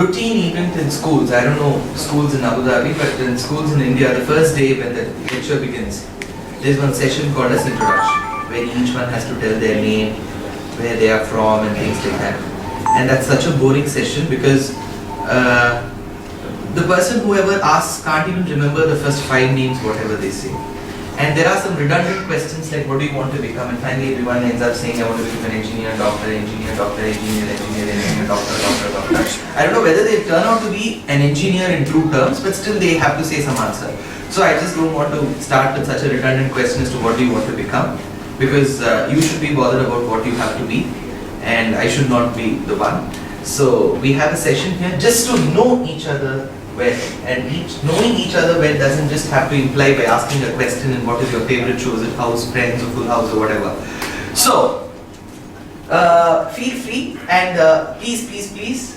routine event in schools. I don't know schools in Abu Dhabi, but in schools in India, the first day when the lecture begins, there's one session called as introduction, where each one has to tell their name, where they are from, and things like that. And that's such a boring session because the person whoever asks can't even remember the first 5 names, whatever they say. And there are some redundant questions like what do you want to become, and finally everyone ends up saying I want to become an engineer, doctor, engineer, doctor, engineer, engineer, engineer, doctor, doctor, doctor. I don't know whether they turn out to be an engineer in true terms, but still they have to say some answer. So I just don't want to start with such a redundant question as to what do you want to become, because you should be bothered about what you have to be, and I should not be the one. So we have a session here just to know each other well, and knowing each other well doesn't just have to imply by asking a question in what is your favorite chosen house, friends or full house or whatever. So feel free and please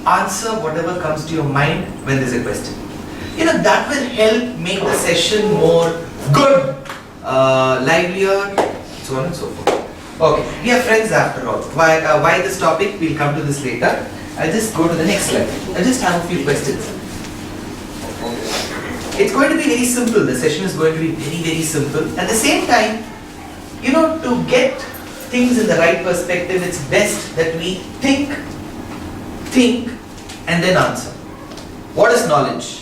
answer whatever comes to your mind when there's a question. You know, that will help make the session more good, livelier, so on and so forth. Okay, we are friends after all. Why this topic? We'll come to this later. I'll just go to the next slide. I just have a few questions. It's going to be very simple. The session is going to be very simple. At the same time, you know, to get things in the right perspective, it's best that we think, and then answer. What is knowledge?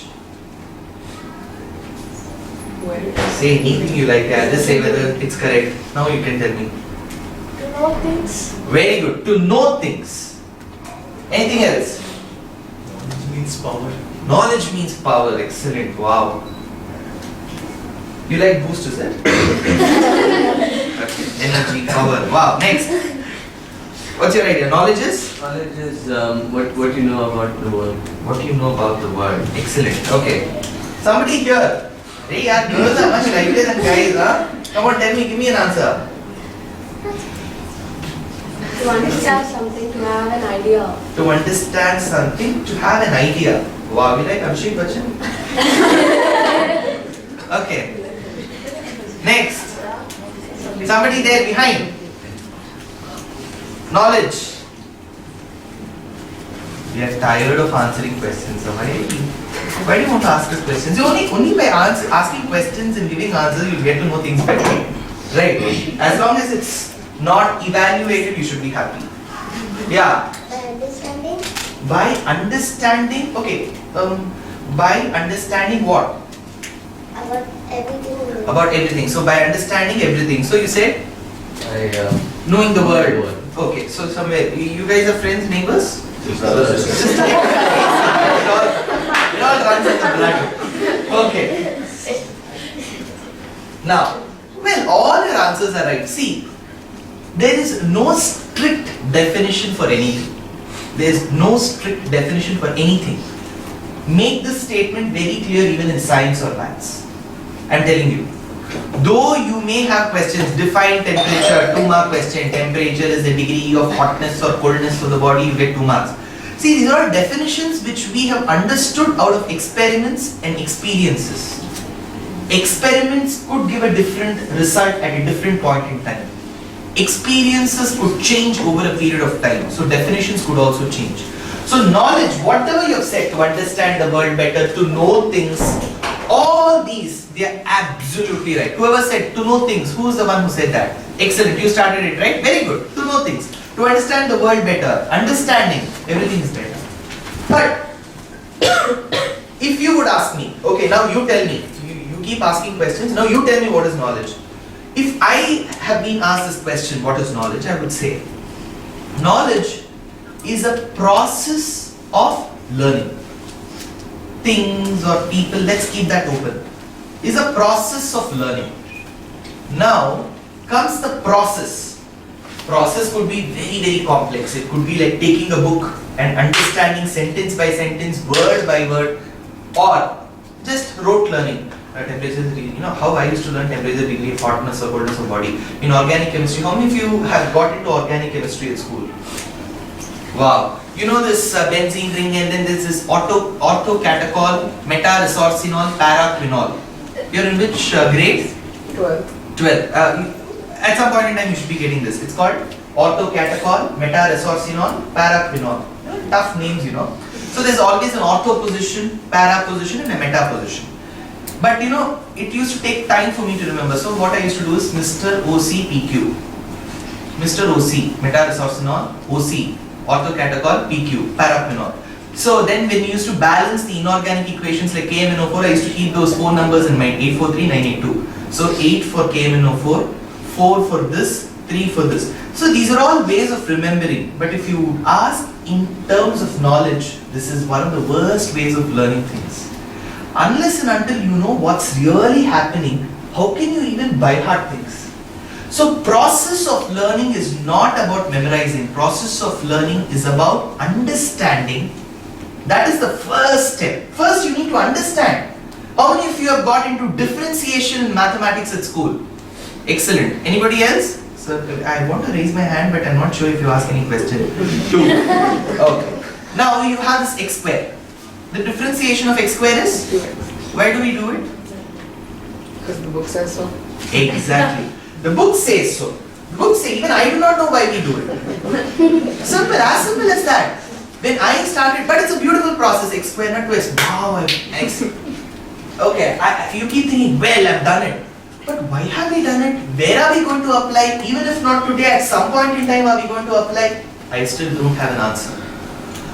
Say anything you like. I'll just say whether it's correct. Now you can tell me. To know things. Very good. To know things. Anything else? Knowledge means power. Knowledge means power. Excellent. Wow. You like boost, is it? Okay. Energy, power. Wow. Next. What's your idea? Knowledge is? Knowledge is what you know about the world. What you know about the world. Excellent. Okay. Somebody here. Hey, yaar, girls are much livelier than guys, huh? Come on, tell me. Give me an answer. To understand something, to have an idea. To understand something, to have an idea. Wow, we like Abhishek Bachchan. Okay. Next. Somebody there behind. Knowledge. We are tired of answering questions. So why do you want to ask us questions? Only by asking questions and giving answers you'll get to know things better. Right? As long as it's not evaluated, you should be happy. Yeah. By understanding? By understanding, okay. By understanding what? About everything. About everything. So by understanding everything. So you said? Knowing the world. Okay. So somewhere, you guys are friends, neighbors? It all runs in the blood. Okay. Now, well, all your answers are right. See, there is no strict definition for anything. There is no strict definition for anything. Make this statement very clear even in science or maths. I'm telling you. Though you may have questions, define temperature, 2-mark question, temperature is the degree of hotness or coldness of the body, you get 2 marks. See, these are definitions which we have understood out of experiments and experiences. Experiments could give a different result at a different point in time. Experiences could change over a period of time, so definitions could also change. So knowledge, whatever you have said, to understand the world better, to know things, all these, they are absolutely right. Whoever said to know things, who is the one who said that? Excellent, you started it, right? Very good. To know things, to understand the world better, understanding, everything is better. But if you would ask me, okay, now you tell me, you keep asking questions, now you tell me what is knowledge. If I have been asked this question, what is knowledge? I would say, knowledge is a process of learning. Things or people, let's keep that open, is a process of learning. Now comes the process. Process could be very complex. It could be like taking a book and understanding sentence by sentence, word by word, or just rote learning. Temperature degree, you know how I used to learn temperature degree, hotness or coldness of body in organic chemistry. How many of you have got into organic chemistry at school? Wow. You know this benzene ring, and then there's this orthocatechol, meta-resorcinol, paraquinol. You're in which grade? 12th. 12th. At some point in time you should be getting this. It's called orthocatechol, meta-resorcinol, paraquinol. tough names, So there's always an ortho position, para position, and a meta position. But it used to take time for me to remember. So what I used to do is Mr. OCPQ. Mr. OC, meta-resorcinol, OC, orthocatechol, PQ, paraquinol. So then when we used to balance the inorganic equations like KMNO4, I used to keep those four numbers in mind, 843, 982. So 8 for KMNO4, 4 for this, 3 for this. So these are all ways of remembering. But if you ask in terms of knowledge, this is one of the worst ways of learning things. Unless and until you know what's really happening, how can you even by heart things? So process of learning is not about memorizing. Process of learning is about understanding. That is the first step. First you need to understand. How many of you have got into differentiation in mathematics at school? Excellent. Anybody else? So I want to raise my hand, but I'm not sure if you ask any question. 2. Okay. Now you have this x square. The differentiation of x square is? Why do we do it? Because the book says so. Exactly. The book says so. The book says, even I do not know why we do it. Simple, as simple as that. When I started, but it's a beautiful process, x square not 2x. Wow, x. Okay, you keep thinking, well, I've done it. But why have we done it? Where are we going to apply? Even if not today, at some point in time are we going to apply? I still don't have an answer.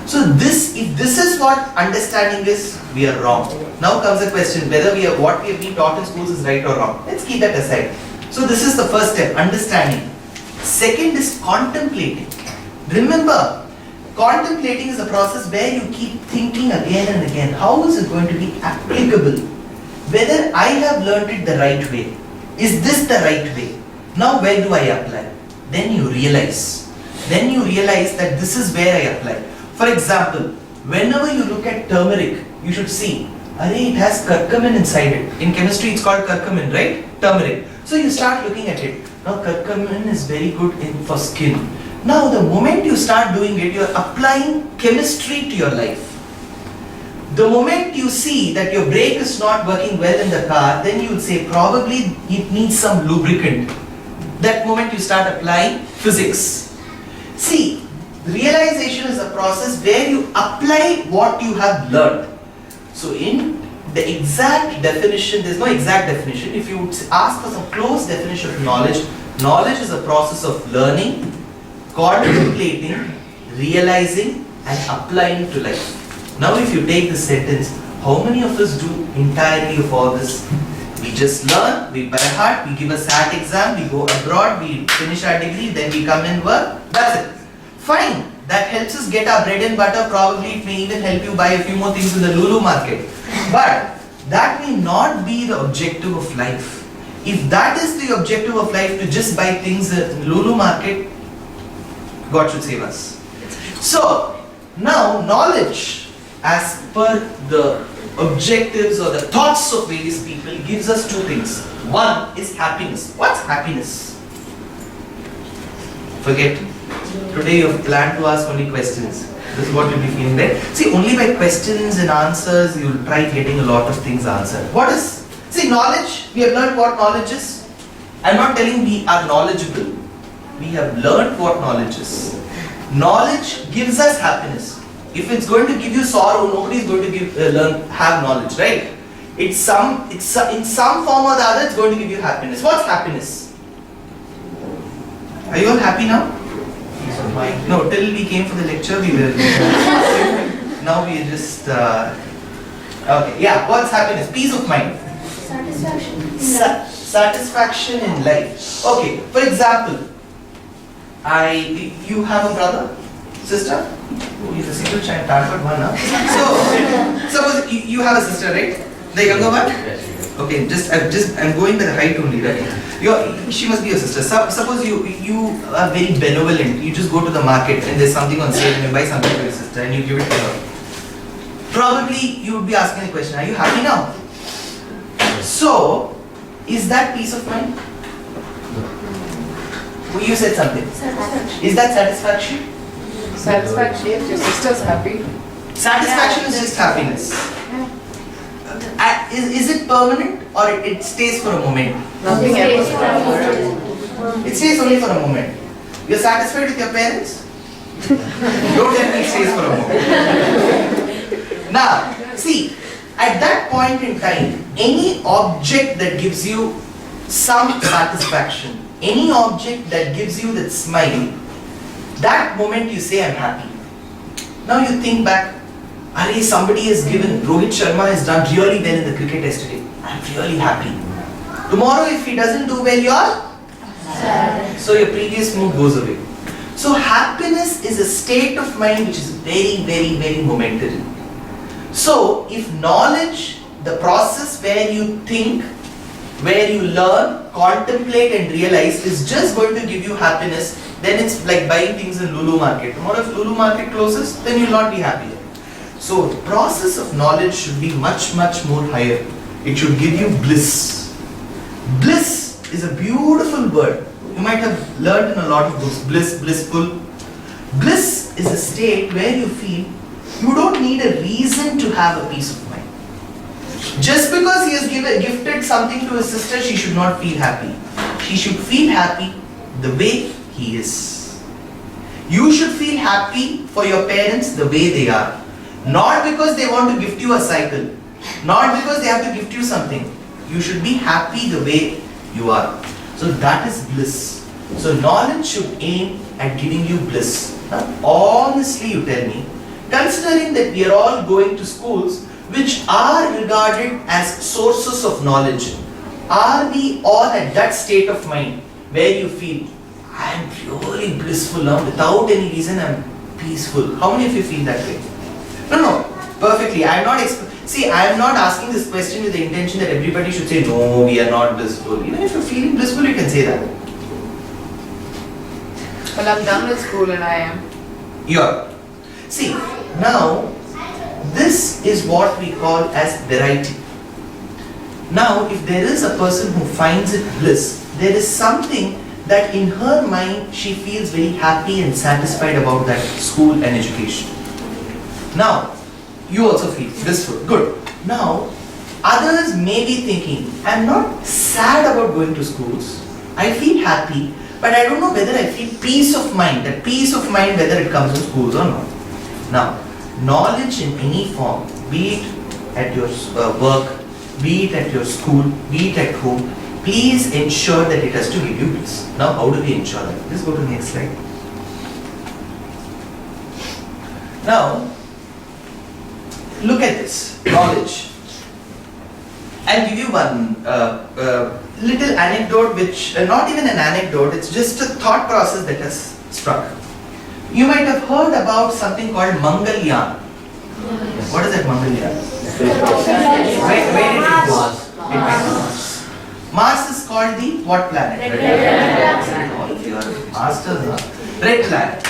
So if this is what understanding is, we are wrong. Now comes the question whether what we have been taught in schools is right or wrong. Let's keep that aside. So this is the first step, understanding. Second is contemplating. Remember, contemplating is a process where you keep thinking again and again. How is it going to be applicable? Whether I have learned it the right way. Is this the right way? Now where do I apply? Then you realize. That this is where I apply. For example, whenever you look at turmeric, you should see, it has curcumin inside it. In chemistry it's called curcumin, right? Turmeric. So you start looking at it. Now curcumin is very good for skin. Now the moment you start doing it, you are applying chemistry to your life. The moment you see that your brake is not working well in the car, then you would say probably it needs some lubricant. That moment you start applying physics. See, realization is a process where you apply what you have learned. So in the exact definition, there is no exact definition. If you ask for some close definition of knowledge, knowledge is a process of learning, contemplating, realizing and applying to life. Now if you take this sentence, how many of us do entirely of all this? We just learn, we by heart, we give a SAT exam, we go abroad, we finish our degree, then we come and work, that's it. Fine, that helps us get our bread and butter, probably it may even help you buy a few more things in the Lulu market. But that may not be the objective of life. If that is the objective of life, to just buy things in Lulu market, God should save us. So, now knowledge as per the objectives or the thoughts of various people gives us two things. One is happiness. What's happiness? Forget. Today you have planned to ask only questions. This is what you'll be feeling there. See, only by questions and answers you will try getting a lot of things answered. What is? See, knowledge, we have learned what knowledge is. I'm not telling we are knowledgeable. We have learned what knowledge is. Knowledge gives us happiness. If it's going to give you sorrow, nobody is going to have knowledge, right? In some form or the other, it's going to give you happiness. What's happiness? Are you all happy now? No, till we came for the lecture, we were. Now we are just. Okay, yeah. What's happiness? Peace of mind. Satisfaction. Satisfaction in life. Okay. For example, you have a brother, sister. Oh, he's a single child, Tarford one, huh? So, suppose you have a sister, right? The younger one? Okay, I'm going by the height only, right? She must be your sister. Suppose you are very benevolent. You just go to the market and there's something on sale and you buy something for your sister and you give it to her. Probably you would be asking the question, are you happy now? So, is that peace of mind? Well, you said something. Satisfaction. Is that satisfaction? Satisfaction if your sister's happy. Satisfaction is just happiness. Is it permanent or it stays for a moment? Nothing else. It stays only for a moment. You're satisfied with your parents? Don't tell me it stays for a moment. Now, see, at that point in time, any object that gives you some satisfaction, any object that gives you that smile, that moment you say, I'm happy. Now you think back, Arey, somebody has given, Rohit Sharma has done really well in the cricket yesterday. I'm really happy. Tomorrow if he doesn't do well, you're sad. So your previous mood goes away. So happiness is a state of mind which is very, very, very momentary. So if knowledge, the process where you think, where you learn, contemplate and realize is just going to give you happiness, then it's like buying things in Lulu Market. Tomorrow if Lulu Market closes, then you'll not be happy. So the process of knowledge should be much, much more higher. It should give you bliss. Bliss is a beautiful word. You might have learned in a lot of books. Bliss, blissful. Bliss is a state where you feel you don't need a reason to have a peace of mind. Just because he has gifted something to his sister, she should not feel happy. She should feel happy the way he is. You should feel happy for your parents the way they are. Not because they want to gift you a cycle. Not because they have to gift you something. You should be happy the way you are. So that is bliss. So knowledge should aim at giving you bliss. Now, honestly you tell me, considering that we are all going to schools which are regarded as sources of knowledge, are we all at that state of mind where you feel, I am really blissful now, without any reason I am peaceful? How many of you feel that way? No, perfectly. I am not asking this question with the intention that everybody should say, no, we are not blissful. Even if you're feeling blissful, you can say that. Well, I'm done with school and I am. You are. See, now, this is what we call as variety. Now, if there is a person who finds it bliss, there is something that in her mind she feels very happy and satisfied about that school and education. Now, you also feel blissful. Good. Now, others may be thinking, I'm not sad about going to schools. I feel happy, but I don't know whether I feel peace of mind. That peace of mind, whether it comes in schools or not. Now, knowledge in any form, be it at your work, be it at your school, be it at home, please ensure that it has to give you bliss. Now, how do we ensure that? Let's go to the next slide. Now, look at this, knowledge. I'll give you one little anecdote which, not even an anecdote, it's just a thought process that has struck. You might have heard about something called Mangalyaan. What is that Mangalyaan? Where did it go? It went to Mars. Mars is called the what planet? Red planet. All of you are masters, huh? Red planet.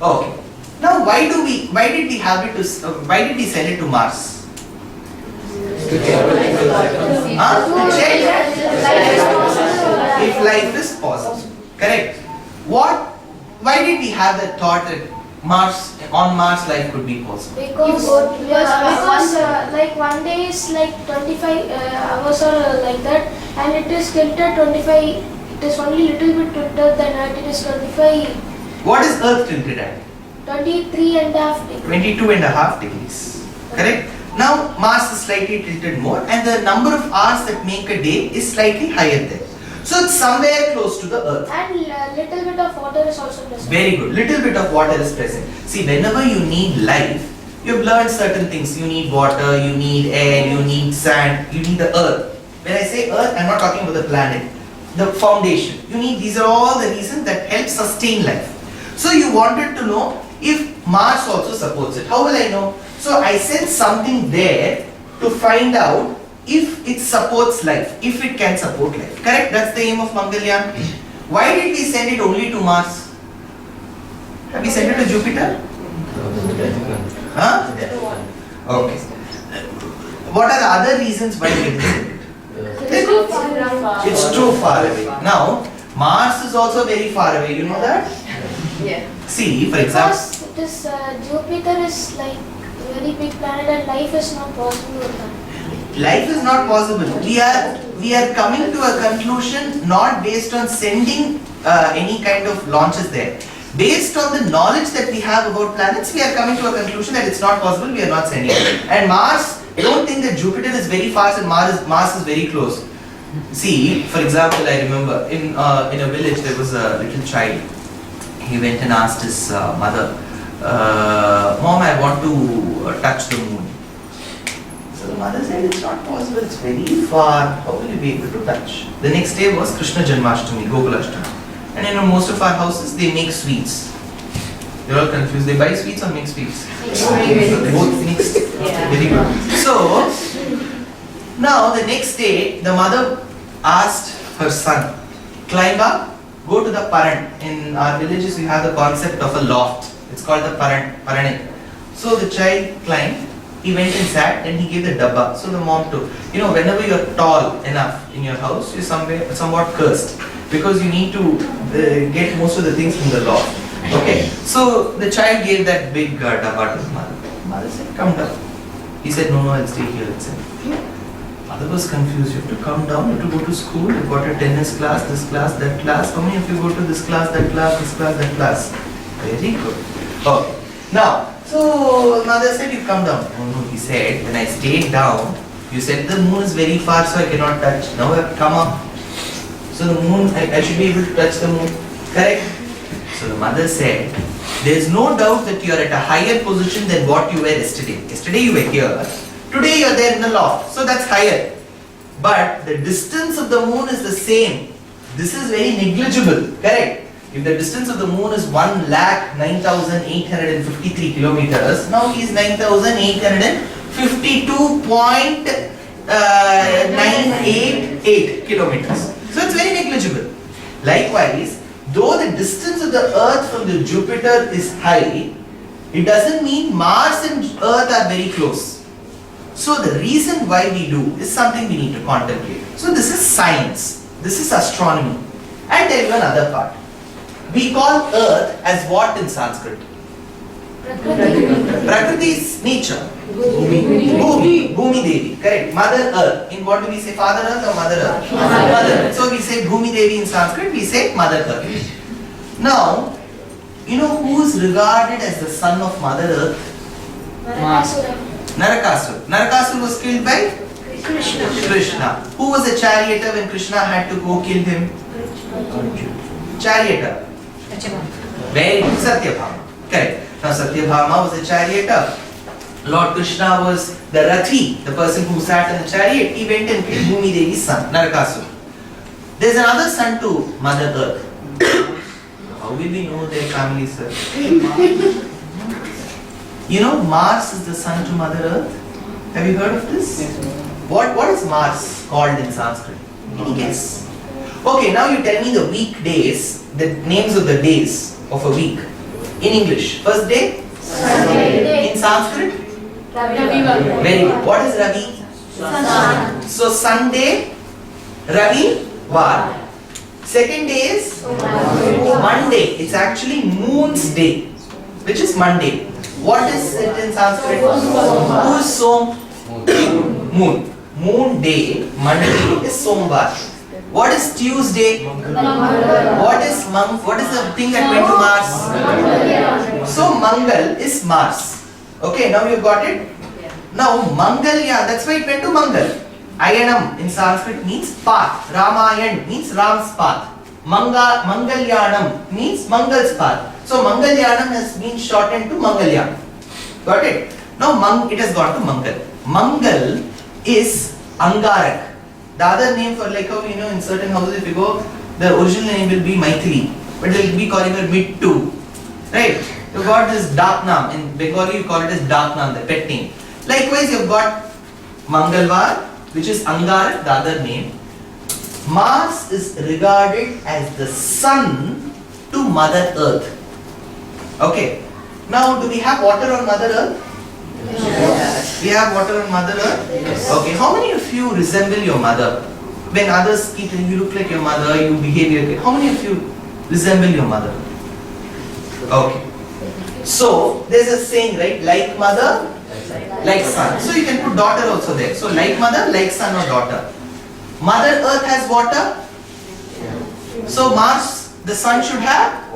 Okay. Now why did we send it to Mars? Check if life is possible. Correct. Why did we have that thought that on Mars life could be possible? Because like one day is like 25 hours or like that, and it is tilted 25. It is only little bit tilted than Earth. It is 25. What is Earth tilted at? 23.5 degrees. 22.5 degrees. Correct. Now Mars is slightly tilted more, and the number of hours that make a day is slightly higher there. So it's somewhere close to the Earth. And little bit of water is also present. Very good. Little bit of water is present. See, whenever you need life, you've learned certain things. You need water, you need air, you need sand, you need the Earth. When I say Earth, I'm not talking about the planet. The foundation. These are all the reasons that help sustain life. So you wanted to know if Mars also supports it. How will I know? So I sent something there to find out if it supports life, if it can support life. Correct? That's the aim of Mangalyaan. Why did we send it only to Mars? Have we sent it to Jupiter? Huh? Okay. What are the other reasons why we didn't send it? It's too far away. Now, Mars is also very far away. You know that? Yeah. See, for example. Because it is Jupiter is like a very big planet and life is not possible with that. Life is not possible. We are coming to a conclusion not based on sending any kind of launches there. Based on the knowledge that we have about planets, we are coming to a conclusion that it's not possible, we are not sending it. And Mars, don't think that Jupiter is very far and Mars is very close. See, for example, I remember in a village there was a little child. He went and asked his mother, Mom, I want to touch the moon. So the mother said, it's not possible, it's very far, how will you be able to touch? The next day was Krishna Janmashtami, Gokulashtami. And in most of our houses, they make sweets. You're all confused, they buy sweets or make sweets? Both mixed. Yeah. Very good. So, now the next day, the mother asked her son, climb up, go to the paran. In our villages, we have the concept of a loft. It's called the paranik. So the child climbed, he went and sat, and he gave the dabba. So the mom took. You know, whenever you're tall enough in your house, you're somewhat cursed. Because you need to get most of the things from the loft. Okay, so the child gave that big dabba to his mother. Mother said, come down. He said, no, I'll stay here itself. Mother was confused. You have to come down, you have to go to school, you've got a tennis class, this class, that class. How many of you go to this class, that class, this class, that class? Very good. Okay. Now, so mother said, you come down. Oh no, he said, when I stayed down, you said the moon is very far, so I cannot touch. Now I have come up. So the moon, I should be able to touch the moon. Correct? So the mother said, there is no doubt that you are at a higher position than what you were yesterday. Yesterday you were here. Today you are there in the loft. So that's higher. But the distance of the moon is the same. This is very negligible. Correct? If the distance of the moon is 1,09,853 kilometers, now he is 9,052.988 kilometers. So it's very negligible. Likewise, though the distance of the Earth from the Jupiter is high, it doesn't mean Mars and Earth are very close. So the reason why we do is something we need to contemplate. So this is science. This is astronomy. I'll tell you another part. We call Earth as what in Sanskrit? Prakriti is nature. Bhumi Devi. Correct. Mother Earth. In what do we say? Father Earth or Mother Earth? Mother. So we say Bhumi Devi in Sanskrit, we say Mother Earth. Now, you know who is regarded as the son of Mother Earth? Narakasura. Narakasura was killed by Krishna. Who was the charioteer when Krishna had to go kill him? Charioteer. Very good. Satyabhama. Correct. Now Satyabhama was a charioteer. Lord Krishna was the Rathi, the person who sat in the chariot. He went and killed Bhumi Devi's son, Narakasura. There is another son to Mother Earth. How will we know their family, sir? You know, Mars is the son to Mother Earth. Have you heard of this? What is Mars called in Sanskrit? Any guess? Okay, now you tell me the weekdays, the names of the days of a week. In English, first day? Sunday. In Sanskrit? Ravivar. Very good. What is Ravi? Sun. So Sunday, Ravi, Var. Second day is Monday. It's actually Moon's day, which is Monday. What is it in Sanskrit? Who is Som? Moon. Moon day, Monday is Somvar. What is Tuesday? What is the thing that went to Mars? So Mangal is Mars. Okay, now you got it? Now Mangalya, that's why it went to Mangal. Ayanam in Sanskrit means path. Ramayan means Ram's path. Mangalyanam means Mangal's path. So Mangalyanam has been shortened to Mangalya. Got it? Now it has gone to Mangal. Mangal is Angarak. The other name for, like how you know in certain houses if you go, the original name will be Maithili, but they will be calling her Mittu. Right? You've got this Daknam. In Bengali you call it as Daknam, the pet name. Likewise you've got Mangalvar, which is Angarak, the other name. Mars is regarded as the son to Mother Earth. Okay. Now do we have water on Mother Earth? Yes. We have water on Mother Earth? Yes. Okay, how many of you resemble your mother? When others keep telling you look like your mother, you behave like, how many of you resemble your mother? Okay. So, there's a saying, right? Like mother, like son. So you can put daughter also there. So like mother, like son or daughter. Mother Earth has water. So Mars the sun should have?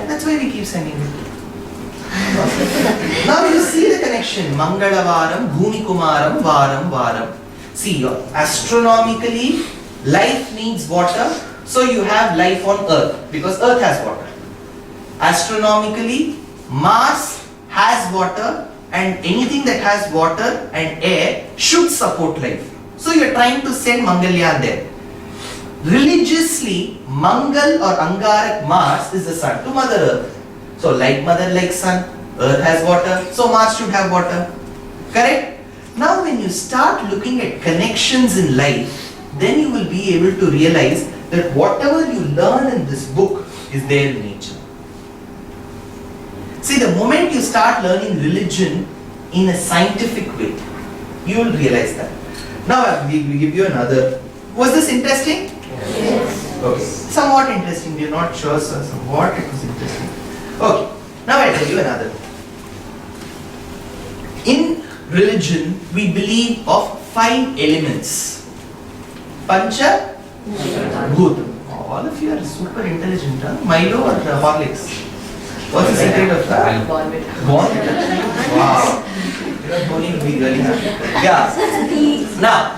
That's why we keep sending it. Now you see the connection. Mangalavaram, Bhumi Kumaram, Varam, Varam. See, astronomically, life needs water, so you have life on Earth because Earth has water. Astronomically, Mars has water, and anything that has water and air should support life. So you are trying to send Mangalyan there. Religiously, Mangal or Angarak Mars is the sun to Mother Earth. So like mother, like son, Earth has water, so Mars should have water. Correct? Now when you start looking at connections in life, then you will be able to realize that whatever you learn in this book is there in nature. See, the moment you start learning religion in a scientific way, you will realize that. Now we give you another. Was this interesting? Yes. Okay. Somewhat interesting. We are not sure, sir. Somewhat it was interesting. Okay. Now I tell you another. In religion, we believe of 5 elements. Pancha Bhuta. All of you are super intelligent, huh? Milo or Horlicks? What's the secret of that? Born. Wow. You know, Dhoni will be really happy. Yeah. Now,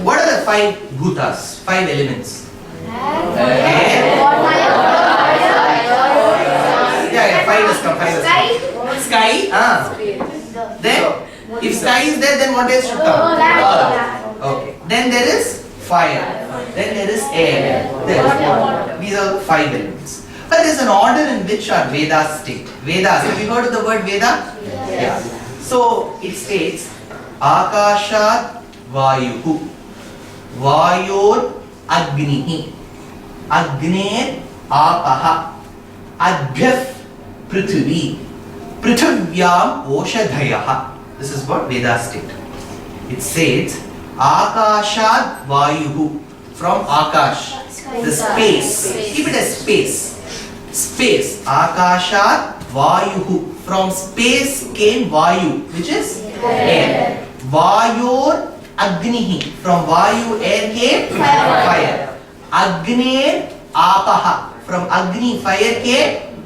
what are the 5 bhutas? 5 elements? Air. Yeah, 5 has come. Sky. Then, if sky is there, then what else should come? Earth. Okay. Then there is fire. Then there is air. These are the 5 elements. But there is an order in which our Vedas state. Vedas, have you heard of the word Veda? Yeah. So it states Akashat Vayuhu Vayor Agnihi Agner Apaha Adhyaf Prithvi Prithivyam Oshadhayaha. This is what Vedas state. It says Akashat Vayuhu, from Akash, the space. Keep it as space. Space. Akashat Vayuhu. From space came Vayu, which is air. Vayor Agnihi. From Vayu, air came fire. Agner Apaha. From Agni, fire came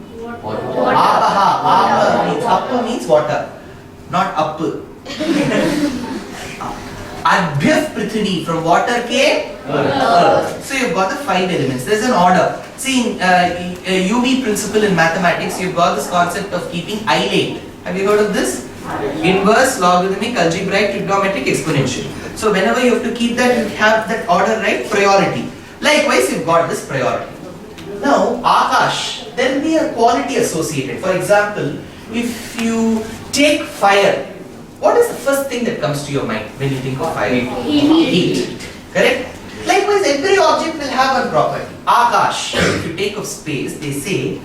Apaha. Apa means, Appa means water, not Appu. Adhyaf Prithvi, from water came earth. So you've got the 5 elements. There's an order. See, in UV principle in mathematics, you've got this concept of keeping islate. Have you heard of this? Inverse, logarithmic, algebraic, trigonometric, exponential. So whenever you have to keep that, you have that order, right? Priority. Likewise, you've got this priority. Now, Akash, there will be a quality associated. For example, if you take fire, what is the first thing that comes to your mind when you think of fire? Heat. Correct? Likewise, every object will have one property. Akash, if you take of space, they say,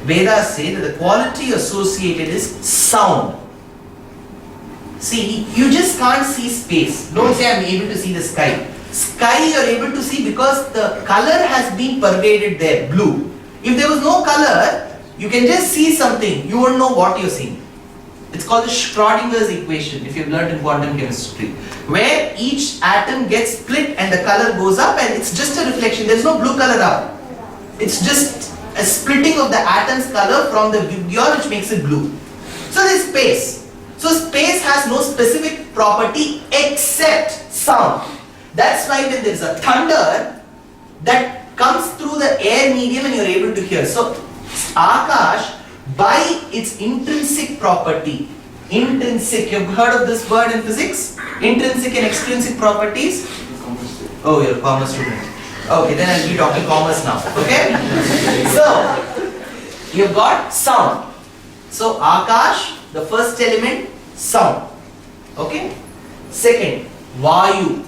Vedas say that the quality associated is sound. See, you just can't see space. Don't say I'm able to see the sky. Sky you are able to see because the color has been pervaded there, blue. If there was no color, you can just see something. You won't know what you're seeing. It's called the Schrodinger's equation, if you've learned in quantum chemistry, where each atom gets split and the color goes up, and it's just a reflection. There's no blue color up. It's just a splitting of the atom's color from the Vibgyor, which makes it blue. So there's space. So space has no specific property except sound. That's why when there's a thunder, that comes through the air medium and you're able to hear. So Akash, by its intrinsic property, intrinsic, you've heard of this word in physics? Intrinsic and extrinsic properties? Oh, you're a commerce student. Okay, then I'll be talking commerce now. Okay? So, you've got sound. So, Akash, the first element, sound. Okay? Second, Vayu.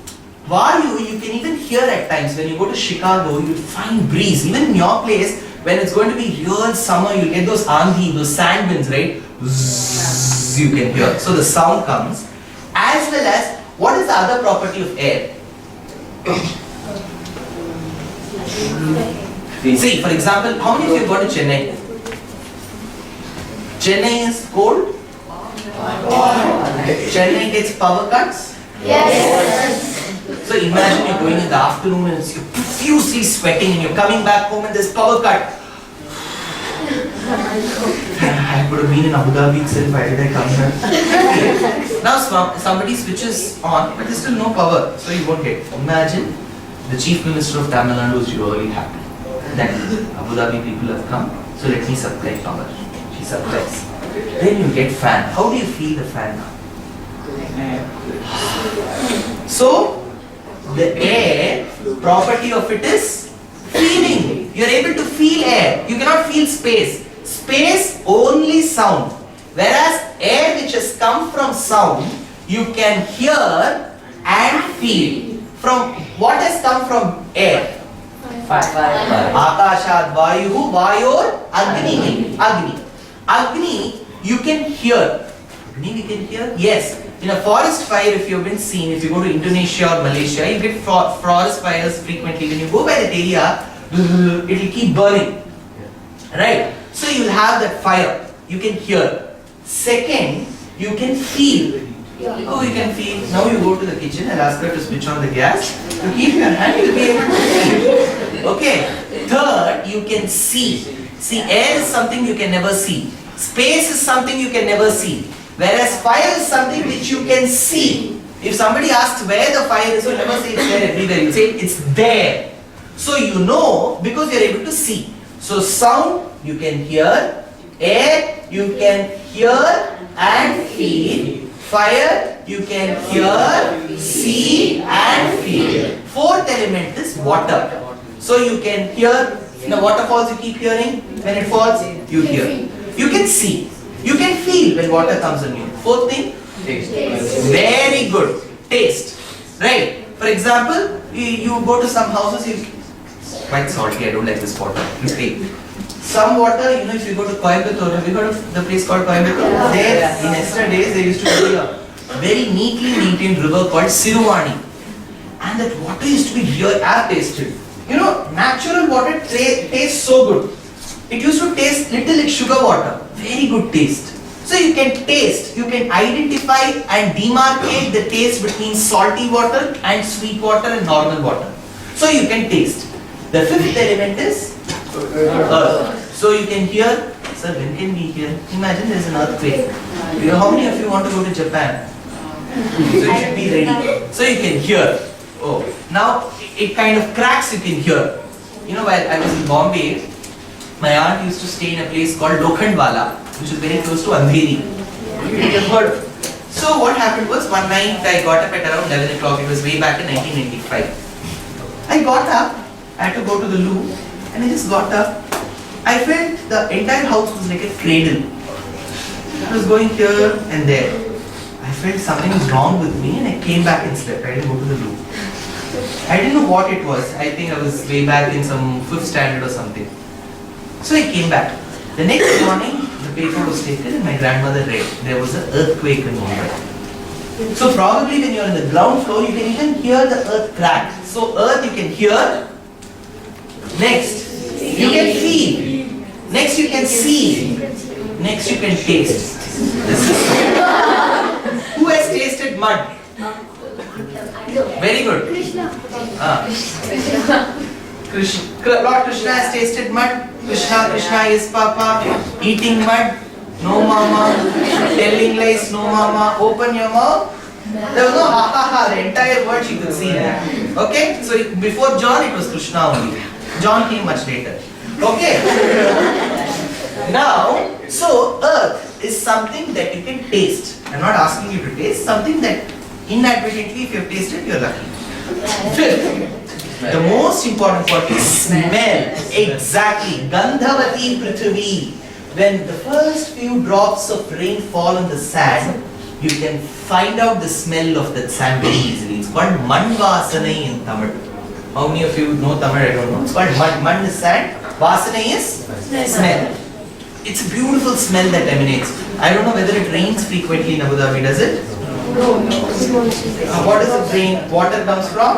Vayu, you can even hear at times. When you go to Chicago, you'll find breeze. Even in your place, when it's going to be real summer, you'll get those andhi, those sand winds, right? Zzz, you can hear. So the sound comes. As well as, what is the other property of air? See, for example, how many of you have gone to Chennai? Chennai is cold? Chennai gets power cuts? Yes. So imagine you're going in the afternoon and you're profusely sweating and you're coming back home and there's power cut. I could have been in Abu Dhabi itself. Why did I come here? Now somebody switches on, but there's still no power, so you won't get. Imagine the Chief Minister of Tamil Nadu is really happy that Abu Dhabi people have come, so let me supply power. She supplies. Then you get fan. How do you feel the fan now? So the air, property of it is feeling. You are able to feel air. You cannot feel space. Space only sound. Whereas air which has come from sound, you can hear and feel. From what has come from air? Fire. Akashad Vayuhu Vayor Agni. Agni, you can hear. Agni we can hear? Yes. In a forest fire, if you've been seen, if you go to Indonesia or Malaysia, you get forest fires frequently. When you go by that area, it will keep burning. Right? So you will have that fire. You can hear. Second, you can feel. Oh, you can feel. Now you go to the kitchen and ask her to switch on the gas. You keep your hand, you will be able to feel. Okay. Third, you can see. See, air is something you can never see. Space is something you can never see. Whereas fire is something which you can see. If somebody asks where the fire is, you'll never say it's there everywhere. You say it's there. So you know because you're able to see. So sound you can hear, air you can hear and feel, fire you can hear, see and feel. Fourth element is water. So you can hear, in the waterfalls you keep hearing, when it falls you hear. You can see, you can feel when water comes on you. Fourth thing, taste. Very good, taste. Right? For example, you go to some houses, quite salty, I don't like this water. You take some water, if you go to Coimbatore, have you heard of the place called Coimbatore? There, in yesterday's, there used to be a very neatly maintained river called Siruvani. And that water used to be real, I've tasted. Natural water tastes so good. It used to taste little like sugar water. Very good taste. So you can taste, you can identify and demarcate the taste between salty water and sweet water and normal water. So you can taste. The fifth element is earth. So you can hear, sir, when can we hear? Imagine there is an earthquake. How many of you want to go to Japan? So you should be ready. So you can hear. Oh, now it kind of cracks, you can hear. While I was in Bombay, my aunt used to stay in a place called Lokhandwala, which is very close to Andheri. You have heard. So what happened was, one night I got up at around 11 o'clock, it was way back in 1995. I got up, I had to go to the loo, and I just got up. I felt the entire house was like a cradle. I was going here and there. I felt something was wrong with me and I came back and slept. I didn't go to the loo. I didn't know what it was. I think I was way back in some 5th standard or something. So I came back. The next morning, the paper was taken and my grandmother read. There was an earthquake in Mumbai. So probably when you're on the ground floor, you can even hear the earth crack. So earth you can hear. Next, you can feel. Next you can see. Next you can taste. This is who has tasted mud? Very good. Lord Krishna has tasted mud. Krishna is Papa. Eating mud. No mama. Telling lies. No mama. Open your mouth. There was no ha ha ha. The entire word she could see. Okay. So before John it was Krishna only. John came much later. Okay. Now, so earth is something that you can taste. I'm not asking you to taste. Something that inadvertently, if you have tasted, you're lucky. Fifth, the most important part is smell. Exactly. Gandhavati Prithvi. When the first few drops of rain fall on the sand, you can find out the smell of that sand very easily. It's called Manvasanai in Tamil. How many of you know Tamil? I don't know. It's called Man is sand. Vasanai is smell. It's a beautiful smell that emanates. I don't know whether it rains frequently in Abu Dhabi, does it? No. What does it rain? Water comes from?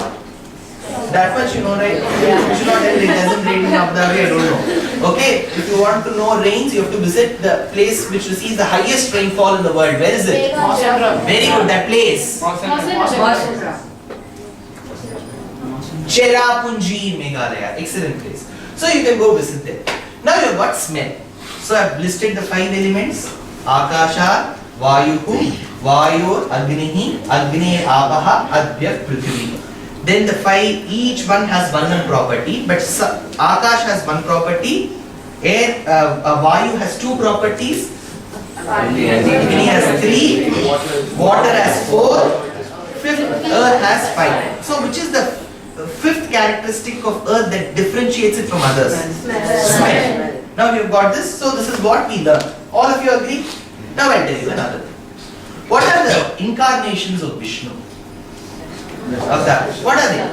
That much you know, right? You should not tell it doesn't rain in Abu Dhabi, I don't know. Okay, if you want to know rains, you have to visit the place which receives the highest rainfall in the world. Where is it? Very good, that place. Cherrapunji, Meghalaya. Excellent place. So you can go visit there. Now you have got smell. So I have listed the 5 elements. Akasha, Vayuhu, Vayor, Agnihi, Agni, Apaha, Adya, Prithvi. Then the 5, each one has one property, but Akash has one property, air, Vayu has 2 properties, Agni has 3, water has 4, 5th, earth has 5. So which is the 5th characteristic of earth that differentiates it from others? Smell. Now we have got this, so this is what we learn. All of you agree? Now I'll tell you another thing. What are the incarnations of Vishnu? Of that. What are they? Oh,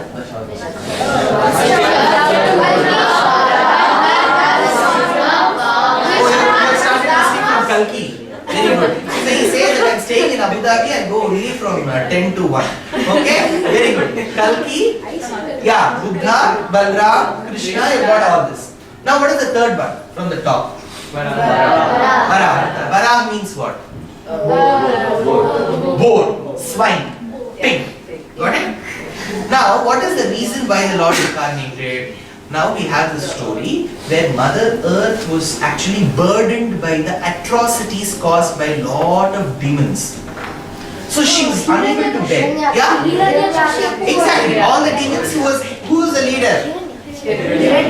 you have started listening from Kalki. Very good. So he says that I'm staying in Abu Dhabi and go only from 10 to 1. Okay? Very good. Kalki, yeah, Buddha, Balram, Krishna, you got all this. Now what is the third one from the top? Varaha. Varaha means what? Boar, swine, pig. Got it? Now, what is the reason why the Lord incarnated? Now we have the story where Mother Earth was actually burdened by the atrocities caused by a lot of demons. So she was unable to bear. Yeah? Exactly. All the demons, who was the leader?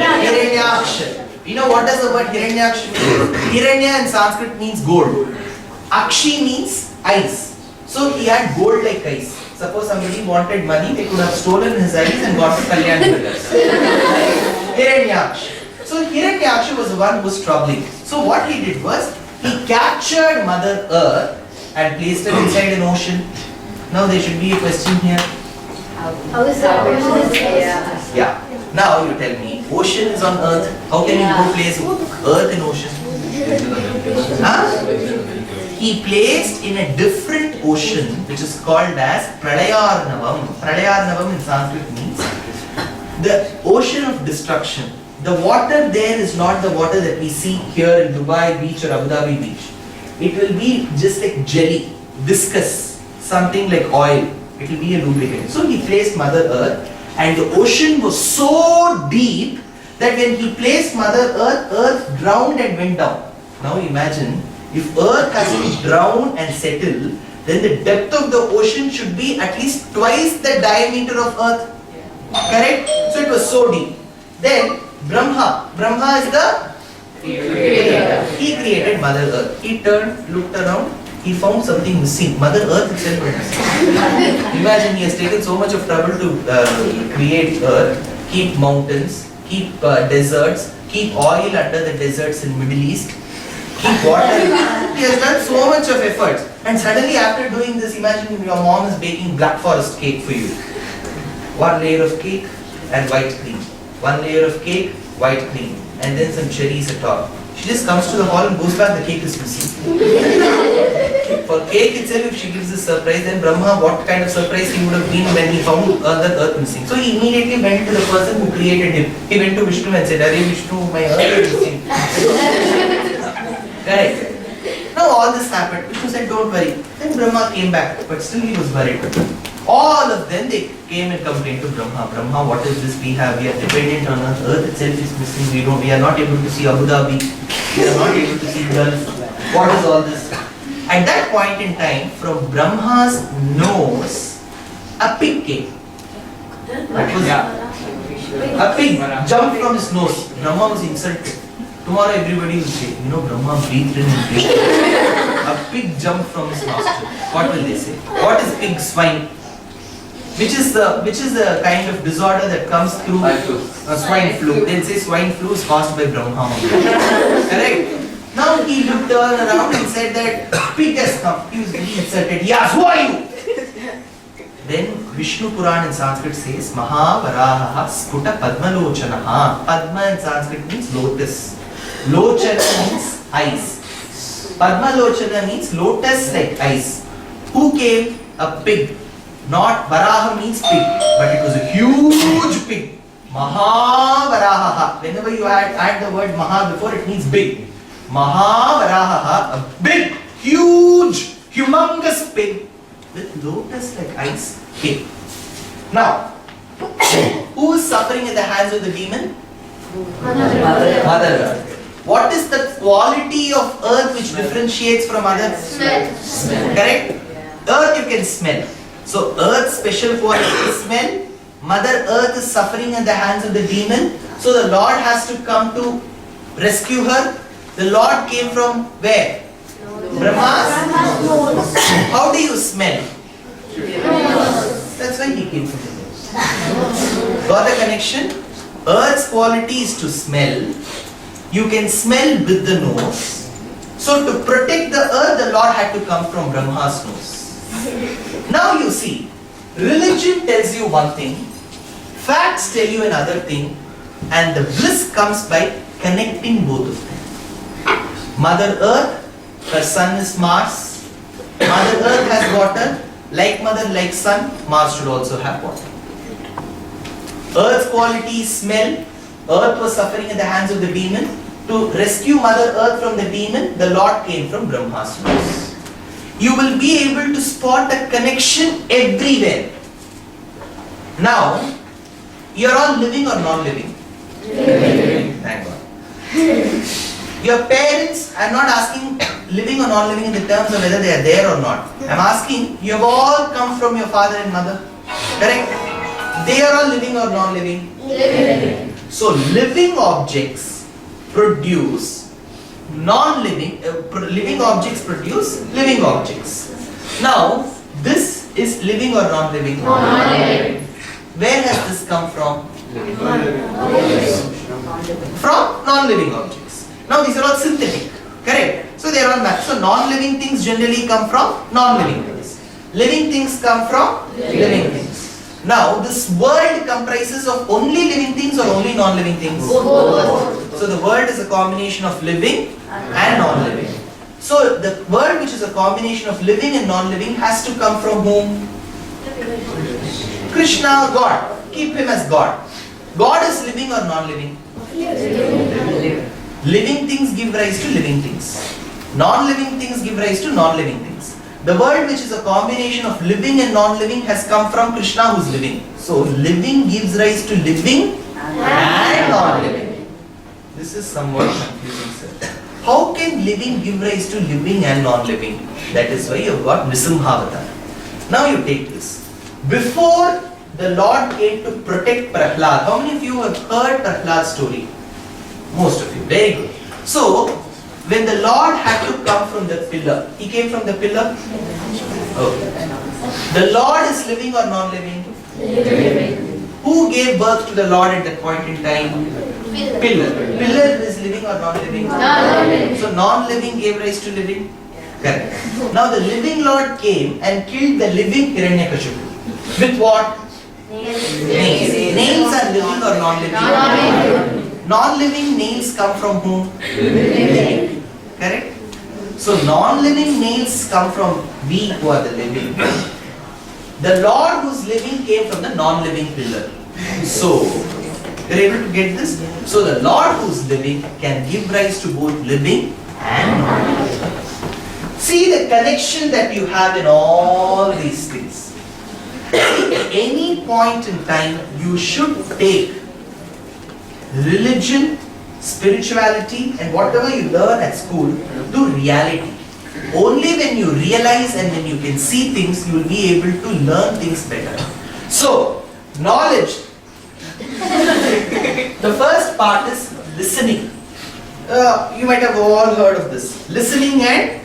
Hiranyaksha. You know what does the word Hiranyaksha mean? Hiranya in Sanskrit means gold. Akshi means eyes. So he had gold like eyes. Suppose somebody wanted money, they could have stolen his eyes and got to Kalyan Brothers. Hiranyaksha. So Hiranyaksha was the one who was troubling. So what he did was, he captured Mother Earth and placed her inside an ocean. Now there should be a question here. How is that? Yeah. Now you tell me, ocean is on Earth. How can you go place Earth in ocean? Huh? He placed in a different ocean, which is called as Pralayarnavam. Pralayarnavam in Sanskrit means the ocean of destruction. The water there is not the water that we see here in Dubai beach or Abu Dhabi beach. It will be just like jelly, viscous, something like oil. It will be a lubricant. So he placed Mother Earth, and the ocean was so deep that when he placed Mother Earth, Earth drowned and went down. Now imagine, if Earth has to drown and settle, then the depth of the ocean should be at least twice the diameter of Earth. Correct? So it was so deep. Then Brahma is the creator. He created Mother Earth. He turned, looked around, he found something missing. Mother Earth itself was missing. Imagine, he has taken so much of trouble to create Earth, keep mountains, keep deserts, keep oil under the deserts in Middle East, keep water. He has done so much of efforts. And suddenly after doing this, imagine your mom is baking Black Forest cake for you. 1 layer of cake and white cream. 1 layer of cake, white cream. And then some cherries atop. She just comes to the hall and goes back, the cake is missing. For cake itself, if she gives a surprise, then Brahma, what kind of surprise he would have been when he found the earth missing. So he immediately went to the person who created him. He went to Vishnu and said, "Arey Vishnu, my earth is missing." Correct. Now all this happened. Vishnu said, "Don't worry." Then Brahma came back, but still he was worried. All of them, they came and complained to Brahma. Brahma, what is this we have? We are dependent on earth. Earth itself is missing. We are not able to see Abu Dhabi. We are not able to see Gulf. What is all this? At that point in time, from Brahma's nose, a pig came. A pig jumped from his nose. Brahma was insulted. Tomorrow everybody will say, you know, Brahma breathed in and breathed out. A pig jumped from his nostril. What will they say? What is pig? Swine. Which is the kind of disorder that comes through swine flu. They'll say swine flu is caused by Brahma. Correct? Now he looked all around and said that pig has come. He was really insulted. He asked, who are you? Then Vishnu Puran in Sanskrit says, Mahavaraha Sputa Padmalochanaha. Padma in Sanskrit means lotus. Lochana means eyes. Padmalochana means lotus like eyes. Who came? A pig. Not Varaha means pig, but it was a huge pig. Mahavaraha. Whenever you add the word Maha before, it means big. Mahavaraha, a big, huge, humongous pig with lotus like eyes came. Now, Who is suffering at the hands of the demon? Mother. Mother Earth. What is the quality of earth which differentiates from other? Smell. Correct? Earth you can smell. So earth's special quality is smell. Mother Earth is suffering at the hands of the demon. So the Lord has to come to rescue her. The Lord came from where? Brahma's. How do you smell? That's why he came from the nose. Got the connection? Earth's quality is to smell. You can smell with the nose. So to protect the earth, the Lord had to come from Brahma's nose. Now you see, religion tells you one thing, facts tell you another thing, and the bliss comes by connecting both of them. Mother Earth, her son is Mars. Mother Earth has water. Like mother, like son, Mars should also have water. Earth's quality is smell. Earth was suffering at the hands of the demon. To rescue Mother Earth from the demon, the Lord came from Brahma's nose. You will be able to spot a connection everywhere. Now, you are all living or non-living? Living. Thank God. Your parents, I am not asking living or non-living in the terms of whether they are there or not. I am asking, you have all come from your father and mother. Correct? They are all living or non-living? Living. So, living objects produce non-living, living objects produce living objects. Now, this is living or non-living? Non-living. Where has this come from? From non-living objects. Now these are all synthetic, correct? So they are all so non-living things generally come from non-living things. Living things come from living things. Now this world comprises of only living things or only non-living things? Both. So the world is a combination of living and non-living. So the world which is a combination of living and non-living has to come from whom? Krishna, God. Keep him as God. God is living or non-living? Living things give rise to living things. Non-living things give rise to non-living things. The world which is a combination of living and non-living has come from Krishna who is living. So living gives rise to living and non-living. This is somewhat confusing, sir. How can living give rise to living and non-living? That is why you have got Nisimhavata. Now you take this. Before the Lord came to protect Prahlad, how many of you have heard Prahlad's story? Most of you. Very good. So, when the Lord had to come from the pillar, he came from the pillar? Okay. The Lord is living or non-living? Living. Who gave birth to the Lord at that point in time? Pillar. Pillar is living or non-living? Non-living. So non-living gave rise to living? Correct. Now the living Lord came and killed the living Hiranyakashipu. With what? Nails. Nails are living or non-living? Non-living. Non-living nails come from whom? Living. Correct? So non-living nails come from we who are the living. The Lord who is living came from the non-living pillar. So, you are able to get this? So the Lord who is living can give rise to both living and non-living. See the connection that you have in all these things. At any point in time, you should take religion, spirituality and whatever you learn at school to reality. Only when you realize and when you can see things, you will be able to learn things better. So, knowledge. The first part is listening. You might have all heard of this. Listening and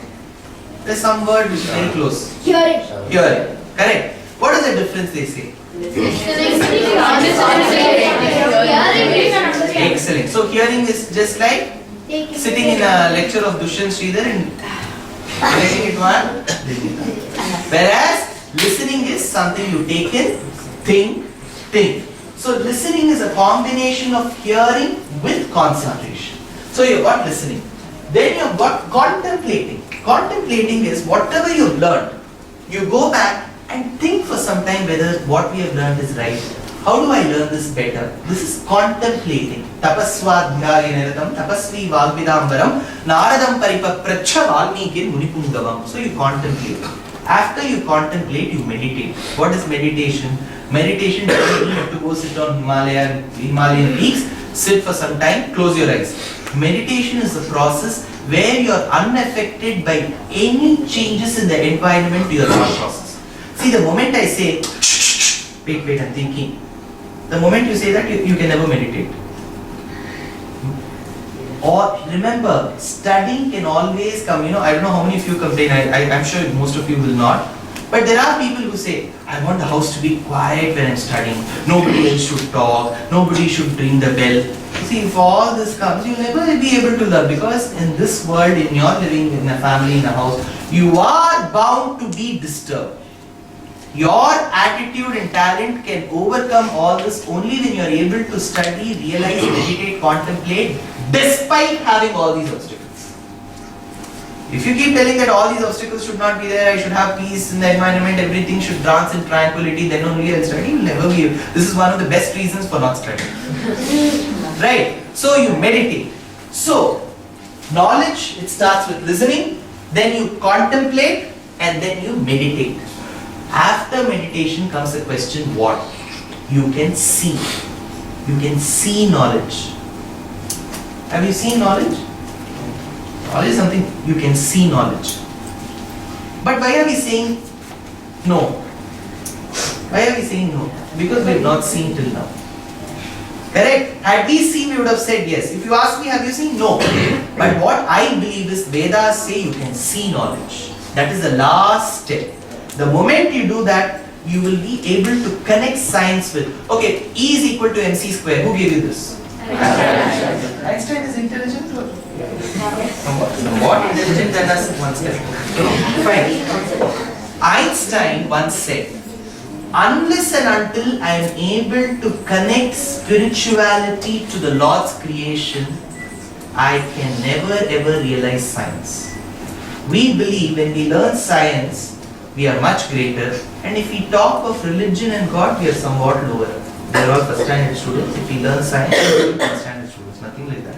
there's some word which is very close. Hearing. Hearing. Correct. What is the difference they say? Excellent. So hearing is just like sitting in a lecture of Dushyant Sridhar and letting it one. Whereas listening is something you take in, think. So listening is a combination of hearing with concentration. So you've got listening. Then you've got contemplating. Contemplating is whatever you've learned, you go back and think for some time whether what we have learned is right. How do I learn this better? This is contemplating. Tapaswadhyayaniradam tapasvi vagvidambaram naradam paripapracha valmikir munipungavam. So you contemplate. After you contemplate, you meditate. What is meditation? Meditation doesn't mean you have to go sit on Himalayan peaks, sit for some time, close your eyes. Meditation is a process where you are unaffected by any changes in the environment to your thought process. See, the moment I say, wait, I'm thinking. The moment you say that, you can never meditate. Or remember, studying can always come. I don't know how many of you complain. I'm sure most of you will not. But there are people who say, I want the house to be quiet when I'm studying. Nobody else should talk. Nobody should ring the bell. See, if all this comes, you'll never be able to learn, because in this world, in your living in a family, in a house, you are bound to be disturbed. Your attitude and talent can overcome all this only when you are able to study, realize, meditate, contemplate, despite having all these obstacles. If you keep telling that all these obstacles should not be there, I should have peace in the environment, everything should dance in tranquility, then only I'll study, you'll never be able. This is one of the best reasons for not studying. Right? So you meditate. So, knowledge, it starts with listening, then you contemplate, and then you meditate. After meditation comes the question, what? You can see. You can see knowledge. Have you seen knowledge? Knowledge is something you can see knowledge. But why are we saying no? Why are we saying no? Because we have not seen till now. Correct? Had we seen, we would have said yes. If you ask me, have you seen? No. But what I believe is Vedas say you can see knowledge. That is the last step. The moment you do that, you will be able to connect science with, okay, E is equal to mc square. Who gave you this? Einstein is intelligent? Somewhat intelligent than us once said. Fine. Einstein once said, unless and until I am able to connect spirituality to the Lord's creation, I can never ever realize science. We believe when we learn science, we are much greater, and if we talk of religion and God, we are somewhat lower. They are all first standard students. If we learn science, we are first standard students, nothing like that.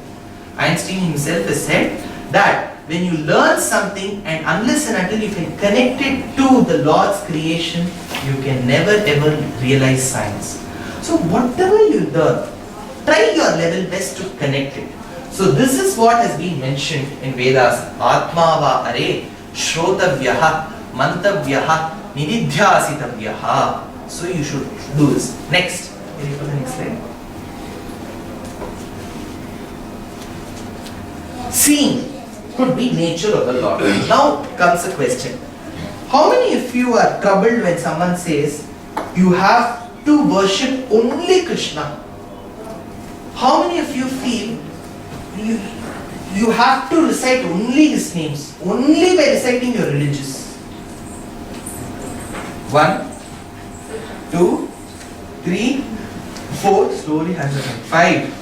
Einstein himself has said that when you learn something, and unless and until you can connect it to the Lord's creation, you can never ever realize science. So whatever you learn, try your level best to connect it. So this is what has been mentioned in Vedas. Atma va are shrotavyaha mantavyaha nididhyasitavyaha. So you should do this. Next. Can you put the next slide? Seeing could be nature of the Lord. Now comes a question. How many of you are troubled when someone says you have to worship only Krishna? How many of you feel you have to recite only his names, only by reciting your religious? 1, 2, 3, 4, slowly hands are up. 5,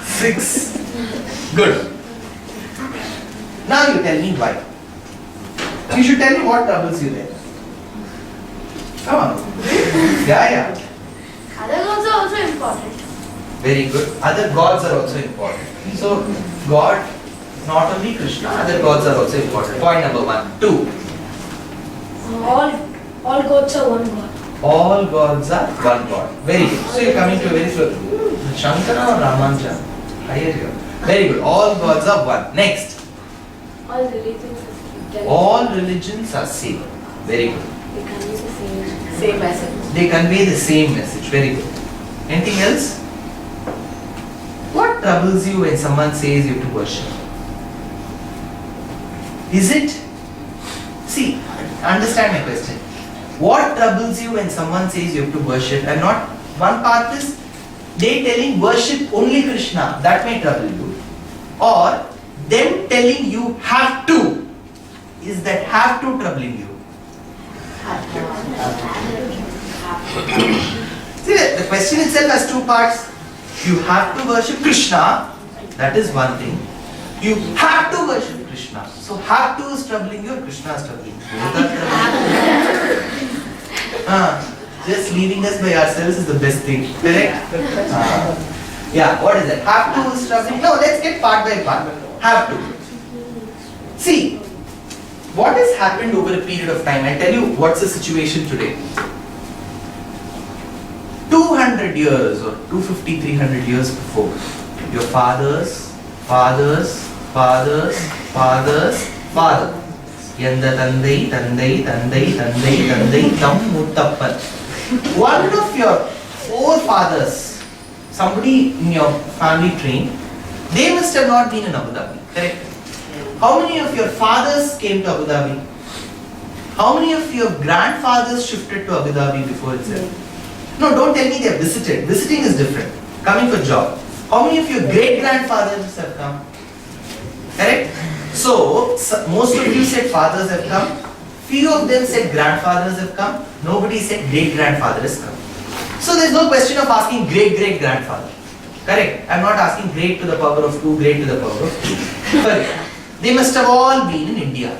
6. Good. Now you tell me why. You should tell me what troubles you there. Come on. Yeah. Other gods are also important. Very good. Other gods are also important. So, God, not only Krishna, other gods are also important. Point number 1. 2. All gods are one god. All gods are one god. Very good. So, you're coming to a very slow. Shankara or Ramanuja? Higher here. Very good. All gods are one. Next. All religions are same. All religions are same. Very good. They convey the same message. They convey the same message. Very good. Anything else? What troubles you when someone says you have to worship? Is it? See, understand my question. What troubles you when someone says you have to worship? And not one part is they telling worship only Krishna. That may trouble you. Or them telling you have to. Is that have to troubling you? See, the question itself has two parts. You have to worship Krishna, that is one thing. You have to worship Krishna. So have to is troubling you or Krishna is troubling you? Both are troubling you. Just leaving us by ourselves is the best thing. Correct? Yeah, what is it? Have to is troubling. No, let's get part by part. Have to. See, what has happened over a period of time? I'll tell you what's the situation today. 300 years or 250, 300 years before, your fathers, fathers, fathers, fathers, father. Yanda Tandai, Tandai, Tandai, Tandai, Tandai, Tam Muttappan. One of your forefathers, somebody in your family tree, they must have not been in Abu Dhabi, correct? How many of your fathers came to Abu Dhabi? How many of your grandfathers shifted to Abu Dhabi before itself? No, don't tell me they have visited. Visiting is different. Coming for job. How many of your great-grandfathers have come? Correct? So, most of you said fathers have come. Few of them said grandfathers have come. Nobody said great-grandfather has come. So, there is no question of asking great-great-grandfather. Correct? I am not asking great to the power of 2, great to the power of 2. Correct. They must have all been in India.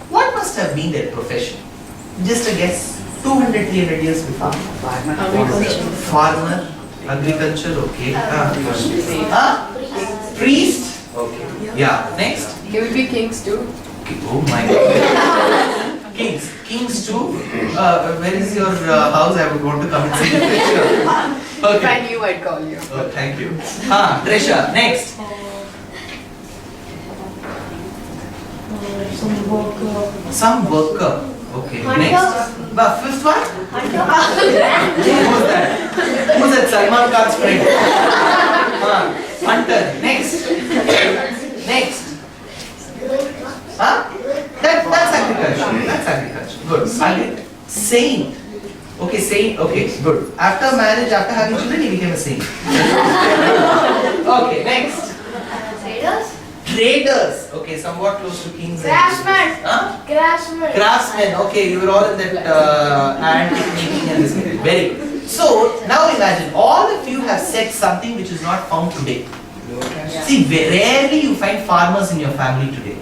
What must have been their profession? Just a guess. 200, 300 years before. Farmer, agriculture, okay. Priest? Okay. Yeah, next. He will be kings too. Okay. Oh my God. Kings. Kings too? Where is your house? I would want to come and see the picture. If I Okay. knew, I'd call you. Oh, thank you. Tresha, next. Some worker. Okay. Next. Fifth one? Who's that? Who's that? Salman Khan's friend. Hunter. Next. Next. That's agriculture. That's agriculture. Good. Saint. Okay, saint. Okay, good. After marriage, after having children, he became a saint. Okay, next. Traders? Traders. Okay, somewhat close to kings. Craftsmen. Craftsmen. Craftsmen. Okay, you were all in that antique making and this. Very good. So now imagine all of you have said something which is not found today. See, rarely you find farmers in your family today.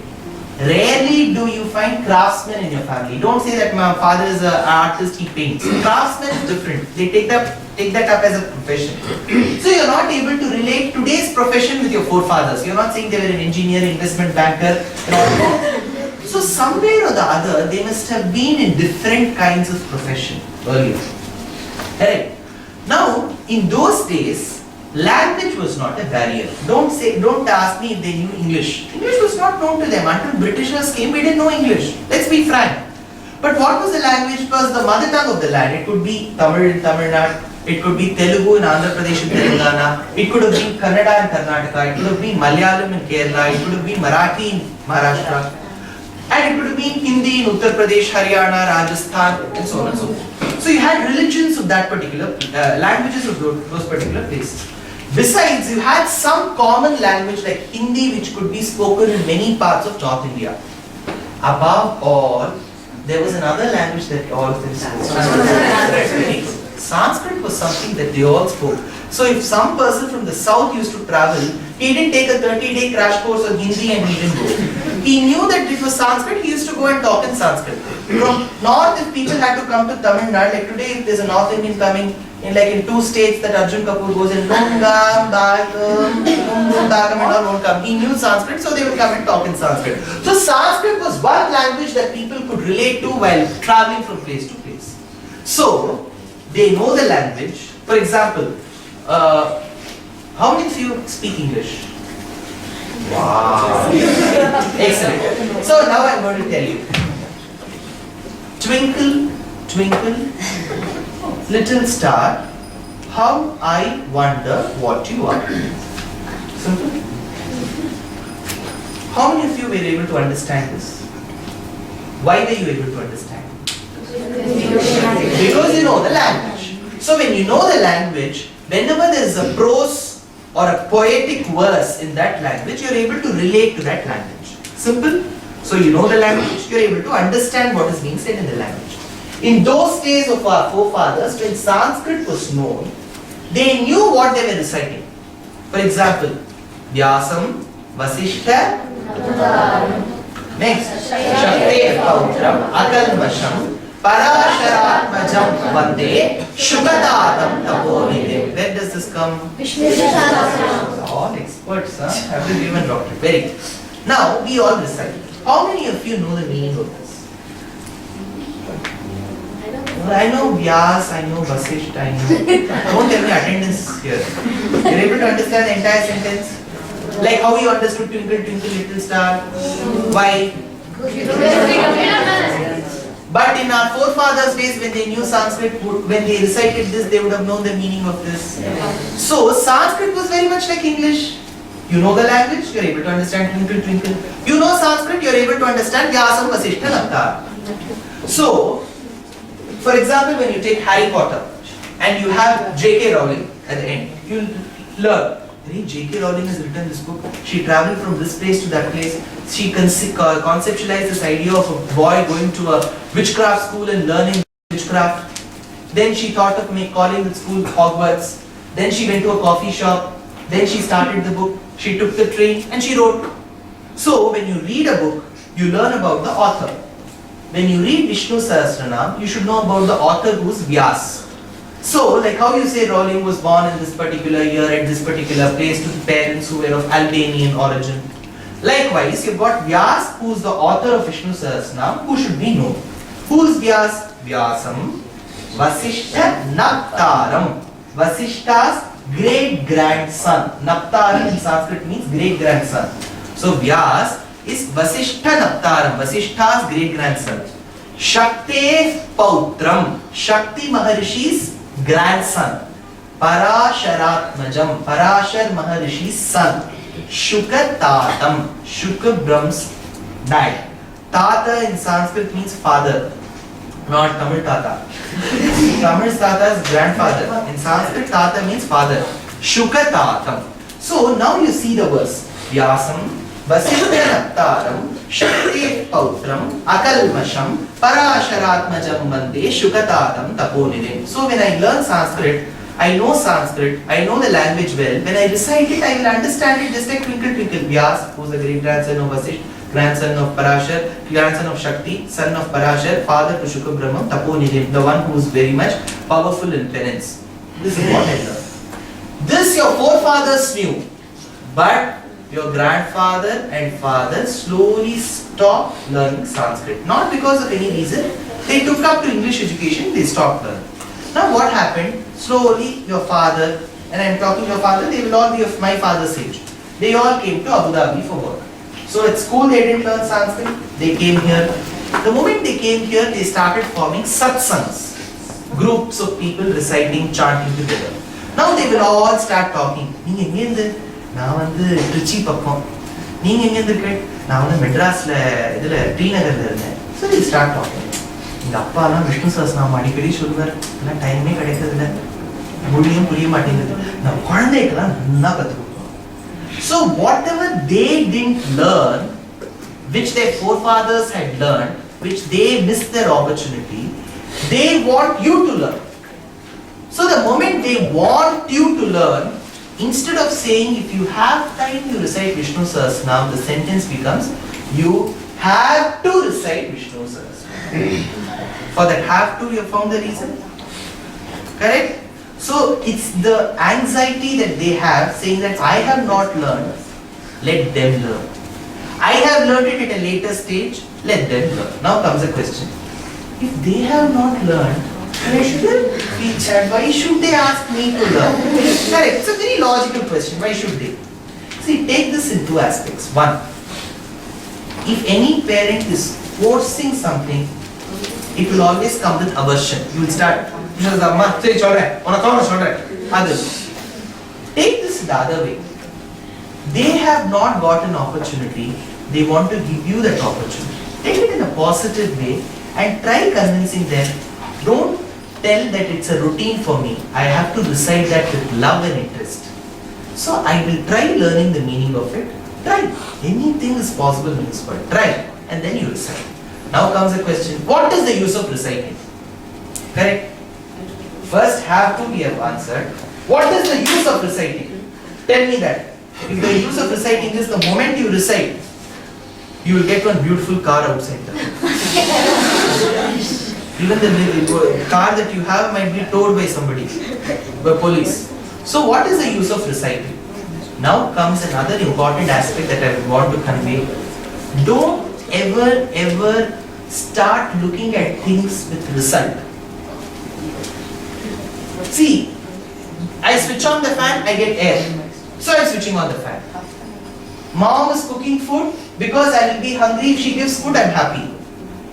Rarely do you find craftsmen in your family. Don't say that my father is an artist, he paints. Craftsmen is different. They take that up as a profession. So you're not able to relate today's profession with your forefathers. You're not saying they were an engineer, investment banker, and all that. So somewhere or the other, they must have been in different kinds of profession earlier. Correct? Now, in those days, language was not a barrier. Don't ask me if they knew English. English was not known to them. Until Britishers came, we didn't know English. Let's be frank. But what was the language? It was the mother tongue of the land. It could be Tamil in Tamil Nadu. It could be Telugu in Andhra Pradesh and Telangana. It could have been Kannada in Karnataka. It could have been Malayalam in Kerala. It could have been Marathi in Maharashtra. And it could have been Hindi in Uttar Pradesh, Haryana, Rajasthan, and so on and so forth. So you had religions of that particular, languages of those particular places. Besides, you had some common language like Hindi which could be spoken in many parts of North India. Above all, there was another language that all of them spoke. Sanskrit was something that they all spoke. So if some person from the south used to travel, he didn't take a 30-day crash course on Hindi and he didn't go. He knew that it was Sanskrit, he used to go and talk in Sanskrit. From north, if people had to come to Tamil Nadu, like today if there's a North Indian coming, in 2 states that Arjun Kapoor goes in, and all won't come. He knew Sanskrit, so they would come and talk in Sanskrit. So Sanskrit was one language that people could relate to while traveling from place to place. So, they know the language. For example, how many of you speak English? Wow. Excellent. So now I'm going to tell you. Twinkle, twinkle, little star, how I wonder what you are. Simple. How many of you were able to understand this? Why were you able to understand? Because you know the language. So when you know the language, whenever there is a prose or a poetic verse in that language, you are able to relate to that language. Simple. So you know the language, you are able to understand what is being said in the language. In those days of our forefathers, when Sanskrit was known, they knew what they were reciting. For example, Vyasam, Vasishtha, next, Shakte Pautram, Akalmasham, Parasharatmajam Vande, Shukadatam Taponidem. Where does this come? All experts, huh? Have you given doctorate? Very good. Now, we all recite. How many of you know the meaning of this? I know Vyas, I know Vasisht, I know. Don't tell me attendance here. You're able to understand the entire sentence? Like how you understood twinkle, twinkle, little star? Why? But in our forefathers' days, when they knew Sanskrit, when they recited this, they would have known the meaning of this. So Sanskrit was very much like English. You know the language, you're able to understand twinkle, twinkle. You know Sanskrit, you're able to understand Vyasam, Vasishtha, Navtar. So, for example, when you take Harry Potter and you have J.K. Rowling at the end, you learn. J.K. Rowling has written this book. She travelled from this place to that place. She conceptualized this idea of a boy going to a witchcraft school and learning witchcraft. Then she thought of calling the school Hogwarts. Then she went to a coffee shop. Then she started the book. She took the train and she wrote. So when you read a book, you learn about the author. When you read Vishnu Sahasranam, you should know about the author who's Vyas. So, like how you say Rowling was born in this particular year at this particular place to parents who were of Albanian origin. Likewise, you've got Vyas, who's the author of Vishnu Sahasranam, who should be known. Who's Vyas? Vyasam, Vasishtha Naptaram. Vasishta's great grandson. Naptaram in Sanskrit means great grandson. So, Vyas is Vasishtha Naptaram, Vasishtha's great grandson. Shakte Pautram, Shakti Maharishi's grandson. Parasharatmajam, Parashar Maharishi's son. Shuka Tatam, Shuka Brahm's dad. Tata in Sanskrit means father, not Tamil Tata. Tamil Tata is grandfather. In Sanskrit, Tata means father. Shuka Tatam. So now you see the verse. Vyasam, Vasishtha Naptaram, Shakti Pautram, Akalmasham, Parasharatmajam Mande, Shukatatam Taponidin. So when I learn Sanskrit, I know the language well. When I recite it, I will understand it just like twinkle twinkle. Vyas, who is the great grandson of Vasisht, grandson of Parashar, grandson of Shakti, son of Parashar, father to Shuka Brahma, Taponidin, the one who is very much powerful in penance. This is what I learned. This your forefathers knew, but your grandfather and father slowly stopped learning Sanskrit. Not because of any reason. They took up to English education, they stopped learning. Now what happened? Slowly your father, and I am talking your father, they will all be of my father's age. They all came to Abu Dhabi for work. So at school they didn't learn Sanskrit, they came here. The moment they came here, they started forming satsangs. Groups of people reciting, chanting together. Now they will all start talking. நான் வந்து திருச்சி பக்கம் நீங்க எங்க இருந்து நான் வந்து மெட்ராஸ்ல இதுல டி நகர்ல இருந்தேன் சரி ஸ்டார்ட் டாக்கிங் எங்க அப்பா எல்லாம் விஷ்ணு சஹஸ்ரநாமம் அடிக்கடி சொல்லுவார் எல்லாம் டைமே கிடைக்கிறது இல்லை முடியும் புரிய மாட்டேங்குது நான் குழந்தைக்கெல்லாம் நல்லா கற்றுக் கொடுக்கணும் so whatever they didn't learn which their forefathers had learned which they missed their opportunity they want you to learn so the moment they want you to learn instead of saying if you have time you recite Vishnu Sahasranam, the sentence becomes you have to recite Vishnu Sahasranam. For that have to, you have found the reason? Correct? So it's the anxiety that they have saying that I have not learned, let them learn. I have learned it at a later stage, let them learn. Now comes the question. If they have not learned, why should they feel sad? Why should they ask me to learn? Correct. It's a very logical question. Why should they? See, take this in two aspects. One, if any parent is forcing something, it will always come with aversion. You will start, take this the other way. They have not got an opportunity. They want to give you that opportunity. Take it in a positive way and try convincing them. Don't tell that it's a routine for me. I have to recite that with love and interest. So I will try learning the meaning of it. Try. Anything is possible in this world. Try. And then you recite. Now comes the question. What is the use of reciting? Correct? First have to we have answered. What is the use of reciting? Tell me that. If the use of reciting is the moment you recite, you will get one beautiful car outside there. Even the car that you have might be towed by somebody, by police. So what is the use of reciting? Now comes another important aspect that I want to convey. Don't ever start looking at things with result. See, I switch on the fan, I get air. So I'm switching on the fan. Mom is cooking food because I will be hungry. If she gives food, I'm happy.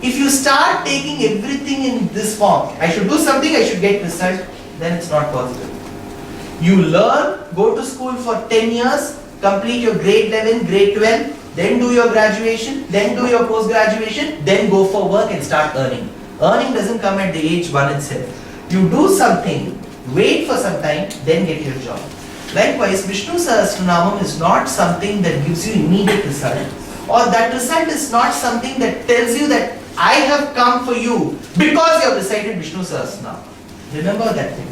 If you start taking everything in this form, I should do something, I should get result, then it's not possible. You learn, go to school for 10 years, complete your grade 11, grade 12, then do your graduation, then do your post-graduation, then go for work and start earning. Earning doesn't come at the age 1 itself. You do something, wait for some time, then get your job. Likewise, Vishnu Sahasranamam is not something that gives you immediate result, or that result is not something that tells you that I have come for you because you have recited Vishnu Sahasranamam. Remember that thing.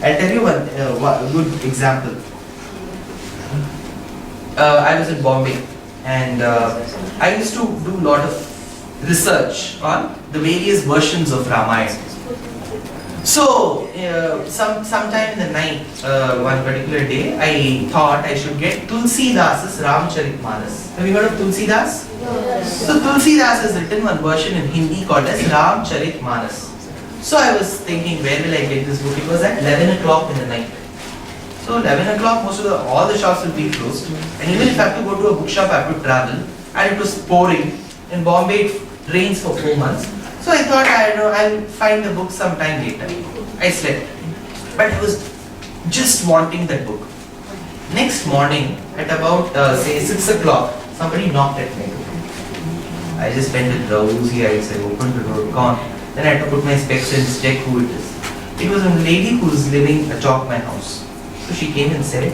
I'll tell you one good example. I was in Bombay and I used to do a lot of research on the various versions of Ramayana. So, sometime in the night, one particular day, I thought I should get Tulsi Das's Ramcharitmanas. Have you heard of Tulsi Das? Yes. So, Tulsi Das has written one version in Hindi called as Ramcharitmanas. So, I was thinking, where will I get this book? It was at 11 o'clock in the night. So, 11 o'clock, all the shops will be closed. And even if I have to go to a bookshop, I have to travel. And it was pouring. In Bombay, it rains for 4 months. So I thought I'll find the book sometime later. I slept. But I was just wanting that book. Next morning, at about say 6 o'clock, somebody knocked at my door. I just went with drowsy eyes. I opened the door, gone. Then I had to put my specs and check who it is. It was a lady who was living atop my house. So she came and said,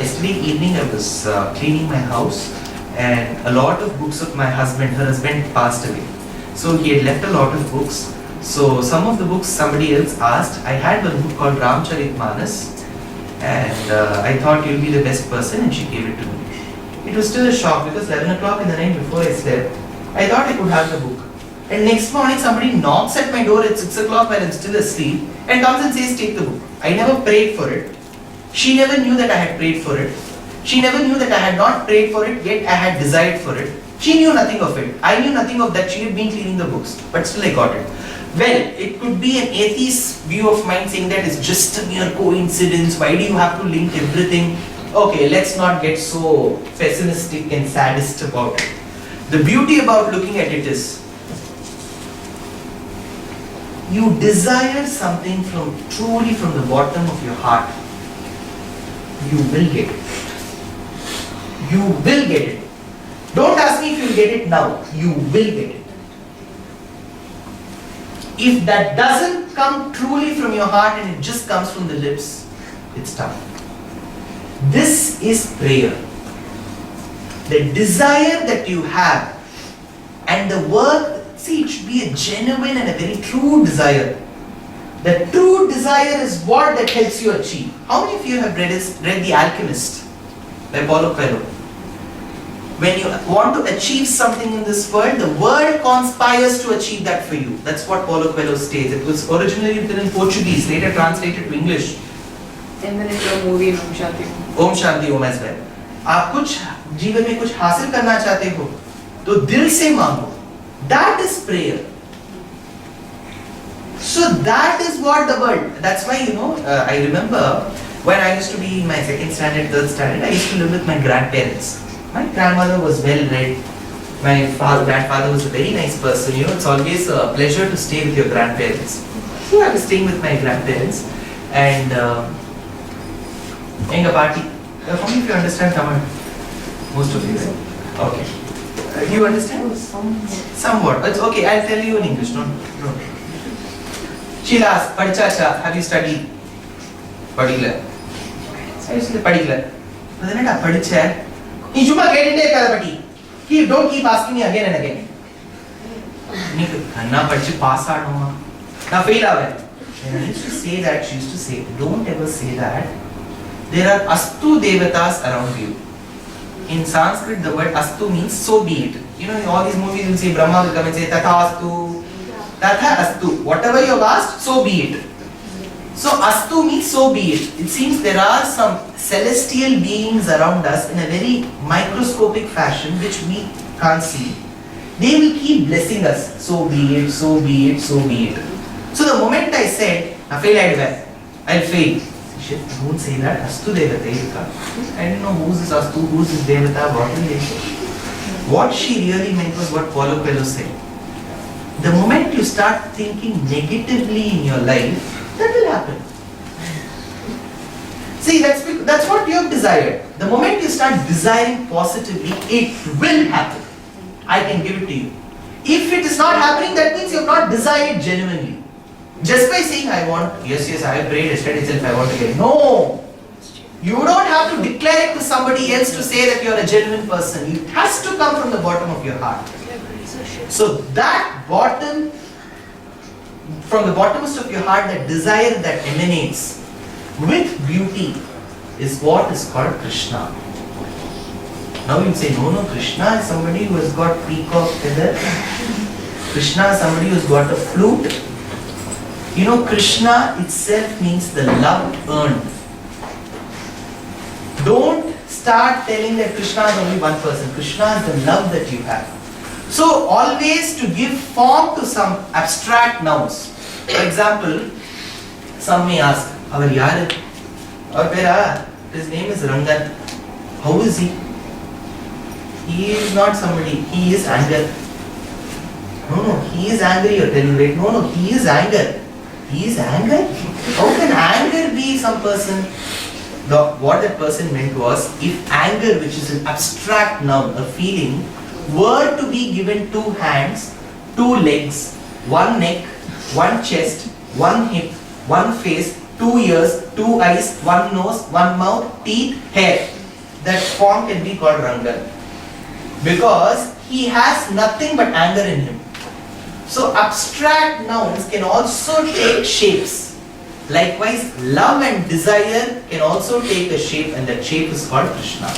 yesterday evening I was cleaning my house and a lot of books of my husband, her husband passed away. So he had left a lot of books. So some of the books somebody else asked. I had one book called Ramcharitmanas and I thought you'll be the best person and she gave it to me. It was still a shock because 11 o'clock in the night before I slept, I thought I could have the book. And next morning somebody knocks at my door at 6 o'clock while I'm still asleep and comes and says take the book. I never prayed for it. She never knew that I had prayed for it. She never knew that I had not prayed for it, yet I had desired for it. She knew nothing of it. I knew nothing of that. She had been cleaning the books, but still I got it. Well, it could be an atheist view of mine saying that it's just a mere coincidence. Why do you have to link everything? Okay, let's not get so pessimistic and sadist about it. The beauty about looking at it is, you desire something truly from the bottom of your heart, you will get it. You will get it. Don't ask me if you'll get it now. You will get it. If that doesn't come truly from your heart and it just comes from the lips, it's tough. This is prayer. The desire that you have and the work, see, it should be a genuine and a very true desire. The true desire is what that helps you achieve. How many of you have read The Alchemist by Paulo Coelho? When you want to achieve something in this world, the world conspires to achieve that for you. That's what Paulo Coelho states. It was originally written in Portuguese, later translated to English. And then it's a movie, Om Shanti. Om Shanti Om as well. आप कुछ जीवन में कुछ हासिल करना चाहते हो, तो दिल से मांगो. That is prayer. So that is what the world. That's why I remember when I used to be in my second standard, third standard, I used to live with my grandparents. My grandmother was well read. My grandfather was a very nice person. It's always a pleasure to stay with your grandparents. So I was staying with my grandparents and Enga party. How many of you understand Tamil? Most of you, right? Okay. You understand? Somewhat. It's okay. I'll tell you in English. No. She'll ask, Padichacha, have you studied? Padikla. I used to say Padikla. But then I Padicha. You should not get into it. Don't keep asking me again and again. Now pass out. Now fail away. And I used to say that, she used to say, don't ever say that. There are astu devatas around you. In Sanskrit, the word astu means so be it. In all these movies, you'll see Brahma will come and say, Tatha astu. Tatha astu. Whatever you have asked, so be it. So astu means so be it. It seems there are some celestial beings around us in a very microscopic fashion which we can't see. They will keep blessing us. So be it, so be it, so be it. So the moment I said, I I'll fail. Shit, don't say that. Astu Devata. I don't know who's this Astu, who's this Devata, what will they say? What she really meant was what Paulo Coelho said. The moment you start thinking negatively in your life, that will happen. See, that's what you have desired. The moment you start desiring positively, it will happen. I can give it to you. If it is not happening, that means you have not desired genuinely. Just by saying, I want, yes, I prayed yesterday itself, I want to get. No! You don't have to declare it to somebody else to say that you are a genuine person. It has to come from the bottom of your heart. So that bottom, from the bottommost of your heart, that desire that emanates with beauty is what is called Krishna. Now you say, no, Krishna is somebody who has got peacock feather. Krishna is somebody who has got a flute. You know, Krishna itself means the love earned. Don't start telling that Krishna is only one person. Krishna is the love that you have. So always to give form to some abstract nouns. For example, some may ask, our yaar, his name is Rangan. How is he? He is not somebody, he is anger. No, he is angry, you're telling, right? No, he is anger. He is anger? How can anger be some person? What that person meant was, if anger, which is an abstract noun, a feeling, were to be given 2 hands, 2 legs, 1 neck, 1 chest, 1 hip, 1 face, 2 ears, 2 eyes, 1 nose, 1 mouth, teeth, hair, that form can be called Rangan. Because he has nothing but anger in him. So abstract nouns can also take shapes. Likewise, love and desire can also take a shape, and that shape is called Krishna.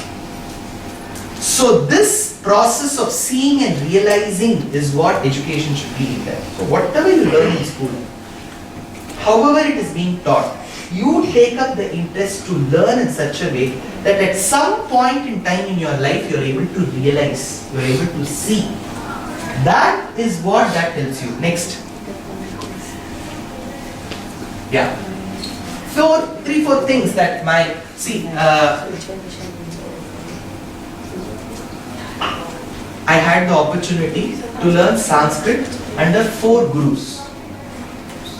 So this process of seeing and realizing is what education should be in there. So whatever you learn in school, however it is being taught, you take up the interest to learn in such a way that at some point in time in your life you are able to realize, you are able to see. That is what that tells you. Next. Yeah. 3-4 things that I had the opportunity to learn Sanskrit under 4 gurus.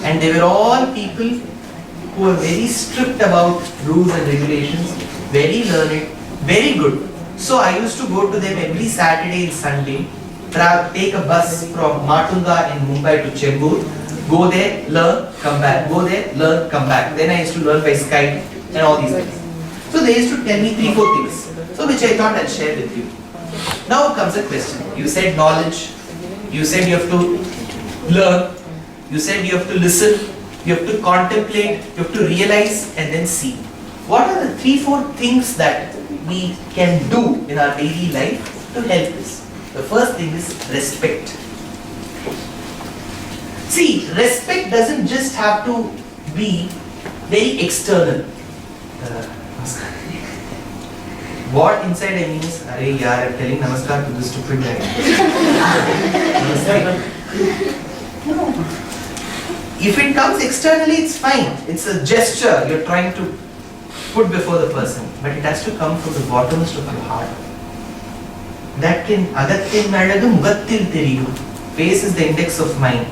And they were all people who were very strict about rules and regulations, very learned, very good. So I used to go to them every Saturday and Sunday, take a bus from Matunda in Mumbai to Chembur, go there, learn, come back, go there, learn, come back. Then I used to learn by Skype and all these things. So they used to tell me 3-4 things, so which I thought I'd share with you. Now comes a question. You said knowledge, you said you have to learn, you said you have to listen, you have to contemplate, you have to realize and then see. What are the 3-4 things that we can do in our daily life to help us? The first thing is respect. See, respect doesn't just have to be very external. What inside I mean is, I'm telling namaskar to this stupid guy. If it comes externally, it's fine. It's a gesture you're trying to put before the person. But it has to come from the bottommost of your heart. That can, agattin nadagu mugattil theriyu. Face is the index of mind.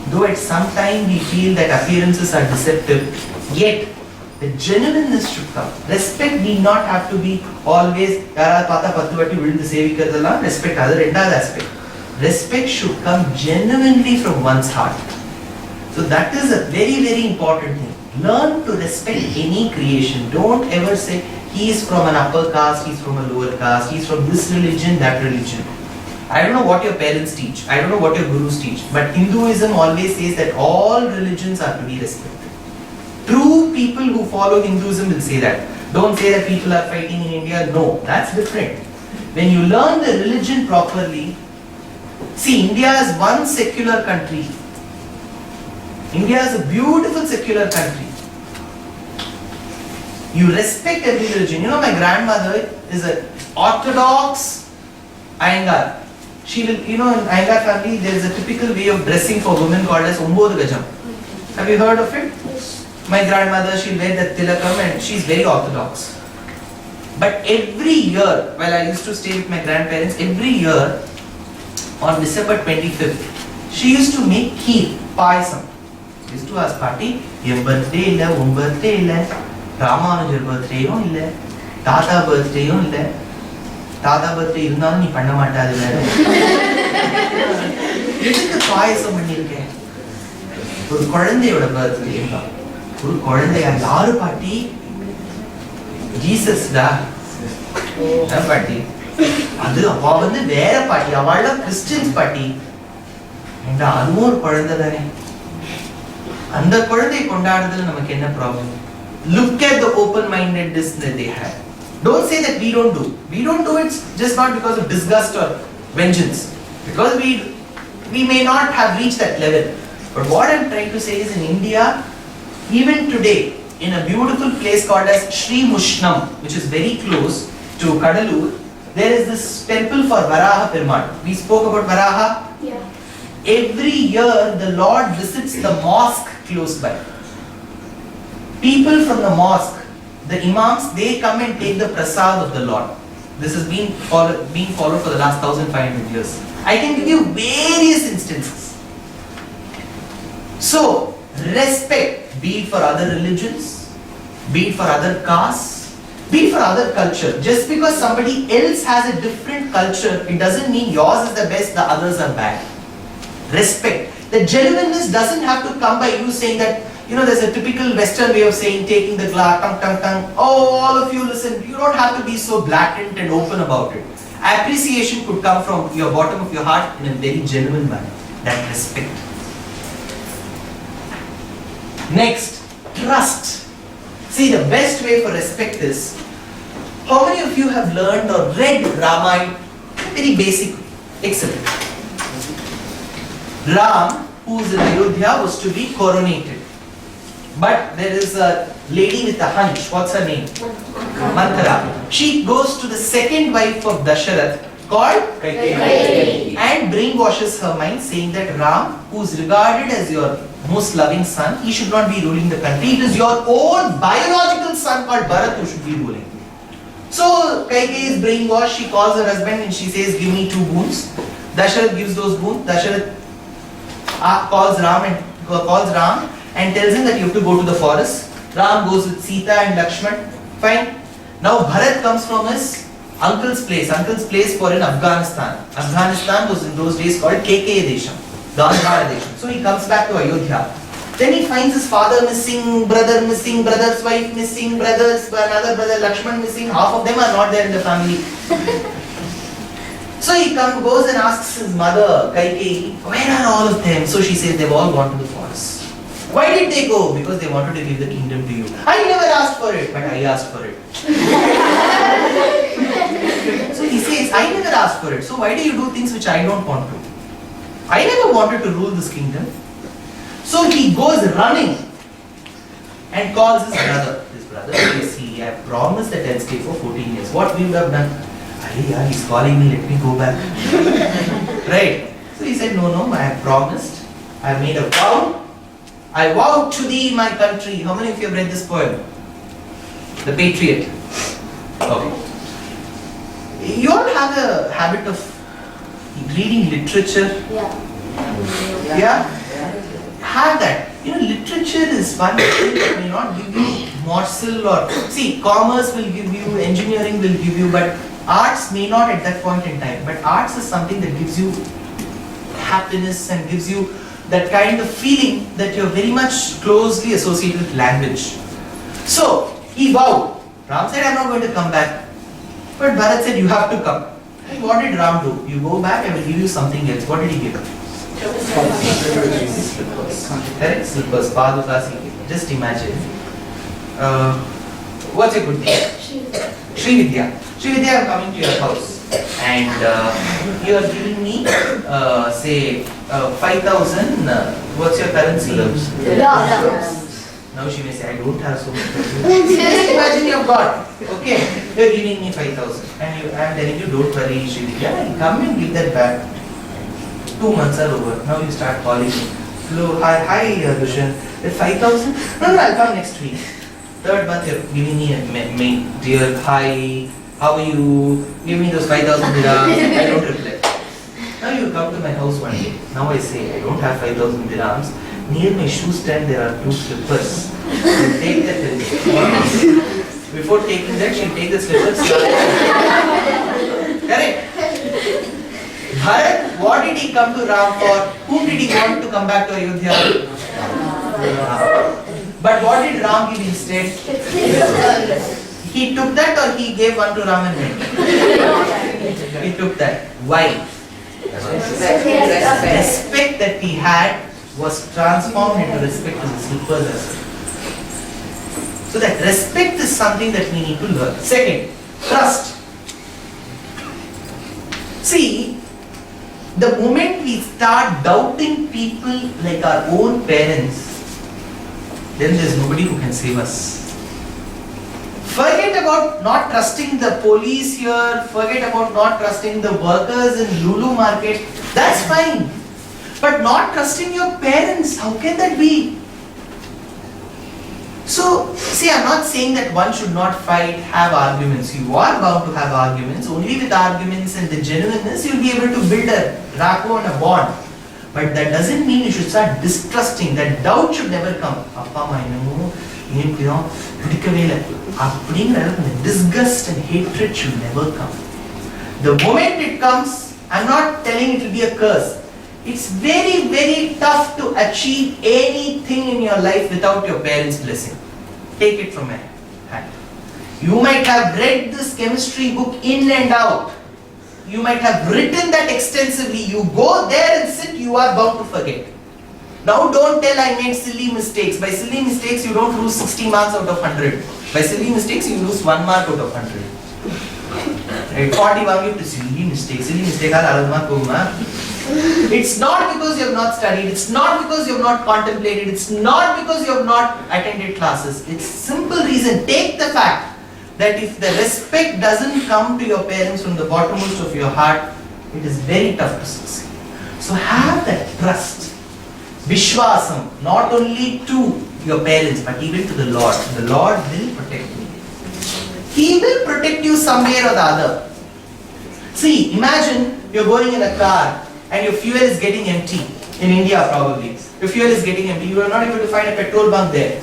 Though at some time we feel that appearances are deceptive, yet the genuineness should come. Respect need not have to be always respect other aspect. Respect should come genuinely from one's heart. So that is a very, very important thing. Learn to respect any creation. Don't ever say he is from an upper caste, he is from a lower caste, he is from this religion, that religion. I don't know what your parents teach, I don't know what your gurus teach, but Hinduism always says that all religions are to be respected. True people who follow Hinduism will say that. Don't say that people are fighting in India. No, that's different. When you learn the religion properly, see, India is one secular country. India is a beautiful secular country. You respect every religion. You know, my grandmother is an Orthodox Iyengar. She will, you know, in Iyengar family, there is a typical way of dressing for women called as Umbod Gajam. Have you heard of it? Yes. My grandmother, she'll wear that tilakam and she's very orthodox. But every year, while I used to stay with my grandparents, every year on December 25th, she used to make kheer, payasam. She used to ask Patti, your birthday illa, un birthday illa, Ramanujar birthday illa, Tata birthday illa, Tata birthday irundhalum nee panna maata adu vera. எதுக்கு பாயசம் பண்ணிருக்கேன்? ஒரு குழந்தையோட birthday. ஒரு குழந்தையா யாரு பாட்டி? Jesus டா. பாட்டி. அது அவ வந்து வேற பாட்டி. அவள கிறிஸ்டியன்ஸ் பாட்டி. ஏண்டா அதுவும் ஒரு குழந்தை தானே. அந்த குழந்தையை கொண்டாடுறதுல நமக்கு என்ன problem? Look at the open mindedness that they have. Don't say that we don't do. We don't do it just not because of disgust or vengeance. Because we may not have reached that level. But what I'm trying to say is in India, even today, in a beautiful place called as Sri Mushnam, which is very close to Kadalur, there is this temple for Varaha Perumal. We spoke about Varaha. Yeah. Every year the Lord visits the mosque close by. People from the mosque, the imams, they come and take the prasad of the Lord. This has been followed for the last 1500 years. I can give you various instances. So, respect, be it for other religions, be it for other castes, be it for other culture. Just because somebody else has a different culture, it doesn't mean yours is the best, the others are bad. Respect. The genuineness doesn't have to come by you saying that, there's a typical Western way of saying, taking the glass, tongue. Oh, all of you listen, you don't have to be so blatant and open about it. Appreciation could come from your bottom of your heart in a very genuine manner. That respect. Next, trust. See, the best way for respect is, how many of you have learned or read Ramayana? Very basic. Excellent. Ram, who is in Ayodhya, was to be coronated. But there is a lady with a hunch. What's her name? Manthara. She goes to the second wife of Dasharath called Kaikeyi and brainwashes her mind, saying that Ram, who is regarded as your most loving son, he should not be ruling the country. It is your own biological son called Bharat who should be ruling. So Kaikeyi is brainwashed. She calls her husband and she says, give me 2 boons. Dasharath gives those boons. Dasharath calls Ram and tells him that you have to go to the forest. Ram goes with Sita and Lakshman. Fine. Now Bharat comes from his uncle's place for in Afghanistan. Afghanistan was in those days called KK Desham, Gandhara Desham. So he comes back to Ayodhya. Then he finds his father missing, brother's wife missing, another brother Lakshman missing. Half of them are not there in the family. So he goes and asks his mother, Kaikeyi, where are all of them? So she says they've all gone to the forest. Why did they go? Because they wanted to give the kingdom to you. I never asked for it, but I asked for it. So he says, I never asked for it. So why do you do things which I don't want to? I never wanted to rule this kingdom. So he goes running and calls his brother. His brother says, see, I promised that I'll stay for 14 years. What we would have done? He's calling me, let me go back. Right? So he said, no, I have promised. I have made a vow. I vow to thee, my country. How many of you have read this poem? The Patriot. Okay. You all have a habit of reading literature? Yeah? Have that. Literature is one thing that may not give you morsel or... See, commerce will give you, engineering will give you, but arts may not at that point in time. But arts is something that gives you happiness and gives you that kind of feeling that you're very much closely associated with language. So, he vowed. Ram said, I'm not going to come back. But Bharat said, you have to come. And what did Ram do? You go back, I will give you something else. What did he give? Correct? Slippers, padukas. Just imagine. What's your good name? Srividya. Srividya, I'm coming to your house. And you are giving me, say, 5,000. What's your currency? Now she may say, I don't have so much. Just imagine you've got. Okay, you're giving me 5,000. And I'm telling you, don't worry, Srividya. Come and give that back. 2 months are over. Now you start calling me. Hello, hi, Dushyant. At 5,000? No, I'll come next week. Third month, you're giving me a mail. Dear, hi, how are you? Give me those 5,000 dirhams. I don't reply. Now you come to my house one day. Now I say, I don't have 5,000 dirhams. Near my shoe stand, there are 2 slippers. You take that. Before taking that, she'll take the slippers. Correct? Bharat, what did he come to Ram for? Whom did he want to come back to Ayodhya? But what did Ram give instead? He took that or he gave one to Ram and went? He took that. Why? Respect that he had was transformed into respect to the slippers as well. So that respect is something that we need to learn. Second, trust. See, the moment we start doubting people like our own parents, then there's nobody who can save us. Forget about not trusting the police here, forget about not trusting the workers in Lulu market, that's fine. But not trusting your parents, how can that be? So, see, I'm not saying that one should not fight, have arguments. You are bound to have arguments. Only with arguments and the genuineness you'll be able to build a rapport and a bond. But that doesn't mean you should start distrusting. That doubt should never come. Appa, I know, disgust and hatred should never come. The moment it comes, I'm not telling it will be a curse. It's very, very tough to achieve anything in your life without your parents' blessing. Take it from my hand. You might have read this chemistry book in and out. You might have written that extensively. You go there and sit, you are bound to forget. Now don't tell I made silly mistakes. By silly mistakes, you don't lose 60 marks out of 100. By silly mistakes, you lose 1 mark out of 100. Right? 40 mark to silly mistake. Silly mistake, it's not because you have not studied, it's not because you have not contemplated, it's not because you have not attended classes. It's simple reason. Take the fact that if the respect doesn't come to your parents from the bottommost of your heart, it is very tough to succeed. So have that trust, Vishwasam, not only to your parents but even to the Lord. The Lord will protect me. He will protect you somewhere or the other. See, imagine you're going in a car and your fuel is getting empty. In India probably. Your fuel is getting empty. You are not able to find a petrol bunk there.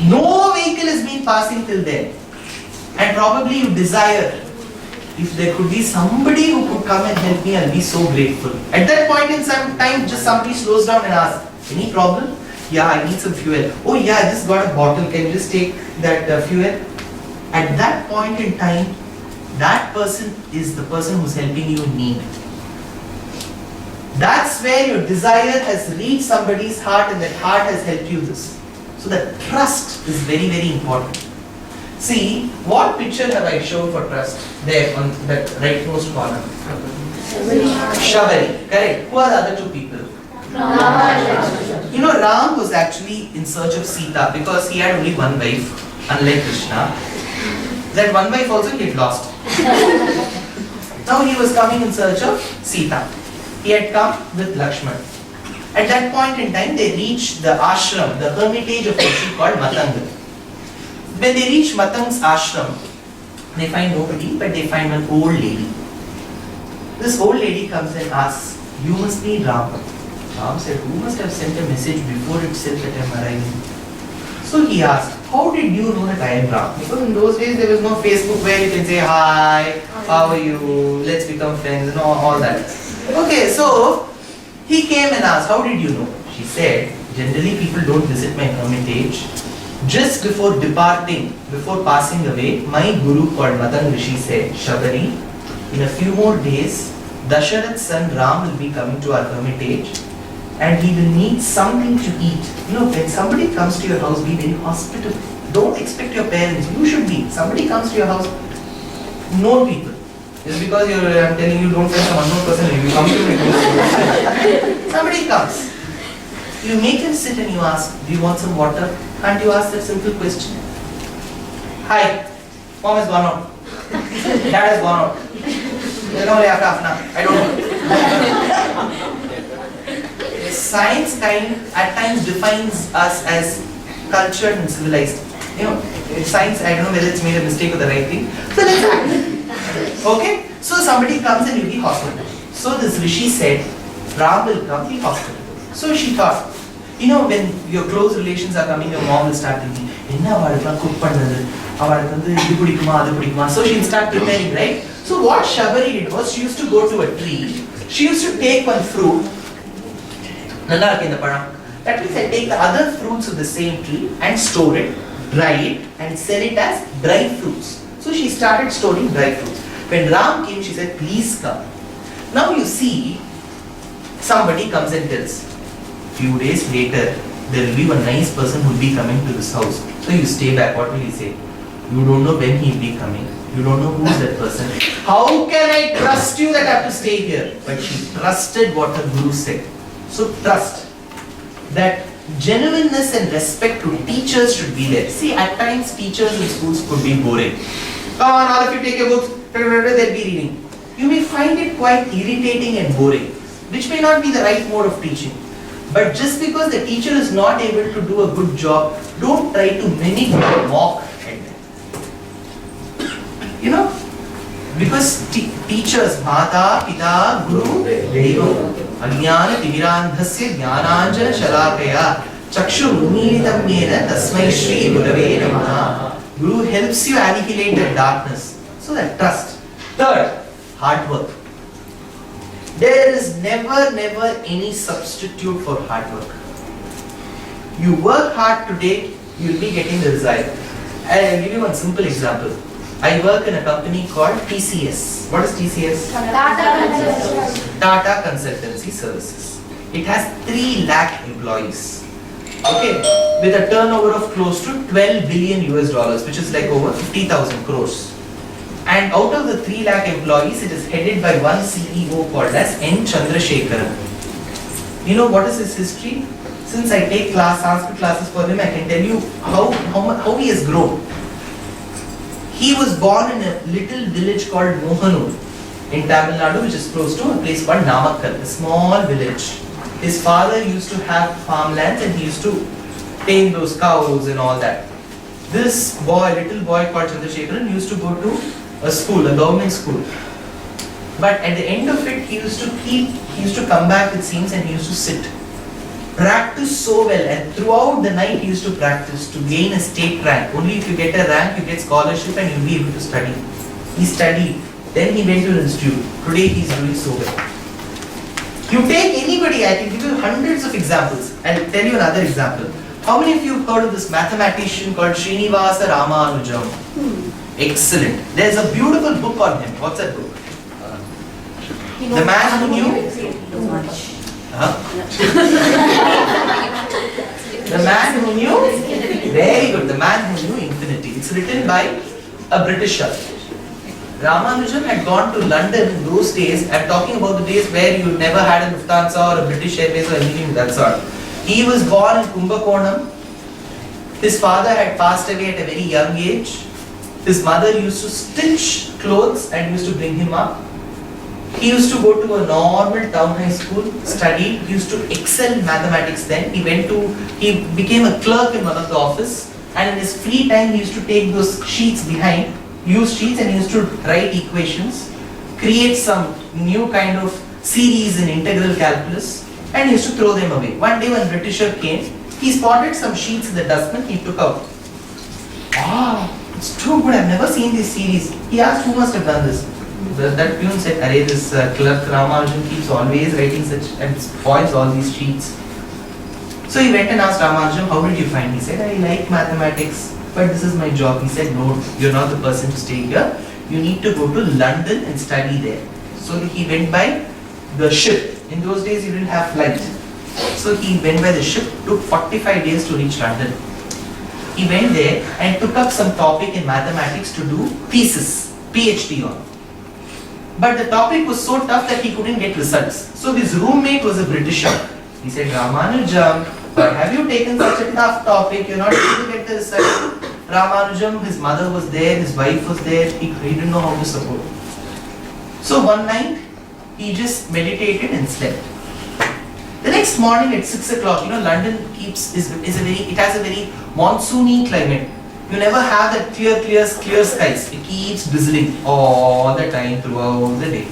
No vehicle has been passing till then. And probably you desire, if there could be somebody who could come and help me, I'll be so grateful. At that point in some time, just somebody slows down and asks, any problem? Yeah, I need some fuel. Oh yeah, I just got a bottle. Can you just take that fuel? At that point in time, that person is the person who's helping you in need. That's where your desire has reached somebody's heart and that heart has helped you this. So that trust is very, very important. See, what picture have I shown for trust? There on that rightmost corner. Shabari, correct. Who are the other 2 people? You know, Ram was actually in search of Sita because he had only one wife, unlike Krishna. That one wife also he had lost. Now he was coming in search of Sita. He had come with Lakshman. At that point in time, they reached the ashram, the hermitage of Rishi called Matanga. When they reach Matang's ashram, they find nobody, but they find an old lady. This old lady comes and asks, you must be Ram. Ram said, who must have sent a message before itself that I am arriving? So he asked, how did you know that I am Ram? Because in those days there was no Facebook where you can say, hi, how are you, let's become friends and all that. Okay, so he came and asked, how did you know? She said, generally people don't visit my hermitage. Just before departing, before passing away, my guru called Matang Rishi said, Shabari, in a few more days, Dasharat's son Ram will be coming to our hermitage and he will need something to eat. You know, when somebody comes to your house, be very hospitable. Don't expect your parents. You should be. Somebody comes to your house, known people. Just because I'm telling you, don't find some unknown person, you come to me. Somebody comes. You make him sit and you ask, do you want some water? Can't you ask that simple question? Hi, mom has gone out. Dad has gone out. I don't know. science at times defines us as cultured and civilized. You know, science, I don't know whether it's made a mistake or the right thing. So let's act. Okay? So somebody comes and you'll be hospitable. So this Rishi said, Ram will come, he'll hospitable. So she thought, you know, when your close relations are coming, your mom will start thinking, cook so she'll start preparing, right? So what Shabari did was, she used to go to a tree, she used to take one fruit, that means I take the other fruits of the same tree and store it, dry it, and sell it as dry fruits. So she started storing dry fruits. When Ram came, she said, please come. Now you see, somebody comes and tells, few days later, there will be one nice person who will be coming to this house. So you stay back, what will he say? You don't know when he will be coming. You don't know who is that person. How can I trust you that I have to stay here? But she trusted what her guru said. So trust. That genuineness and respect to teachers should be there. See, at times teachers in schools could be boring. Come on, all of you take your books, they'll be reading. You may find it quite irritating and boring, which may not be the right mode of teaching. But just because the teacher is not able to do a good job, don't try to mimic or mock at them. You know, because teachers, Mata, Pita, Guru, Devam, Ajnana Timirandhasya Jnananjana Shalakaya Chakshu Unilitam Mena Tasmai Shri Gurave Namaha. Guru helps you annihilate the darkness. So that trust. Third, hard work. There is never any substitute for hard work. You work hard today, you will be getting the result. I'll give you one simple example. I work in a company called TCS. What is TCS? Tata Consultancy Services. It has 3 lakh employees. Okay, with a turnover of close to 12 billion US dollars, which is like over 50,000 crores. And out of the 3 lakh employees, it is headed by one CEO called as N. Chandrasekharan. You know what is his history? Since I take Sanskrit classes for him, I can tell you how he has grown. He was born in a little village called Mohanur in Tamil Nadu, which is close to a place called Namakkal, a small village. His father used to have farmlands and he used to tame those cows and all that. This boy, little boy called Chandrasekharan, used to go to a school, a government school. But at the end of it, he used to come back, it seems, and he used to sit. Practice so well, and throughout the night he used to practice to gain a state rank. Only if you get a rank, you get scholarship and you'll be able to study. He studied, then he went to an institute. Today he is doing so well. You take anybody, I can give you hundreds of examples. I'll tell you another example. How many of you have heard of this mathematician called Srinivasa Ramanujam? Excellent. There's a beautiful book on him. What's that book? The man who knew. The man who knew. Very good. The man who knew infinity. It's written by a Britisher. Ramanujam had gone to London in those days. I'm talking about the days where you never had a Lufthansa or a British Airways or anything of that sort. He was born in Kumbakonam. His father had passed away at a very young age. His mother used to stitch clothes and used to bring him up. He used to go to a normal town high school, studied. He used to excel in mathematics then. He became a clerk in one of the office, and in his free time he used to take those sheets behind, use sheets, and he used to write equations, create some new kind of series in integral calculus, and he used to throw them away. One day when Britisher came, he spotted some sheets in the dustbin, he took out. Ah, it's too good, I've never seen this series. He asked who must have done this. That peon said, "Arey, this clerk Ramanujan keeps always writing such and spoils all these sheets." So he went and asked Ramanujan, "How did you find?" He said, "I like mathematics, but this is my job." He said, "No, you're not the person to stay here. You need to go to London and study there." So he went by the ship. In those days, you didn't have flight. So he went by the ship. Took 45 days to reach London. He went there and took up some topic in mathematics to do thesis, PhD on. But the topic was so tough that he couldn't get results. So his roommate was a Britisher. He said, "Ramanujam, why have you taken such a tough topic? You're not able to get the result." Ramanujam, his mother was there, his wife was there. He didn't know how to support. So one night, he just meditated and slept. The next morning at 6 o'clock, London it has a very monsoony climate. You never have that clear skies. It keeps drizzling all the time throughout the day.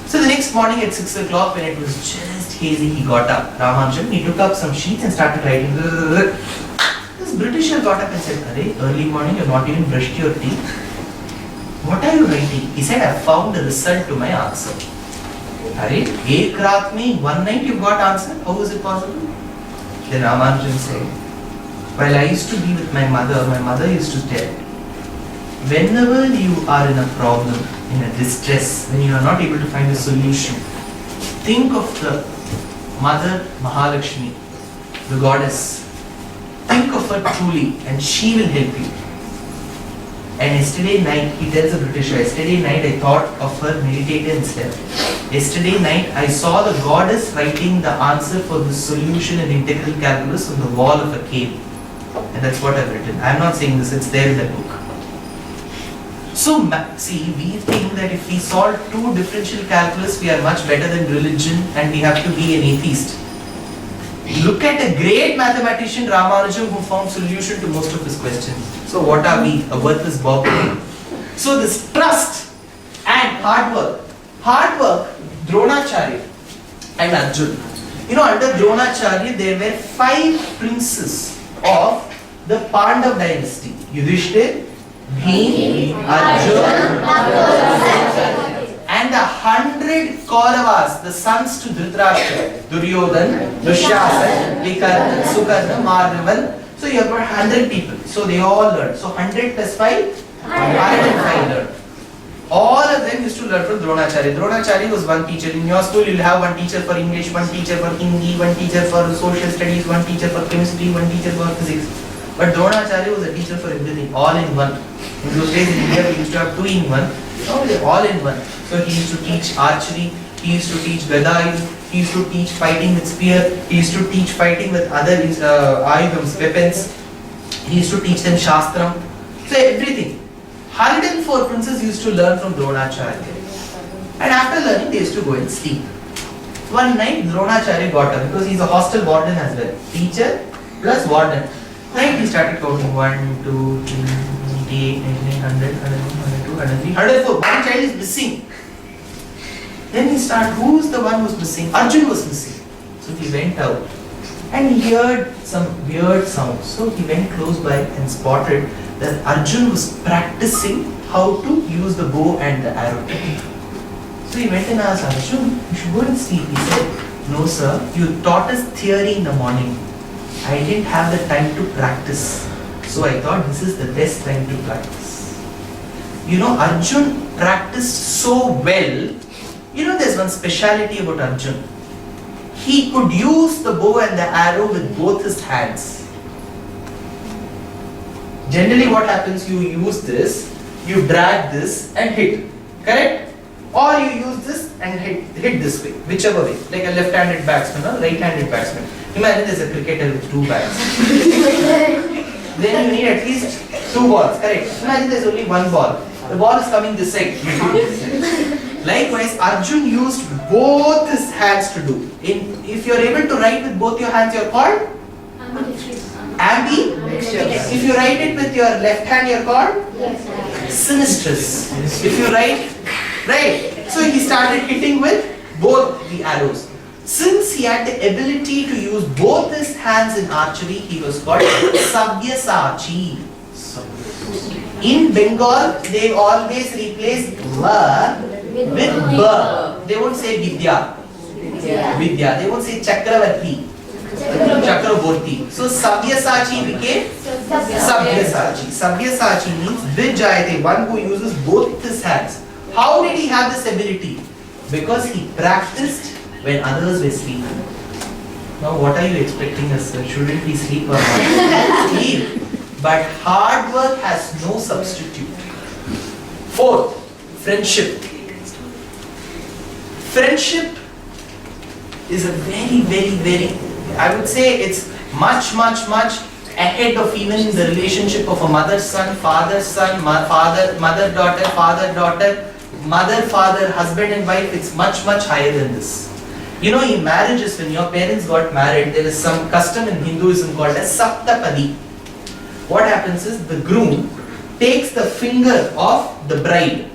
So the next morning at 6 o'clock, when it was just hazy, he got up. Ramanujan, he took up some sheets and started writing. This Britisher got up and said, "Arey, early morning, you've not even brushed your teeth. What are you writing?" He said, "I found the result to my answer." Arey, ek raat mein, one night you got answer? How is it possible? Then Ramanujan said, "While I used to be with my mother used to tell, whenever you are in a problem, in a distress, when you are not able to find a solution, think of the Mother Mahalakshmi, the goddess. Think of her truly and she will help you." And yesterday night, he tells the Britisher, "Yesterday night I thought of her, meditated and slept. Yesterday night I saw the goddess writing the answer for the solution in integral calculus on the wall of a cave." And that's what I've written. I'm not saying this, it's there in the book. So, see, we think that if we solve two differential calculus, we are much better than religion and we have to be an atheist. Look at a great mathematician, Ramanujan, who found solution to most of his questions. So what are we? A worthless bog. So this trust and hard work, Dronacharya and Arjun. Under Dronacharya, there were 5 princes of the Pandav dynasty. Yudhishthir, Bhim, Arjun, and the 100 Kauravas, the sons to Dhritarashtra, Duryodhan, Dushyant, Vikarna, Sukarna, Madhavan. So you have got 100 people. So they all learned. So 100 plus 5, 105 learned. All of them used to learn from Dronacharya. Dronacharya was one teacher. In your school, you'll have one teacher for English, one teacher for Hindi, one teacher for social studies, one teacher for chemistry, one teacher for physics. But Dronacharya was a teacher for everything, all in one. In those days in India, we used to have 2 in 1. Now they're all in one. So he used to teach archery, he used to teach Gada, he used to teach fighting with spear, he used to teach fighting with other ayudhams, weapons. He used to teach them Shastram. So everything. 104 princes used to learn from Dronacharya. And after learning, they used to go and sleep. One night, Dronacharya got up because he's a hostel warden as well. Teacher plus warden. Night he started counting 1, 2, 3, 88, 99, 100, 102, 103, 104. One child is missing. Then he started, who's the one who's missing? Arjun was missing. So he went out and he heard some weird sounds. So he went close by and spotted that Arjun was practicing how to use the bow and the arrow. So he went and asked Arjun, "You should go and sleep." He said, "No sir, you taught us theory in the morning. I didn't have the time to practice. So I thought this is the best time to practice." Arjun practiced so well. There's one speciality about Arjun. He could use the bow and the arrow with both his hands. Generally what happens, you use this, you drag this and hit, correct? Or you use this and hit this way, whichever way, like a left-handed batsman or right-handed batsman. Imagine there's a cricketer with 2 bats. Then you need at least 2 balls, correct? Imagine there's only 1 ball. The ball is coming this side. Likewise, Arjun used both his hands to do. If you're able to write with both your hands, you're called? Ambidextrous. If you write it with your left hand, you're called? Sinistrous. If you write, right. So he started hitting with both the arrows. Since he had the ability to use both his hands in archery, he was called Sabyasachi. In Bengal, they always replace va with ba. They won't say Vidya. Vidya. They won't say Chakravarti. Chakraborti. So Sabyasachi became Sabyasachi. Sabyasachi means Vijayate, one who uses both his hands. How did he have this ability? Because he practiced when others were sleeping. Now what are you expecting us, sir? Shouldn't we sleep or not? Sleep. But hard work has no substitute. 4th, friendship. Friendship is a very, I would say it's much ahead of even the relationship of a mother-son, father-son, mother-daughter, father-daughter, mother-father, husband and wife. It's much higher than this. You know, in marriages, when your parents got married, there is some custom in Hinduism called as Saptapadi. What happens is the groom takes the finger of the bride,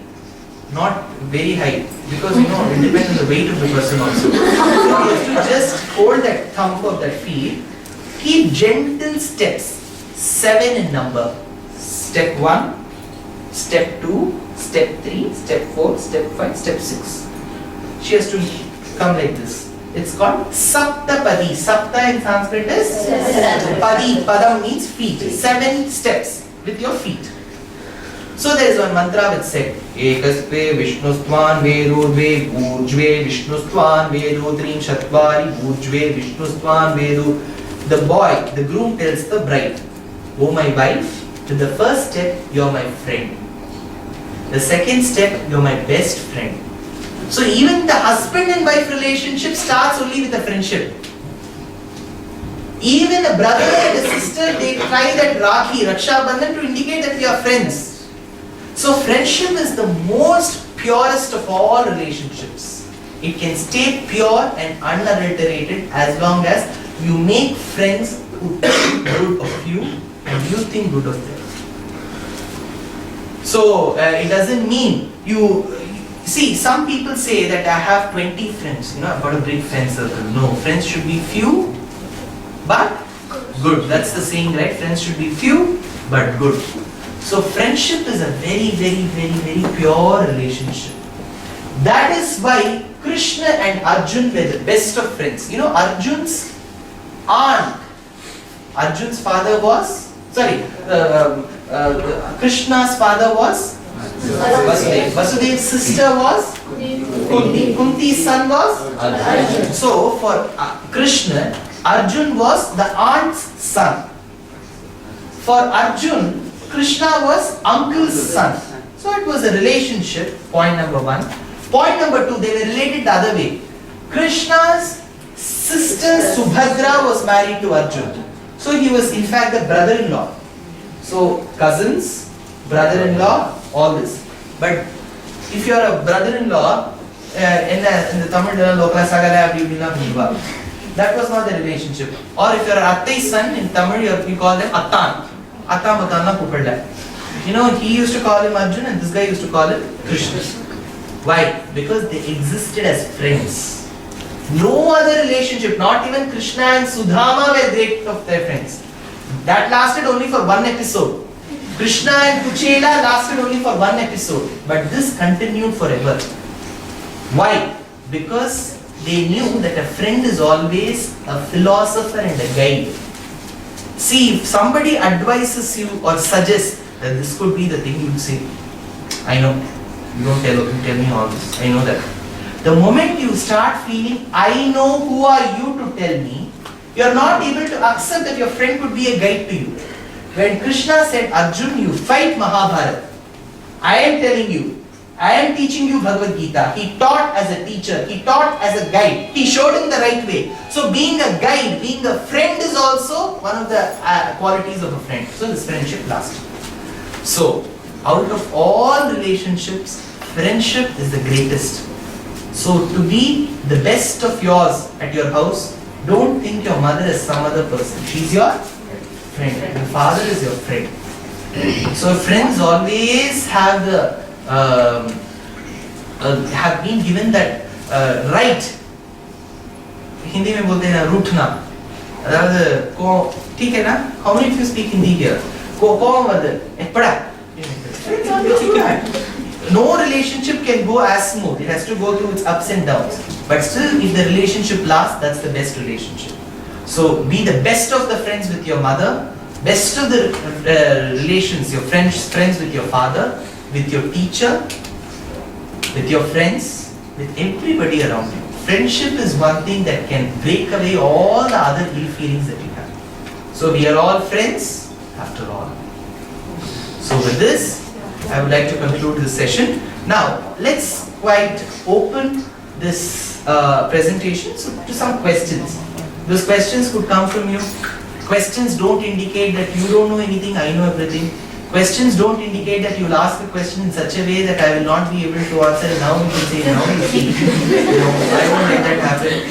not very high, because you know, it depends on the weight of the person also. So you have to just hold that thumb of that feet, keep gentle steps, 7 in number. Step 1, step 2, step 3, step 4, step 5, step 6. She has to come like this. It's called Saptapadi. Sapta in Sanskrit is Padi. Padam means feet. 7 steps with your feet. So there is one mantra which said Ekasve Vishnustvan Vedudve Bhujve Vishnustvan Vedudrim Shatvari Bhujve Vishnustvan Vedu. The boy, the groom tells the bride, "Oh my wife, to the first step you are my friend. The second step you are my best friend." So even the husband and wife relationship starts only with a friendship. Even a brother and a sister, they try that Rakhi, Raksha Bandhan to indicate that we are friends. So friendship is the most purest of all relationships. It can stay pure and unadulterated as long as you make friends who think good of you and you think good of them. So it doesn't mean you see, some people say that I have 20 friends, you know, I've got a big friend circle. No, friends should be few but good. That's the saying, right? Friends should be few but good. So friendship is a very, very, very, very pure relationship. That is why Krishna and Arjun were the best of friends. You know, Arjun's aunt, Arjun's father was, Krishna's father was Vasudev. Vasudev's sister was Kunti. Kunti's son was Arjun. So for Krishna, Arjun was the aunt's son. For Arjun, Krishna was uncle's son. So it was a relationship, point number 1. Point number 2, they were related the other way. Krishna's sister Subhadra was married to Arjun. So he was in fact the brother-in-law. So cousins, brother-in-law, all this. But if you are a brother-in-law, in the Tamil Lokala Sagala, that was not the relationship. Or if you are Attai's son, in Tamil you call them Attan. Attan Matanna Puppalla. You know, he used to call him Arjun and this guy used to call him Krishna. Why? Because they existed as friends. No other relationship, not even Krishna and Sudama were great of their friends. That lasted only for 1 episode. Krishna and Kuchela lasted only for 1 episode. But this continued forever. Why? Because they knew that a friend is always a philosopher and a guide. See, if somebody advises you or suggests that this could be the thing, you say, I know, you don't tell me all this, I know that. The moment you start feeling, I know who are you to tell me, you are not able to accept that your friend could be a guide to you. When Krishna said, Arjun, you fight Mahabharata, I am telling you, I am teaching you Bhagavad Gita. He taught as a teacher, he taught as a guide, he showed him the right way. So being a guide, being a friend is also one of the qualities of a friend. So this friendship lasted. So out of all relationships, friendship is the greatest. So to be the best of yours at your house, don't think your mother is some other person. She's your friend. Your father is your friend. So friends always have the have been given that right. Hindi में बोलते हैं रूठना. अर्थात को ठीक है ना? How many of you speak Hindi here? को वर्धन पढ़ा. No relationship can go as smooth. It has to go through its ups and downs. But still, if the relationship lasts, that's the best relationship. So be the best of the friends with your mother, best of the relations, your friends with your father, with your teacher, with your friends, with everybody around you. Friendship is one thing that can break away all the other ill feelings that you have. So we are all friends after all. So with this, I would like to conclude this session. Now, let's quite open this presentation to some questions. Those questions could come from you. Questions don't indicate that you don't know anything, I know everything. Questions don't indicate that you'll ask a question in such a way that I will not be able to answer. Now you can say, now you see. No, I won't let that happen.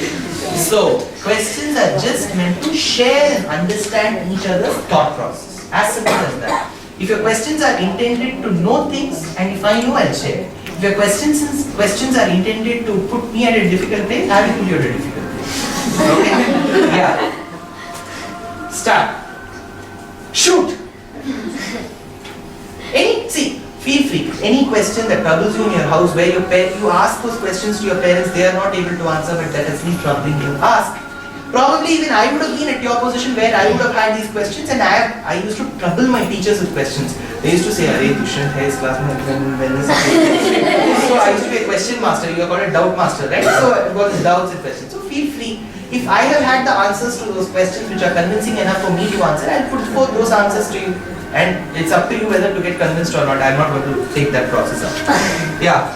So, questions are just meant to share and understand each other's thought process. As simple as that. If your questions are intended to know things, and if I know, I'll share. If your questions are intended to put me at a difficult place, I will put you at a difficult place. Okay? Yeah. Start. Shoot. Feel free. Any question that troubles you in your house, where you ask those questions to your parents, they are not able to answer, but that has been troubling you. Ask. Probably even I would have been at your position where I would have had these questions, and I used to trouble my teachers with questions. They used to say, "Arey, Dushyant hai is class mein when is it?" So I used to be a question master. You are called a doubt master, right? So I've got these doubts and questions. So feel free. If I have had the answers to those questions which are convincing enough for me to answer, I'll put forth those answers to you. And it's up to you whether to get convinced or not. I'm not going to take that process up. Yeah.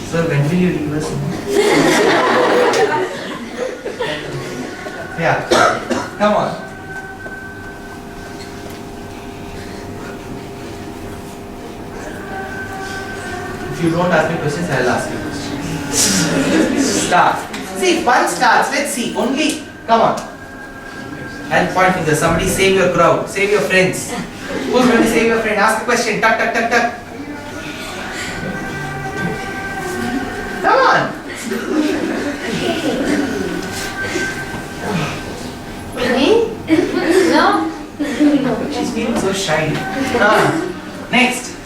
Sir, when will you leave us? Yeah. Come on. If you don't ask me questions, I'll ask you questions. Start. See, if one starts, let's see. Only, come on. I'll point finger. Somebody save your crowd. Save your friends. Who's going to save your friend? Ask a question. Tuck, tuck, tuck, tuck. Come on. No. She's feeling so shy. Next.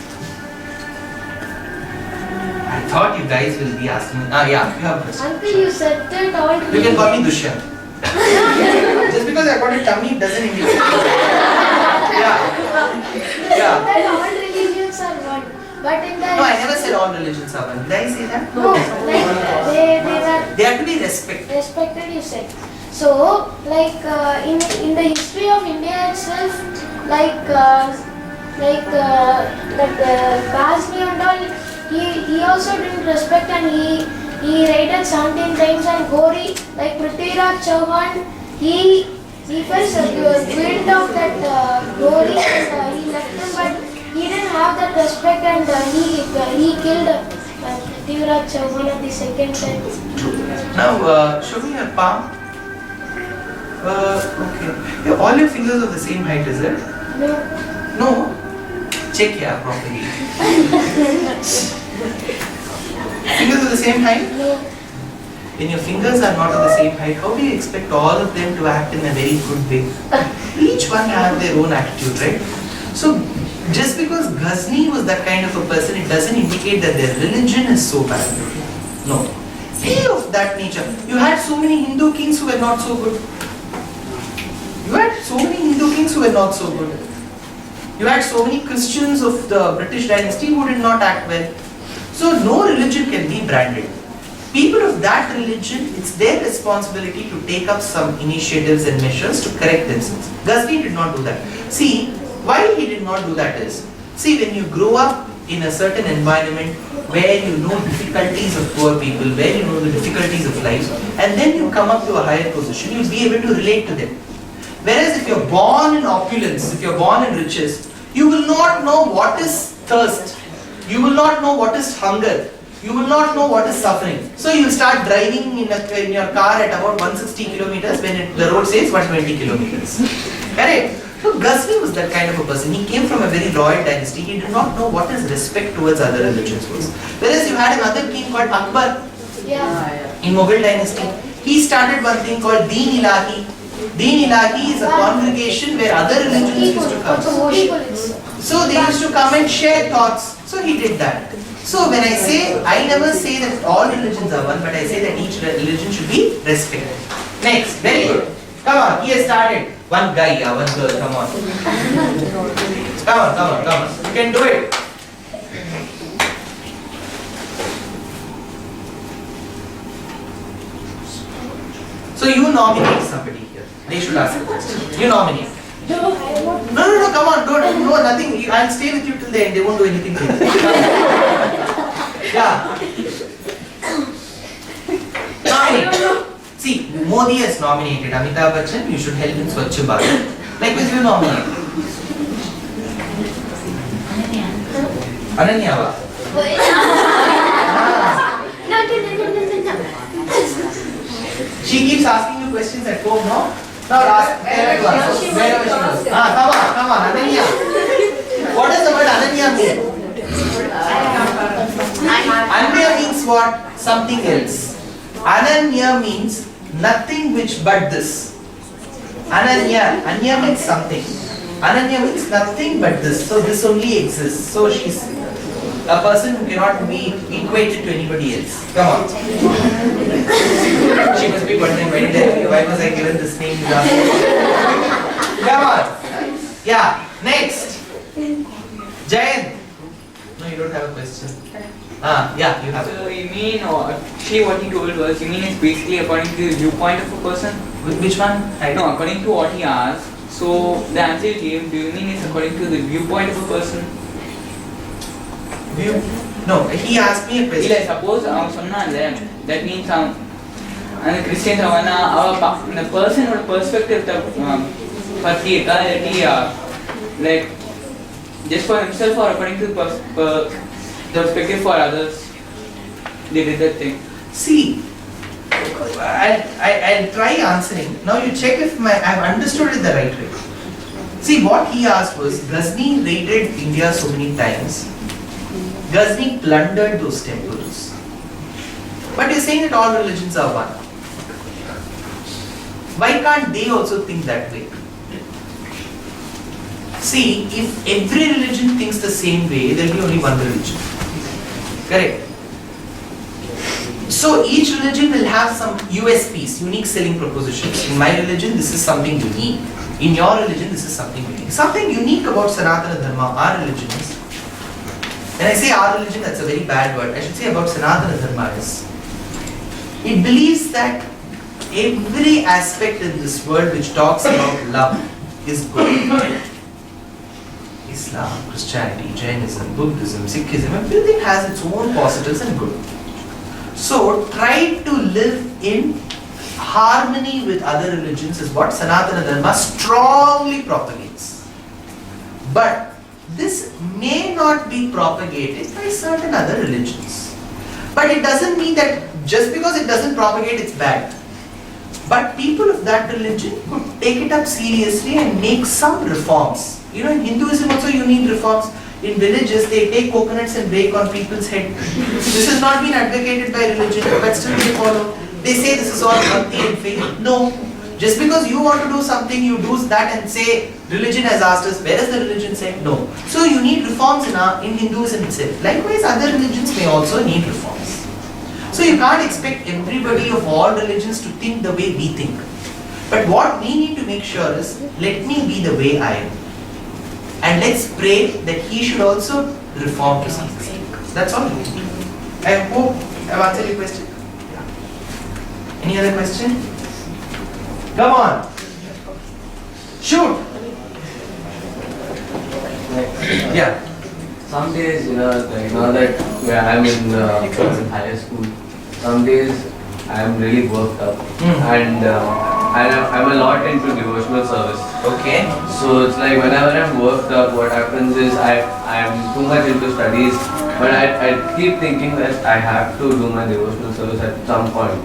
I thought you guys will be asking. Yeah, you have a question. Uncle, you said that all You can call me Dushyant. Just because I got a tummy doesn't indicate. Yeah. that all religions are one. But in the No, I never said all religions are one. Did I say that? No, like They have to be respected. respected, you said. So, like in the history of India itself, like that Ghazni and all, he also didn't respect, and he raided 17 times, and Gori, like Prithviraj Chauhan, he first wind of that Gori, and he left him, but he didn't have that respect, and he killed Prithviraj Chauhan at the second time. Now, show me your palm. Okay. Yeah, all your fingers are the same height, is it? No. No. Check here properly. Fingers are the same height? No. When your fingers are not of the same height, how do you expect all of them to act in a very good way? Each one have their own attitude, right? So, just because Ghazni was that kind of a person, it doesn't indicate that their religion is so bad. No. Be of that nature. You had so many Hindu kings who were not so good. You had so many Hindu kings who were not so good. You had so many Christians of the British dynasty who did not act well. So no religion can be branded. People of that religion, it's their responsibility to take up some initiatives and measures to correct themselves. Ghazni did not do that. See, why he did not do that is, see, when you grow up in a certain environment where you know difficulties of poor people, where you know the difficulties of life, and then you come up to a higher position, you'll be able to relate to them. Whereas if you're born in opulence, if you're born in riches, you will not know what is thirst. You will not know what is hunger. You will not know what is suffering. So you will start driving in your car at about 160 kilometers when the road says 120 kilometers. Correct? So Ghazni was that kind of a person. He came from a very royal dynasty. He did not know what his respect towards other religions was. Whereas you had another king called Akbar in Mughal dynasty. He started one thing called Deen Ilahi. Deen Ilahi is a congregation where other religions used to come. So they used to come and share thoughts. So he did that. So when I say, I never say that all religions are one, but I say that each religion should be respected. Next, very good. Come on, he has started. One guy, one girl, come on. Come on. You can do it. So you nominate somebody here. They should ask a question. You nominate. No, come on, don't, no, nothing. I'll stay with you till the end. They won't do anything to you. Yeah. Nominate. See, Modi has nominated Amitabh Bachchan, you should help in Swachh Bharat. Likewise, you nominate. Ananya va? She keeps asking you questions at home, no? Now ask her to answer. Wherever she goes. Come on, Ananya. What does the word Ananya mean? Anya means what? Something else. Ananya means nothing which but this. Anya means something. Ananya means nothing but this. So this only exists. So she's a person who cannot be equated to anybody else. Come on. She must be wondering, why was I given this name? Come on. Yeah. Next. Jayant. No, you don't have a question. Yeah, you have. So you mean, or actually what he told was, you mean it's basically according to the viewpoint of a person? Which one? No, according to what he asked. So the answer you gave, do you mean it's according to the viewpoint of a person? View? No, he asked me a question. Like suppose that means and the Christians the person or perspective like just for himself or according to the perspective for others, they did that thing. See, I'll try answering. Now you check if I've understood it the right way. See, what he asked was, Ghazni raided India so many times. Ghazni plundered those temples. But you're saying that all religions are one. Why can't they also think that way? See, if every religion thinks the same way, there will be only one religion. Correct? So each religion will have some USPs, unique selling propositions. In my religion, this is something unique. In your religion, this is something unique. Something unique about Sanatana Dharma, our religion is, when I say our religion, that's a very bad word. I should say about Sanatana Dharma is, it believes that every aspect in this world which talks about love is good. Islam, Christianity, Jainism, Buddhism, Sikhism, everything has its own positives and good. So try to live in harmony with other religions is what Sanatana Dharma strongly propagates. But this may not be propagated by certain other religions. But it doesn't mean that just because it doesn't propagate, it's bad. But people of that religion could take it up seriously and make some reforms. You know, in Hinduism also you need reforms. In villages, they take coconuts and break on people's head. This has not been advocated by religion, but still they follow. They say this is all bhakti and faith. No. Just because you want to do something, you do that and say, religion has asked us, where does the religion say? No. So you need reforms in Hinduism itself. Likewise, other religions may also need reforms. So you can't expect everybody of all religions to think the way we think. But what we need to make sure is, let me be the way I am. And let's pray that he should also reform to some extent. That's all. I hope I've answered your question. Yeah. Any other question? Come on. Shoot. Yeah. Some days, that where I'm in higher school, some days I'm really worked up, and I'm a lot into devotional service. Okay. So it's like whenever I'm worked up, what happens is I'm too much into studies, but I keep thinking that I have to do my devotional service at some point.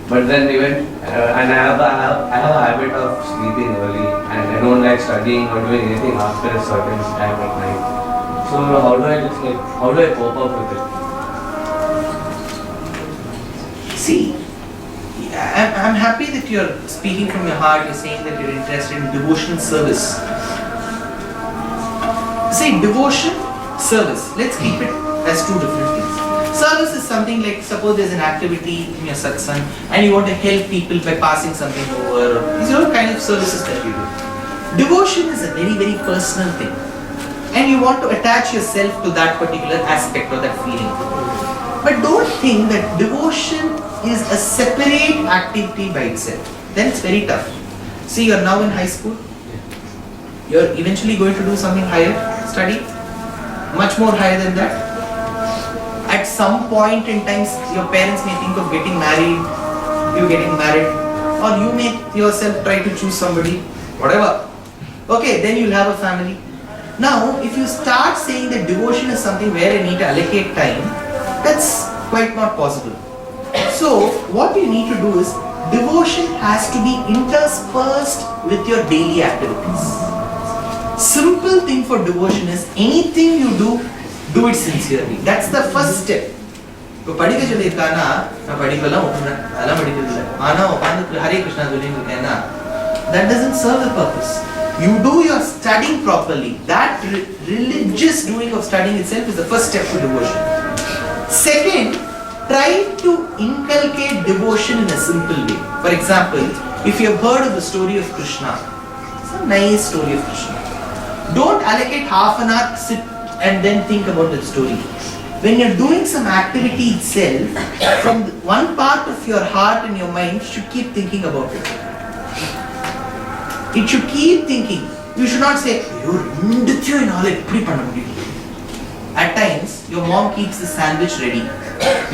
But then even and I have a habit of sleeping early, and I don't like studying or doing anything after a certain time at night. So how do I cope up with it? See, I'm happy that you're speaking from your heart. You're saying that you're interested in devotional service. See, devotion, service. Let's keep it as two different things. Service is something like, suppose there's an activity in your satsang and you want to help people by passing something over. These are all kind of services that you do. Devotion is a very, very personal thing. And you want to attach yourself to that particular aspect or that feeling. But don't think that devotion is a separate activity by itself. Then it's very tough. See, you're now in high school. You're eventually going to do something higher, study, much more higher than that. At some point in time, your parents may think of getting married, you getting married. or you may yourself try to choose somebody, whatever. Okay, then you'll have a family. Now, if you start saying that devotion is something where you need to allocate time, that's quite not possible. So, what you need to do is, devotion has to be interspersed with your daily activities. Simple thing for devotion is, anything you do it sincerely. That's the first step. இப்போ படிக்க சொல்லியிருக்கானா நான் படிப்பெல்லாம் விட்டுறேன், அதெல்லாம் படிக்கிறது இல்லை, ஆனால் உட்காந்து ஹரே கிருஷ்ணா சொல்லிட்டு இருக்கேன்னா that doesn't serve the purpose. You do your studying properly. That religious doing of studying itself is the first step to devotion. Second, try to inculcate devotion in a simple way. For example, if you have heard of the story of Krishna, it's a nice story of Krishna. Don't allocate half an hour, sit and then think about the story. When you're doing some activity itself, from one part of your heart and your mind should keep thinking about it. It should keep thinking. You should not say, at times, your mom keeps the sandwich ready.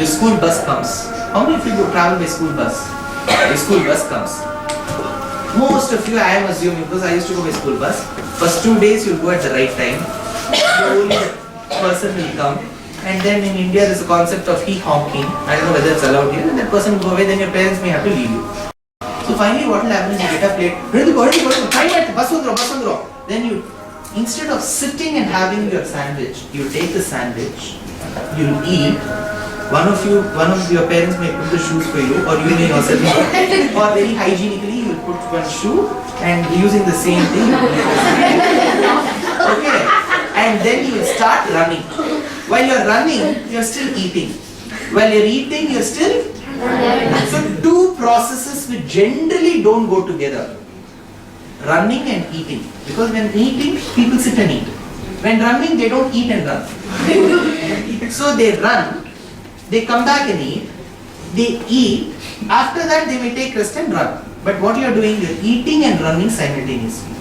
Your school bus comes. How many of you go travel by school bus? Your school bus comes. Most of you, I am assuming, because I used to go by school bus. First 2 days, you'll go at the right time. Slowly, the person will come. And then in India, there's a concept of he honking. I don't know whether it's allowed here. And that person will go away, then your parents may have to leave you. So finally, what will happen is you get up late. Then you, instead of sitting and having your sandwich, you take the sandwich, you'll eat. One of your parents may put the shoes for you, or you may yourself, or very hygienically, you'll put one shoe and using the same thing. Okay, and then you will start running. While you're running, you're still eating. While you're eating, you're still. So two processes which generally don't go together. Running and eating. Because when eating, people sit and eat. When running, they don't eat and run. So they run, they come back and eat, they eat, after that they may take rest and run. But what you are doing, you are eating and running simultaneously.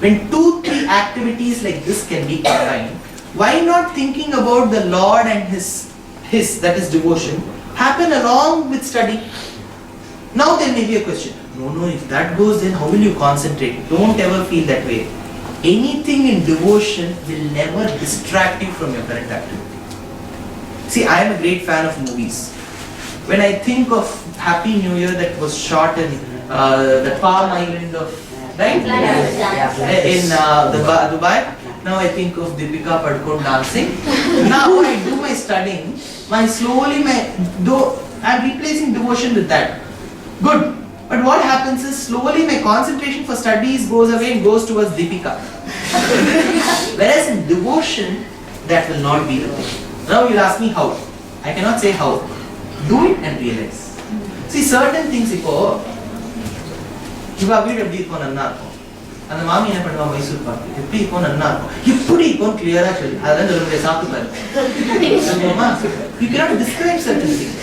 When 2-3 activities like this can be combined, why not thinking about the Lord and His that is devotion, happen along with study? Now there may be a question, no, if that goes then how will you concentrate? Don't ever feel that way. Anything in devotion will never distract you from your current activity. See, I am a great fan of movies. When I think of Happy New Year that was shot in the Palm Island of, right? In Dubai. Now I think of Deepika Padukone dancing. Now I do my studying. Though I'm replacing devotion with that. Good. But what happens is slowly my concentration for studies goes away and goes towards Deepika. Whereas in devotion, that will not be the thing. Now you'll ask me how. I cannot say how. Do it and realize. See, certain things, இப்போ வீடு எப்படி இருக்கும் நன்னா இருக்கும், அந்த மாமி என்ன பண்ணுவா மைசூர் பாக்கு எப்படி இருக்கும் நன்னா இருக்கும், எப்படி இருக்கும் கிளியரா சொல்லி அதெல்லாம் சொல்ல முடியாது, சாப்பிட்டு பாரு. You cannot describe certain things.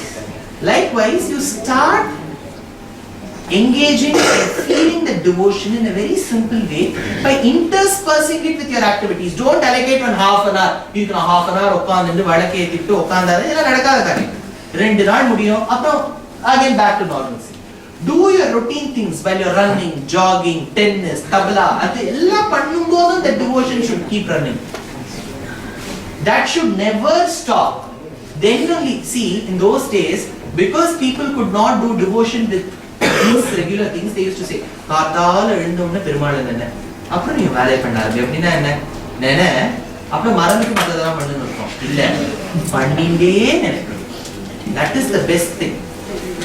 Likewise, you start engaging and feeling the devotion in a very simple way by interspersing it with your activities. Don't allocate one half an hour. You can half an hour உட்கார்ந்து வழக்கை ஏத்திட்டு உட்கார்ந்தாத இதெல்லாம் நடக்காத காரியம். 2 நாள் முடியும், அப்புறம் again back to normalcy. Do your routine things while you're running, jogging, tennis, tabla. அது எல்லாம் பண்ணும்போது the devotion should keep running. That should never stop. Then only, see, in those days, because people could not do devotion with these regular things, they used to say, காத்தால எழுந்தோம்னா பெருமாள் என்ன, அப்புறம் நீங்க வேலையை பண்ணாது அப்படின்னா என்ன நினை, அப்புறம் மறந்துட்டு மற்றதெல்லாம் பண்ணுன்னு இருக்கும், இல்ல பண்ணிண்டே நினைக்கணும். That is the best thing.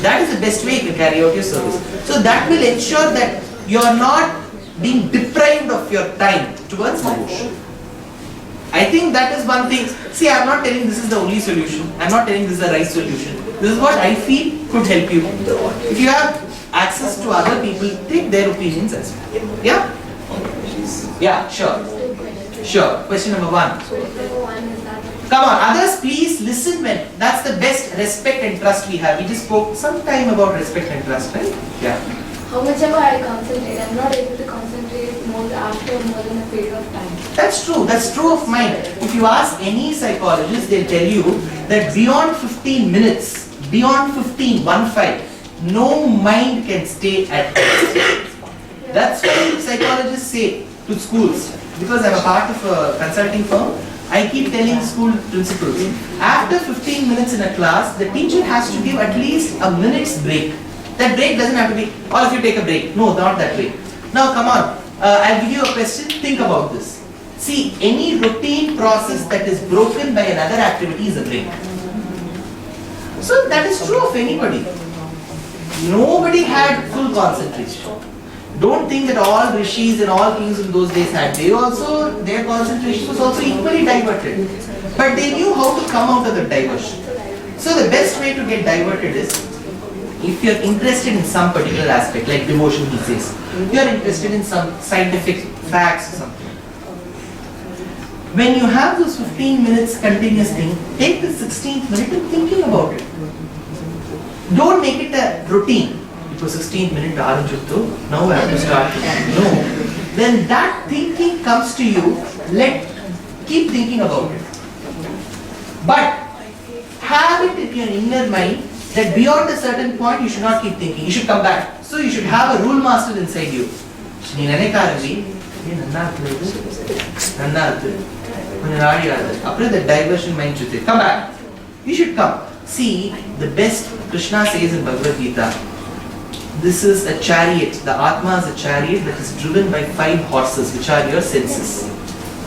That is the best way you can carry out your service. So that will ensure that you are not being deprived of your time towards devotion. I think that is one thing. See, I am not telling this is the only solution. I am not telling this is the right solution. This is what I feel could help you. If you have access to other people, take their opinions as well. Yeah? Yeah, sure. Sure. Question number 1. Come on, others please listen when. That's the best respect and trust we have. We just spoke some time about respect and trust, right? Yeah. How much ever I concentrate, I'm not able to concentrate more than a period of time. That's true. That's true of mind. If you ask any psychologist, they'll tell you that beyond 15 minutes, beyond 15, no mind can stay at rest. That's why psychologists say to schools, because I'm a part of a consulting firm, I keep telling school principals, after 15 minutes in a class, the teacher has to give at least a minute's break. That break doesn't have to be, all of you take a break. No, not that way. Now come on, I'll give you a question, think about this. See, any routine process that is broken by another activity is a break. So that is true of anybody. Nobody had full concentration. Don't think that all rishis and all kings in those days had. They also, their concentration was also equally diverted. But they knew how to come out of the diversion. So the best way to get diverted is, if you're interested in some particular aspect, like devotion he says, you're interested in some scientific facts or something. When you have those 15 minutes continuous thing, take the 16th minute and thinking about it. Don't make it a routine. It was 16th minute, now I have to start. No. When that thinking comes to you, keep thinking about it. But have it in your inner mind that beyond a certain point you should not keep thinking. You should come back. So you should have a rule master inside you. After the diversion mind should say, come back. You should come. See, the best Krishna says in Bhagavad Gita, this is a chariot. The Atma is a chariot that is driven by 5 horses, which are your senses.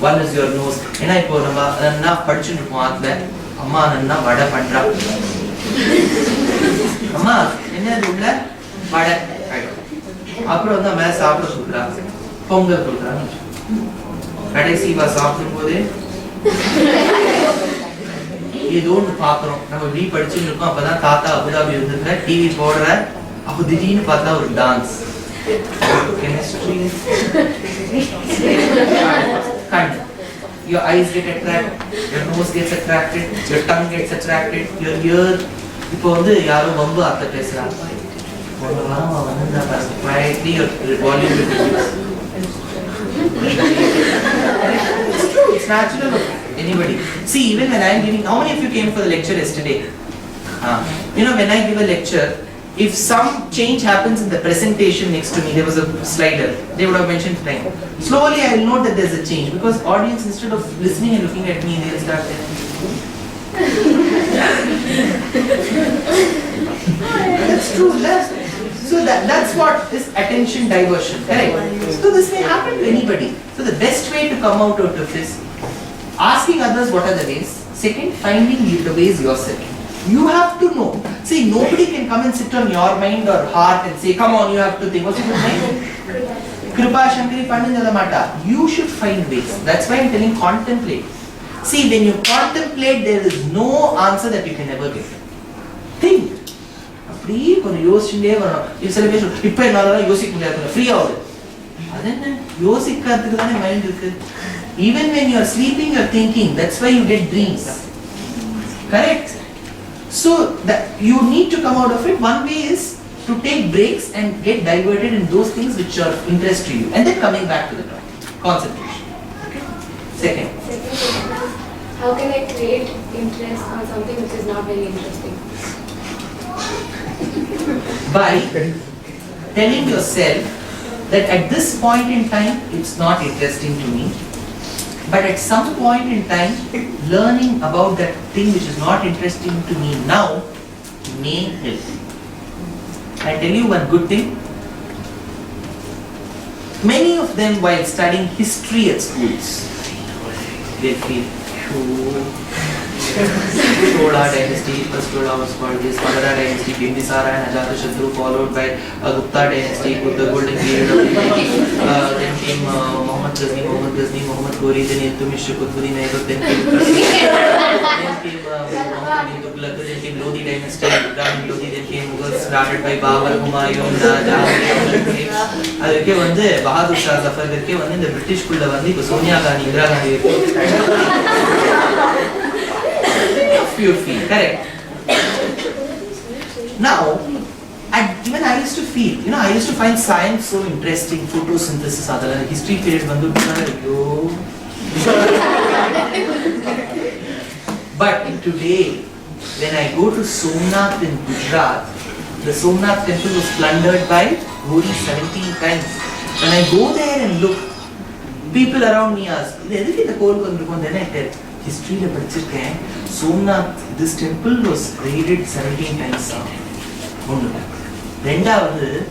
One is your nose. And I go, Nanna padchinu Atma, Amma Nanna vada pandra. Amma, enna ulla vada. Apro vandha mela saapra kudra. Pongal kudra. கடைசி வா சாப்பிடும் போதே ஏதோ ஒன்று பார்க்குறோம். நம்ம இப்படி படிச்சுட்டு இருக்கோம். அப்பதான் தாத்தா அபுதாபி வந்துருக்க டிவி போடுற. அப்போ திடீர்னு பார்த்தா ஒரு டான்ஸ். கெமிஸ்ட்ரி. கண். Your eyes get attracted. Your nose gets attracted. Your tongue gets attracted. Your ear. இப்போ வந்து யாரோ வம்பு அத்தை பேசுறாங்க. ஒரு வாரம் வந்து quietly your volume will reduce. It's true, it's natural of anybody. See, even when I am giving, how many of you came for the lecture yesterday? When I give a lecture, if some change happens in the presentation next to me, there was a slider, they would have mentioned time. Slowly I will note that there is a change, because audience, instead of listening and looking at me, they will start saying, that's true, so that's what is attention diversion, correct? So this may happen to anybody. So the best way to come out of this, asking others what are the ways. Second, finding the ways yourself. You have to know. See, nobody can come and sit on your mind or heart and say, come on, you have to think. What's your mind? Kripa Shankari Pandinjalamata. You should find ways. That's why I'm telling contemplate. See, when you contemplate, there is no answer that you can ever get. Think. அப்படியே கொஞ்சம் யோசிச்சுட்டே வரணும். சில பேர் இப்போ என்னால யோசிக்க முடியாது, ஃப்ரீ ஆகுது. அது என்ன யோசிக்கிறதுக்கு தானே மைண்ட் இருக்கு. Even when you are sleeping, you are thinking. That's why you get dreams. Correct? So that you need to come out of it. One way is to take breaks and get diverted in those things which are of interest to you, and then coming back to the topic. Concentration. Okay? Second. How can I create interest on something which is not very interesting? By telling yourself that at this point in time it's not interesting to me, but at some point in time learning about that thing which is not interesting to me now may help. I tell you one good thing. Many of them, while studying history at schools, they feel Chola dynasty, first Chola was called this, Magadha dynasty, Bindisara and Ajatashatru, followed by Gupta dynasty, the golden period of then came Muhammad Ghazni, Muhammad Ghori, then Iltutmish, Qutbuddin Ayyub, then came Muhammad Tughlaq, then came Lodi dynasty, Ibrahim Lodi, then came Mughals, started by Babur, Humayun, ಅದಕ್ಕೆ வந்து பஹாதுர் ஷா ஜஃபர் ಅದಕ್ಕೆ வந்து இந்த British குள்ள வந்து இப்போ Sonia Gandhi Indira Gandhi you feel correct. Now, even I used to feel, I used to find science so interesting, photosynthesis, adala history period vandu yo. But today, when I go to Somnath in Gujarat, the Somnath temple was plundered by Ghori 17 times. When I go there and look, people around me ask, then I tell, history la padichirken, Somnath, this temple was raided 17 times. Rendavathu,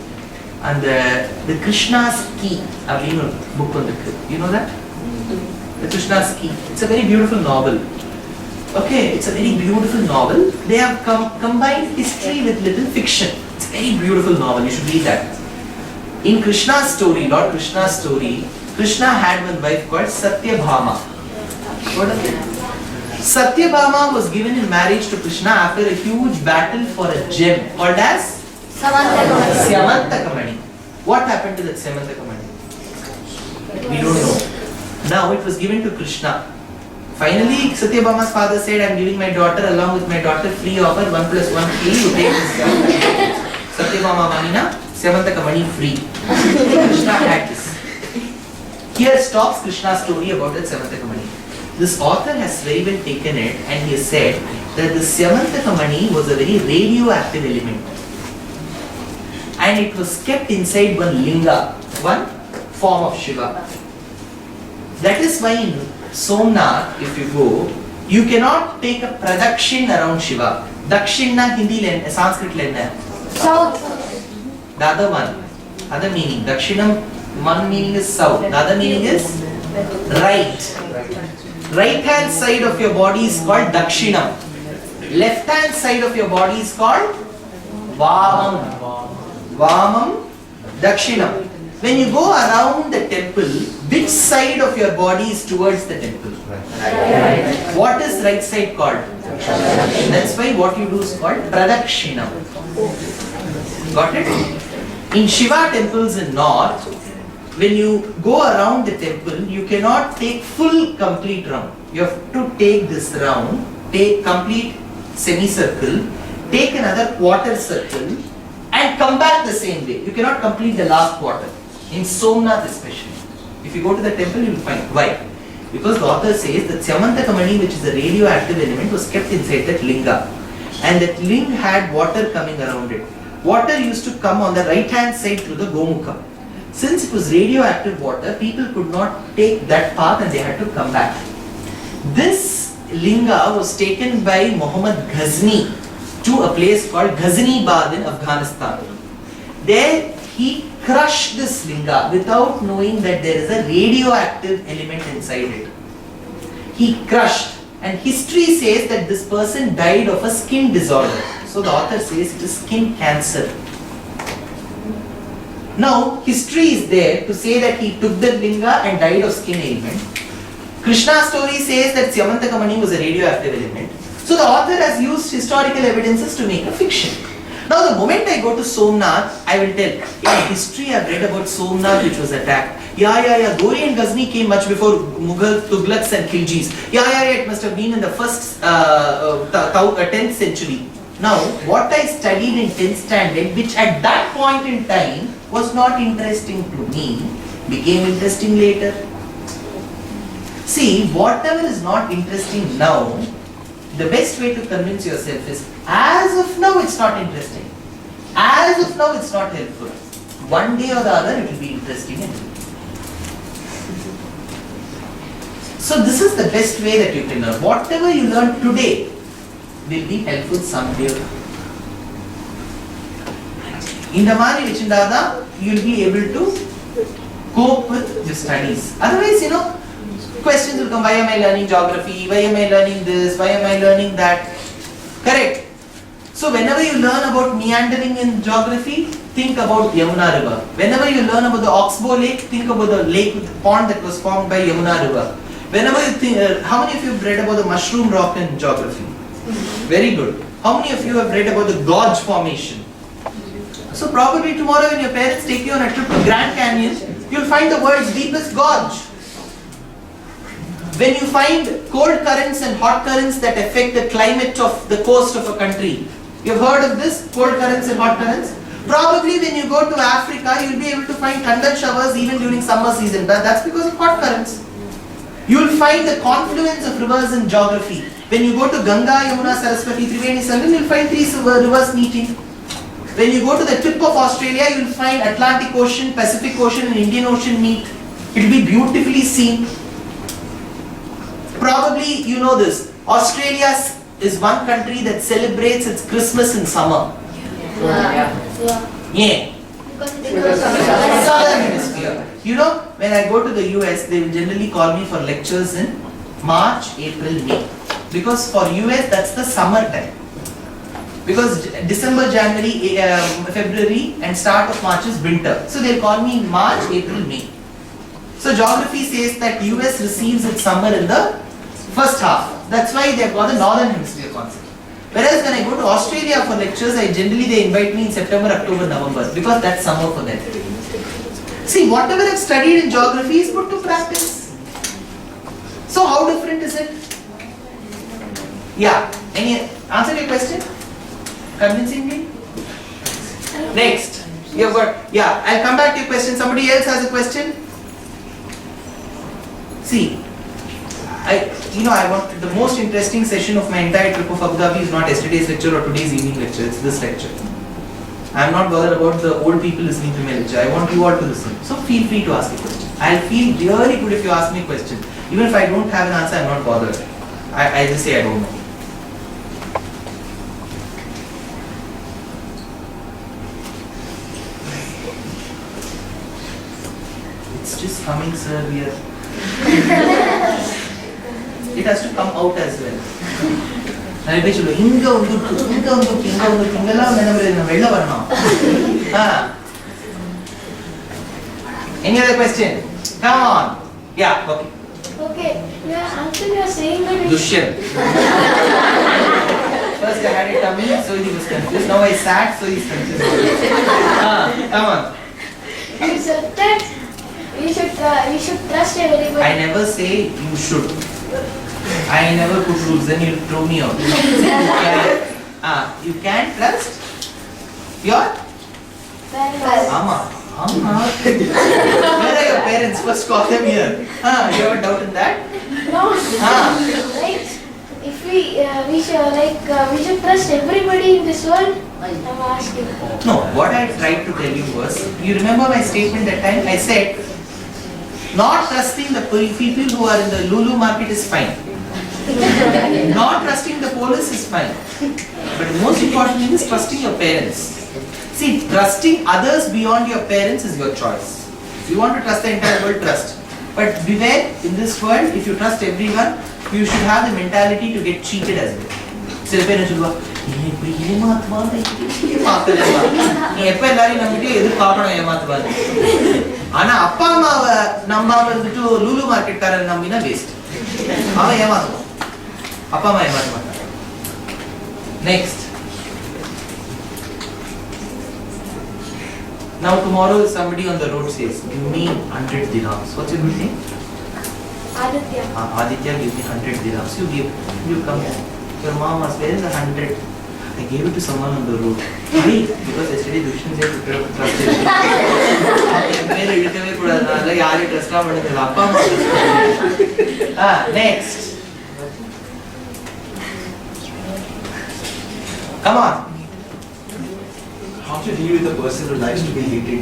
and the Krishna's Key, a book on the you know that? The Krishna's Key. It's a very beautiful novel. Okay, it's a very beautiful novel. They have combined history with little fiction. It's a very beautiful novel. You should read that. In Krishna's story, Lord Krishna's story, Krishna had one wife called Satyabhama. What is it? Satyabhama was given in marriage to Krishna after a huge battle for a gem called as Syamantakamani. What happened to that Syamantakamani? We don't know. Now it was given to Krishna. Finally, Satyabhama's father said, I am giving my daughter along with my daughter free offer 1 + 1 free. You take this. Satyabhama Manina, Syamantakamani free. Krishna had this. Here stops Krishna's story about that Syamantakamani. This author has very well taken it and he has said that the Syamantakamani was a very radioactive element. And it was kept inside one linga, one form of Shiva. That is why in Somnath, if you go, you cannot take a pradakshina around Shiva. Dakshina Hindi Sanskrit lenna. South. The other one, other meaning. Dakshinam, one meaning is south. The other meaning is right. Right hand side of your body is called Dakshinam. Left hand side of your body is called Vamam. Vamam, Dakshinam. When you go around the temple, which side of your body is towards the temple? Right. What is right side called? That's why what you do is called Pradakshina. Got it? In Shiva temples in north, when you go around the temple, you cannot take full complete round. You have to take this round, take complete semicircle, take another quarter circle and come back the same way. You cannot complete the last quarter. In Somnath especially. If you go to the temple, you will find. Why? Because the author says that Syamantakamani, which is a radioactive element, was kept inside that linga. And that ling had water coming around it. Water used to come on the right hand side through the Gomukha. Since it was radioactive water, people could not take that path and they had to come back. This linga was taken by Muhammad Ghazni to a place called Ghaznibad in Afghanistan. There he crushed this linga without knowing that there is a radioactive element inside it. He crushed, and history says that this person died of a skin disorder. So the author says it is skin cancer. Now history is there to say that he took the linga and died of skin ailment. Krishna's story says that Syamantakamani was a radioactive element. So the author has used historical evidences to make a fiction. Now the moment I go to Somnath, I will tell, in history I have read about Somnath which was attacked. Ghori and Ghazni came much before Mughal, Tughlaqs and Khiljis. It must have been in the first 10th century. Now, what I studied in 10th standard, which at that point in time was not interesting to me, became interesting later. See, whatever is not interesting now, the best way to convince yourself is, as of now it's not interesting. As of now it's not helpful. One day or the other it will be interesting. So this is the best way that you can learn. Whatever you learn today will be helpful someday. In the Mari Vichindada, you will be able to cope with your studies. Otherwise, questions will come, why am I learning geography, why am I learning this, why am I learning that? Correct. So whenever you learn about meandering in geography, think about Yamuna river. Whenever you learn about the Oxbow lake, think about the lake with the pond that was formed by Yamuna river. Whenever you think, how many of you have read about the mushroom rock in geography? Very good. How many of you have read about the gorge formation? So probably tomorrow when your parents take you on a trip to Grand Canyon, you will find the world's deepest gorge. When you find cold currents and hot currents that affect the climate of the coast of a country, you have heard of this, cold currents and hot currents? Probably when you go to Africa, you will be able to find thunder showers even during summer season, but that's because of hot currents. You will find the confluence of rivers in geography. When you go to Ganga, Yamuna, Saraswati, Triveni, Sangam, you will find 3 rivers meeting. When you go to the tip of Australia, you will find Atlantic Ocean, Pacific Ocean and Indian Ocean meet. It will be beautifully seen. Probably you know this. Australia is one country that celebrates its Christmas in summer. Yeah. Southern hemisphere. You know, when I go to the US, they will generally call me for lectures in March, April, May. Because for US, that's the summer time. Because December, January, February and start of March is winter. So they'll call me in March, April, May. So geography says that US receives its summer in the first half. That's why they've got the northern hemisphere concept. Whereas when I go to Australia for lectures, they invite me in September, October, November because that's summer for them. See, whatever I've studied in geography is put to practice. So how different is it? Yeah. Any answer your question? Convincingly? Next. You've got, yeah, I'll come back to your question. Somebody else has a question? See, I want the most interesting session of my entire trip of Abu Dhabi is not yesterday's lecture or today's evening lecture, it's this lecture. I'm not bothered about the old people listening to my lecture. I want you all to listen. So feel free to ask a question. I'll feel really good if you ask me a question. Even if I don't have an answer, I'm not bothered. I just say I don't know. It's just coming, sir. We are. It has to come out as well. Any other question? Come on. Yeah, okay. Okay, actually you are saying that it's Dushyant. First I had a tummy, so he was confused. Now I sat, so he's confused. Come on. you said that we should trust everybody. I never say you should. I never put rules, then you throw me out. You can trust your Amma. Where are your parents? First call them here. You have a doubt in that? No. Like if we should trust everybody in this world. I'm asking. No, what I tried to tell you was, you remember my statement that time? I said, not trusting the people who are in the Lulu market is fine. Not trusting the police is fine. But the most important thing is trusting your parents. See, trusting others beyond your parents is your choice. If you want to trust the entire world, trust. But beware, in this world, if you trust everyone, you should have the mentality to get cheated as well. சில பேர் என்ன சொல்லுவா இப்படி ஏமாத்துவாங்க நீ எப்ப எல்லாரையும் நம்பிட்டு எதிர்பார்க்கணும் ஏமாத்துவாங்க ஆனா அப்பா அம்மாவை நம்பாம இருந்துட்டு லூலு மார்க்கெட்காரன் நம்பினா வேஸ்ட் அவன் ஏமாத்துவான் அப்பா அம்மா ஏமாத்த மாட்டாங்க next Now tomorrow somebody on the road says, give me 100 dirhams. What's your good name? Aditya. Aditya, give me 100 dirhams. You come here. Your mom was, where is the 100? I gave it to someone on the road. Why? Because yesterday Dushyant said to trust it. Next. Come on. How to deal with a person who likes to be hated?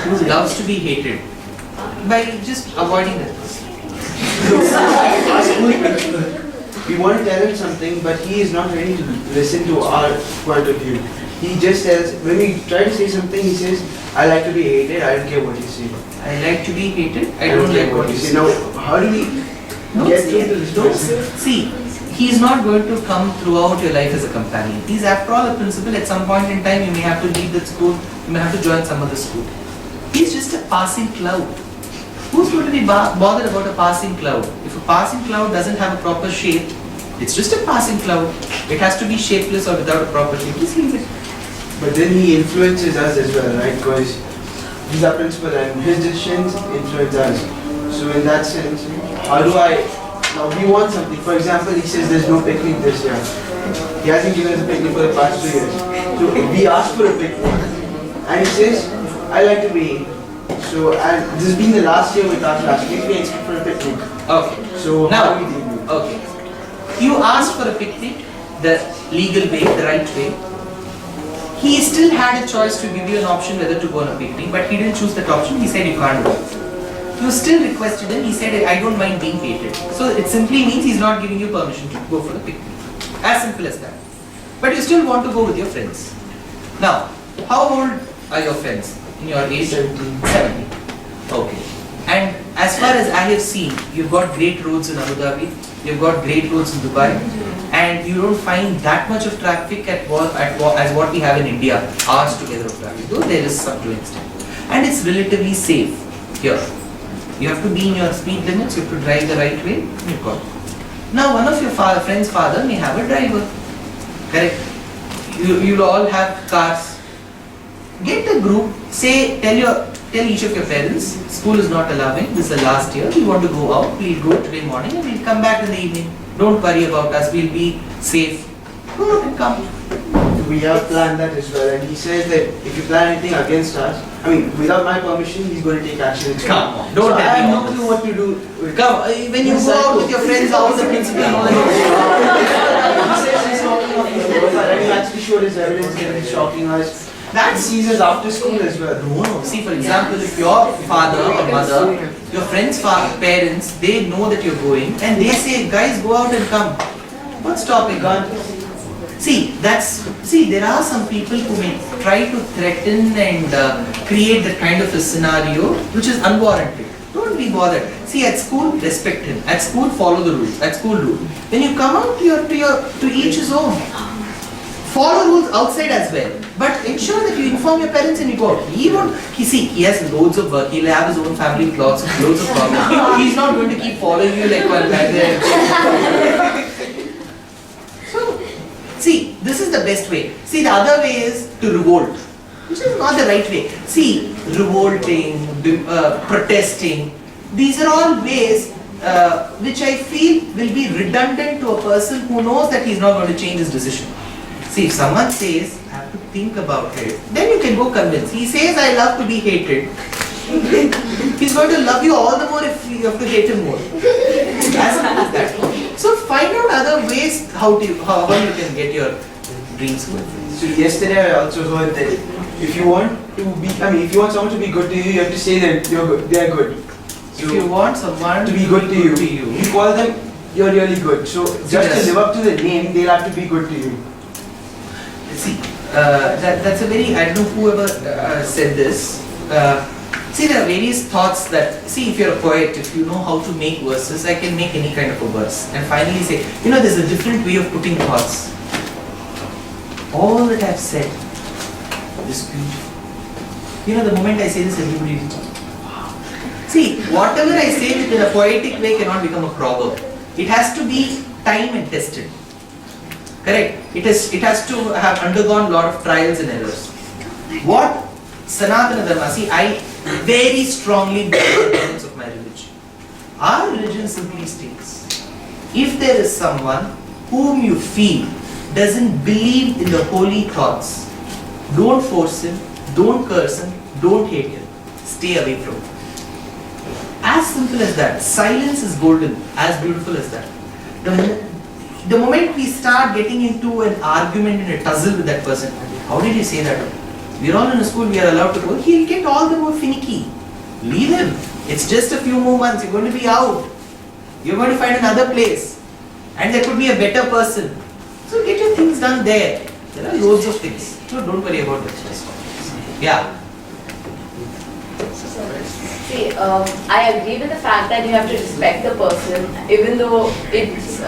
Who loves to be hated? By just avoiding that person. We want to tell him something, but he is not ready to listen to our point of view. He just tells, when we try to say something, he says, I like to be hated, I don't care what you say. I like to be hated, I don't like what you say. Now, how do we get through to this person? See, he is not going to come throughout your life as a companion. He is after all a principal. At some point in time, you may have to leave that school, you may have to join some other school. He is just a passing cloud. Who's going to be bothered about a passing cloud? If a passing cloud doesn't have a proper shape, it's just a passing cloud. It has to be shapeless or without a proper shape. Just leave it. But then he influences us as well, right? Because he's our principal and his decisions influence us. So in that sense, how do I... Now we want something. For example, he says there's no picnic this year. He hasn't given us a picnic for the past 2 years. So we asked for a picnic. And he says, I like to be... So this has been the last year with our class. We expect for a picnic. Okay. So Now, how do we deal with it? okay. You asked for a picnic the legal way, the right way. he still had a choice to give you an option whether to go on a picnic, but he didn't choose that option. He said you can't go. You still requested him. He said I don't mind being hated. So it simply means he's not giving you permission to go for the picnic. As simple as that. But you still want to go with your friends. Now, how old are your friends? In your age? 17. 70. Okay. And as far as I have seen, you've got great roads in Abu Dhabi, you've got great roads in Dubai, and you don't find that much of traffic as what we have in India, hours together of traffic, though there is some to an extent. And it's relatively safe here. You have to be in your speed limits, you have to drive the right way, you've got it. Now one of your friend's father may have a driver, correct? You'll all have cars. Get a group, tell each of your parents, school is not allowing, this is the last year, we want to go out, we'll go today morning and we'll come back in the evening. Don't worry about us, we'll be safe. Go and come. We have planned that as well, and he says that if you plan anything against us, I mean, without my permission, he's going to take action. Come on, don't so I tell me have all no this. clue what to do. Come, when you go out with your friends, all the principal and all that. He says he's shocking us, but he actually showed his evidence that he's shocking us. That sees us after school as well. No. See, for example, if your father or mother, your friends' parents, they know that you're going and they say, guys, go out and come. What's stopping? See, there are some people who may try to threaten and create that kind of a scenario which is unwarranted. Don't be bothered. See, at school, respect him. At school, follow the rules. At school, rule. When you come out to each his own. Follow rules outside as well. But ensure that you inform your parents and you go out. He has loads of work. He'll have his own family with loads of problems. He's not going to keep following you like one back there. So, see, this is the best way. See, the other way is to revolt, which is not the right way. See, revolting, protesting, these are all ways which I feel will be redundant to a person who knows that he's not going to change his decision. See, if someone says, I have to think about it, then you can go convince. He says, I love to be hated. He's going to love you all the more if you have to hate him more. As simple as that. So find out other ways how you can get your dreams fulfilled. So yesterday I also heard that if you want someone to be good to you, you have to say that they are good. So If you want someone to be good to you call them you're really good. So just Yes. to live up to the name, they'll have to be good to you. See, that's a very, I don't know whoever said this. See, there are various thoughts that, see, if you're a poet, if you know how to make verses, I can make any kind of a verse. And finally say, there's a different way of putting thoughts. All that I've said is beautiful. The moment I say this, everybody will wow. See, whatever I say in a poetic way cannot become a proverb. It has to be time and tested. Correct? It has to have undergone a lot of trials and errors. What Sanatana Dharma, see, I very strongly believe in the tenets of my religion. Our religion simply states, if there is someone whom you feel doesn't believe in the holy thoughts, don't force him, don't curse him, don't hate him, stay away from him. As simple as that. Silence is golden, as beautiful as that. The moment we start getting into an argument and a tussle with that person, how did you say that? We're all in a school, we are allowed to go, he'll get all the more finicky. Leave him. It's just a few more months, you're going to be out. You're going to find another place. And there could be a better person. So get your things done there. There are loads of things. So don't worry about that. Yeah. See, I agree with the fact that you have to respect the person, even though it's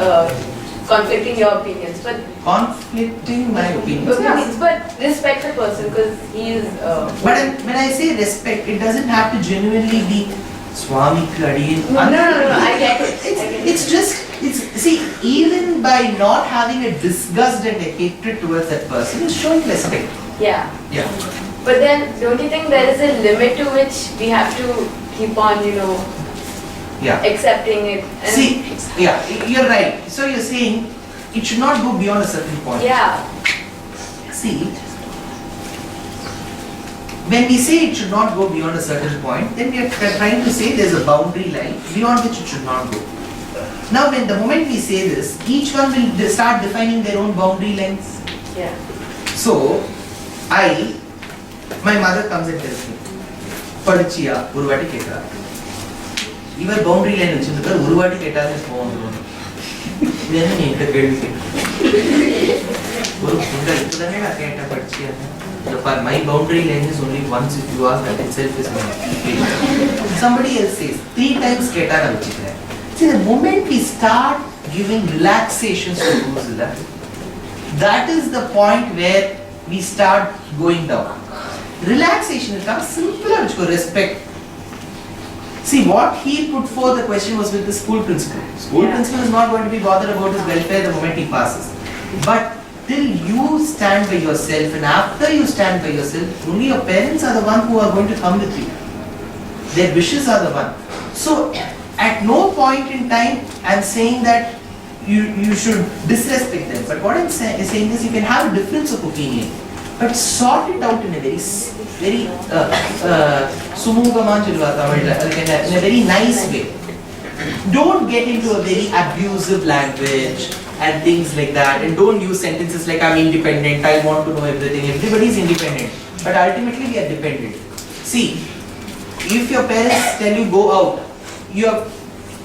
conflicting your opinions. But Conflicting my opinions. but respect the person because he is. But when I say respect, it doesn't have to genuinely be Swami Kadi. No, I get it. See, even by not having a disgust and a hatred towards that person, it's showing respect. Yeah. Yeah. But then, don't you think there is a limit to which we have to keep on, Yeah. accepting it? And See, yeah, you're right. So you're saying it should not go beyond a certain point. Yeah. See, when we say it should not go beyond a certain point, then we are trying to say there's a boundary line beyond which it should not go. Now, when the moment we say this, each one will start defining their own boundary lines. Yeah. So, my mother comes and tells me, படிச்சியா ஒரு வாட்டி கேட்கிறா. இவர் boundary line வச்சிருக்காரு, ஒரு வாட்டி கேட்டாலே போகணும். இது என்ன நீ என்கிட்ட கேள்வி கேட்க? ஒரு புண்டை இப்பதானே நான் கேட்டேன் படிச்சியா. My boundary line is only once if you ask, that itself is my somebody else says 3 times கேட்டா நான் வச்சுக்கிறேன். See, the moment we start giving relaxations to rules, that is the point where we start going down. Relaxation is not simple, respect. See, what he put forth the question was with the school principal. School principal is not going to be bothered about his welfare the moment he passes. But till you stand by yourself, and after you stand by yourself, only your parents are the one who are going to come with you. Their wishes are the one. So, at no point in time, I am saying that you should disrespect them. But what I am saying is, you can have a difference of opinion, but sort it out in a very sumugama chilva Tamil, in a very nice way. Don't get into a very abusive language and things like that, and don't use sentences like I'm independent, I want to know everything. Everybody is independent, but ultimately we are dependent. See, if your parents tell you go out,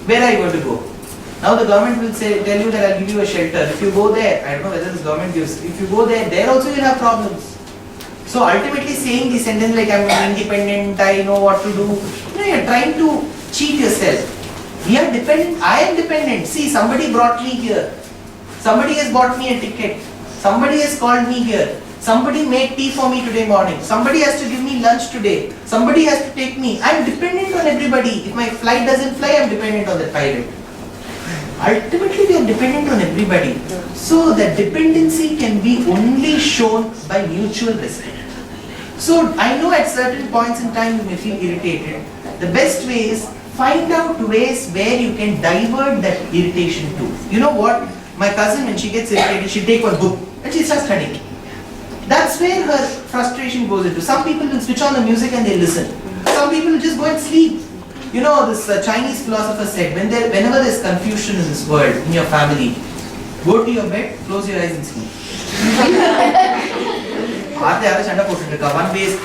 where are you going to go? Now the government will tell you that I'll give you a shelter. If you go there, I don't know whether this government gives, if you go there also you'll have problems. So ultimately saying this sentence like I'm independent, I know what to do, you're trying to cheat yourself. We are dependent, I am dependent. See, somebody brought me here. Somebody has bought me a ticket. Somebody has called me here. Somebody made tea for me today morning. Somebody has to give me lunch today. Somebody has to take me. I am dependent on everybody. If my flight doesn't fly, I am dependent on the pilot. Ultimately, we are dependent on everybody. So, the dependency can be only shown by mutual respect. So, I know at certain points in time you may feel irritated. The best way is find out ways where you can divert that irritation to. You know what? My cousin, when she gets irritated, she'll take one book and she starts studying. That's where her frustration goes into. Some people will switch on the music and they listen. Some people will just go and sleep. You know, this Chinese philosopher said, whenever there's confusion in this world, in your family, go to your bed, close your eyes and sleep. One way is,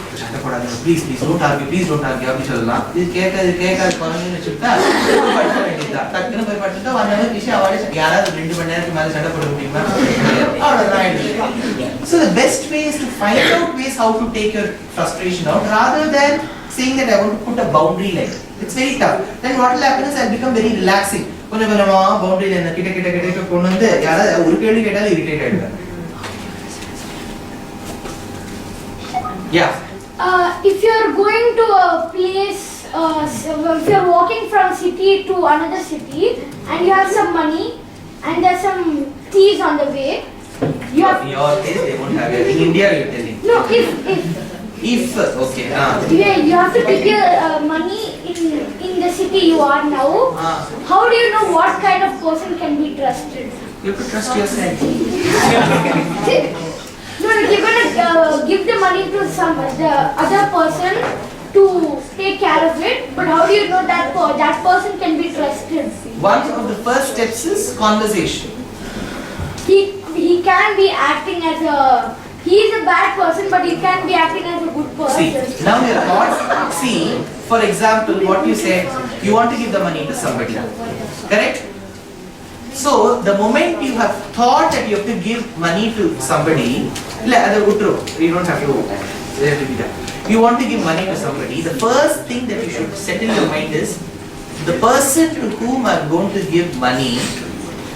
please don't argue, அப்படி சொல்லலாம். இது கேட்காது குழந்தைன்னு வச்சுட்டா படிக்க வேண்டியதுதான். டக்குன்னு போய் படிச்சுட்டா 1 hour கழிச்சு அவளே யாராவது 2 மணி நேரத்துக்கு மேலே சண்டை போட முடியுமா? அவ்வளோதான். So the best way is to find out ways how to take your frustration out rather than saying that I want to put a boundary line. It's very tough. Then what will happen is I'll become very relaxing. கொஞ்சம் கொஞ்சமா boundary line கிட்ட கொண்டு வந்து யாராவது ஒரு கேள்வி கேட்டாலும் irritate ஆயிடுவேன். Yeah. If you're going to a place, if you're walking from city to another city and you have some money and there's some thieves on the way, you have... In your case, they won't have it. In India, you're telling. No, if. If, okay. Yeah, you have to take your money in the city you are now. How do you know what kind of person can be trusted? You have to trust yourself. No, you're gonna give the money to the other person to take care of it, but how do you know that that person can be trusted? One of the first steps is conversation. He can be acting as he is a bad person, but he can be acting as a good person. See, now your thoughts. See, for example, what you said, you want to give the money to somebody, correct? So, the moment you have thought that you have to give money to somebody, you don't have to do that. You want to give money to somebody, the first thing that you should set in your mind is, the person to whom I am going to give money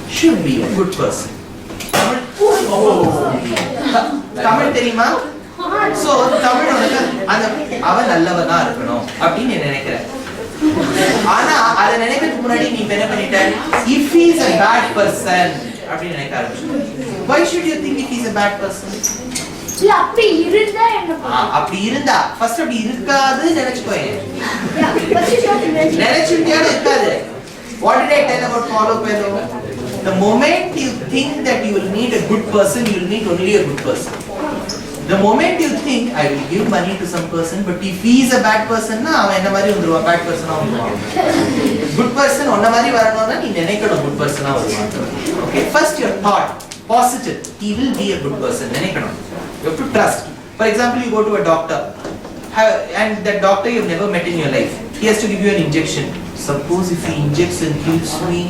should be a good person. Tamil தெரியுமா? So, Tamil அவன் நல்லவனா இருக்கணும் அப்படின்னு நினைக்கிறேன். ஆனா அத நினைக்கிறதுக்கு முன்னாடி நீ என்ன பண்ணிட்ட? If he is a bad person அப்படி நினைக்க ஆரம்பிச்ச. Why should you think if he is a bad person? இல்ல அப்படி இருந்தா என்ன பண்ணுவீங்க? அப்படி இருந்தா first அப்படி இருக்காது நினைச்சுக்கோங்க. Yeah, நினைச்சிட்டியா இருக்காது. What did I tell about Paulo Coelho? The moment you think that you will need a good person, you will need only a good person. The moment you think I will give money to some person, but if he is a bad person, na avan enna mari vanduva bad person ah varuvan. Good person onna mari varanona nee nenikadum good person ah varuvan. Okay, first your thought positive, he will be a good person nenikadum. You have to trust. For example, you go to a doctor, and that doctor you've never met in your life. He has to give you an injection. Suppose if he injects and kills me.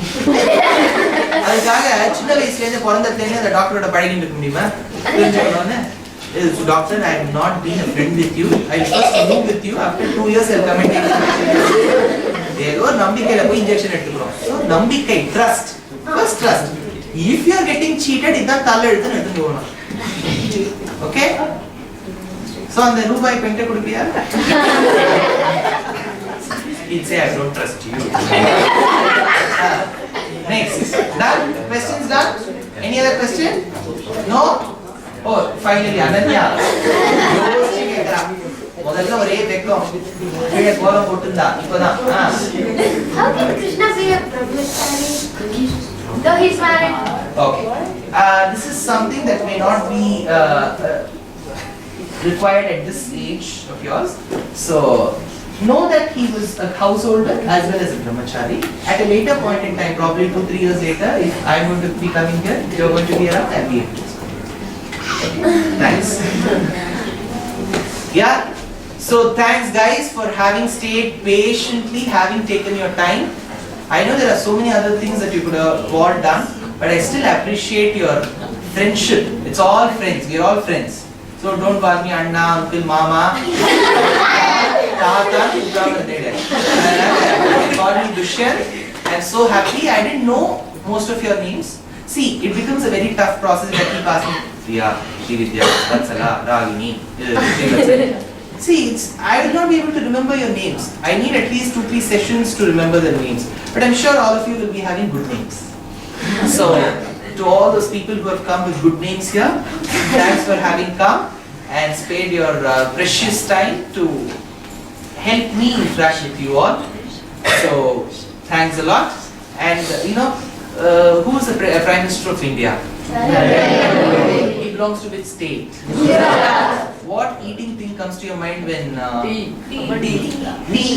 அதுக்காக சின்ன வயசுல இருந்து பிறந்ததுல இருந்து அந்த டாக்டரோட பழகிட்டு இருக்க முடியுமா? Doctor, I have not been a friend with you. I will first move with you. After 2 years, I will come and take you. ஏதோ நம்பிக்கையில போய் இன்ஜெக்ஷன் எடுத்துக்கிறோம். So நம்பிக்கை, trust. First trust. If you are getting cheated, இதான் தள்ள எடுத்து எடுத்து போகணும். Okay? So அந்த ரூபாய் பென்ட்ட கொடுப்பியா? He'll say, I don't trust you. Next. Done? Questions done? Any other question? No? Oh, finally, Ananya. யோசிச்சு கேக்குறா. முதல்ல ஒரே வெக்கம். கீழே கோலம் போட்டுந்தா. இப்போதான். How can Krishna be a brahmachari? Though he's married. Okay. This is something that may not be required at this age of yours. So, know that he was a householder as well as a brahmachari. At a later point in time, probably 2-3 years later, if I'm going to be coming here, you're going to be around, I'll be able to. Thanks. Yeah. So thanks guys for having stayed patiently, having taken your time. I know there are so many other things that you could have all done, but I still appreciate your friendship. It's all friends. We are all friends. So don't call me Anna, Uncle, Mama. Tata, call me Dushyant. I'm so happy. I didn't know most of your names. See, it becomes a very tough process if I keep asking Priya, Srividya, Vatsala, Ragini. See, I will not be able to remember your names. I need at least 2-3 sessions to remember the names. But I'm sure all of you will be having good names. So, to all those people who have come with good names here, thanks for having come and spared your precious time to help me interact with you all. So, thanks a lot. And who is the Prime Minister of India? He belongs to which state? What eating thing comes to your mind when tea? Tea.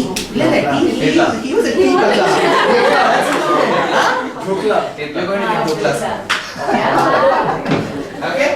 He was a tea. You're going to get Dhokla. Okay?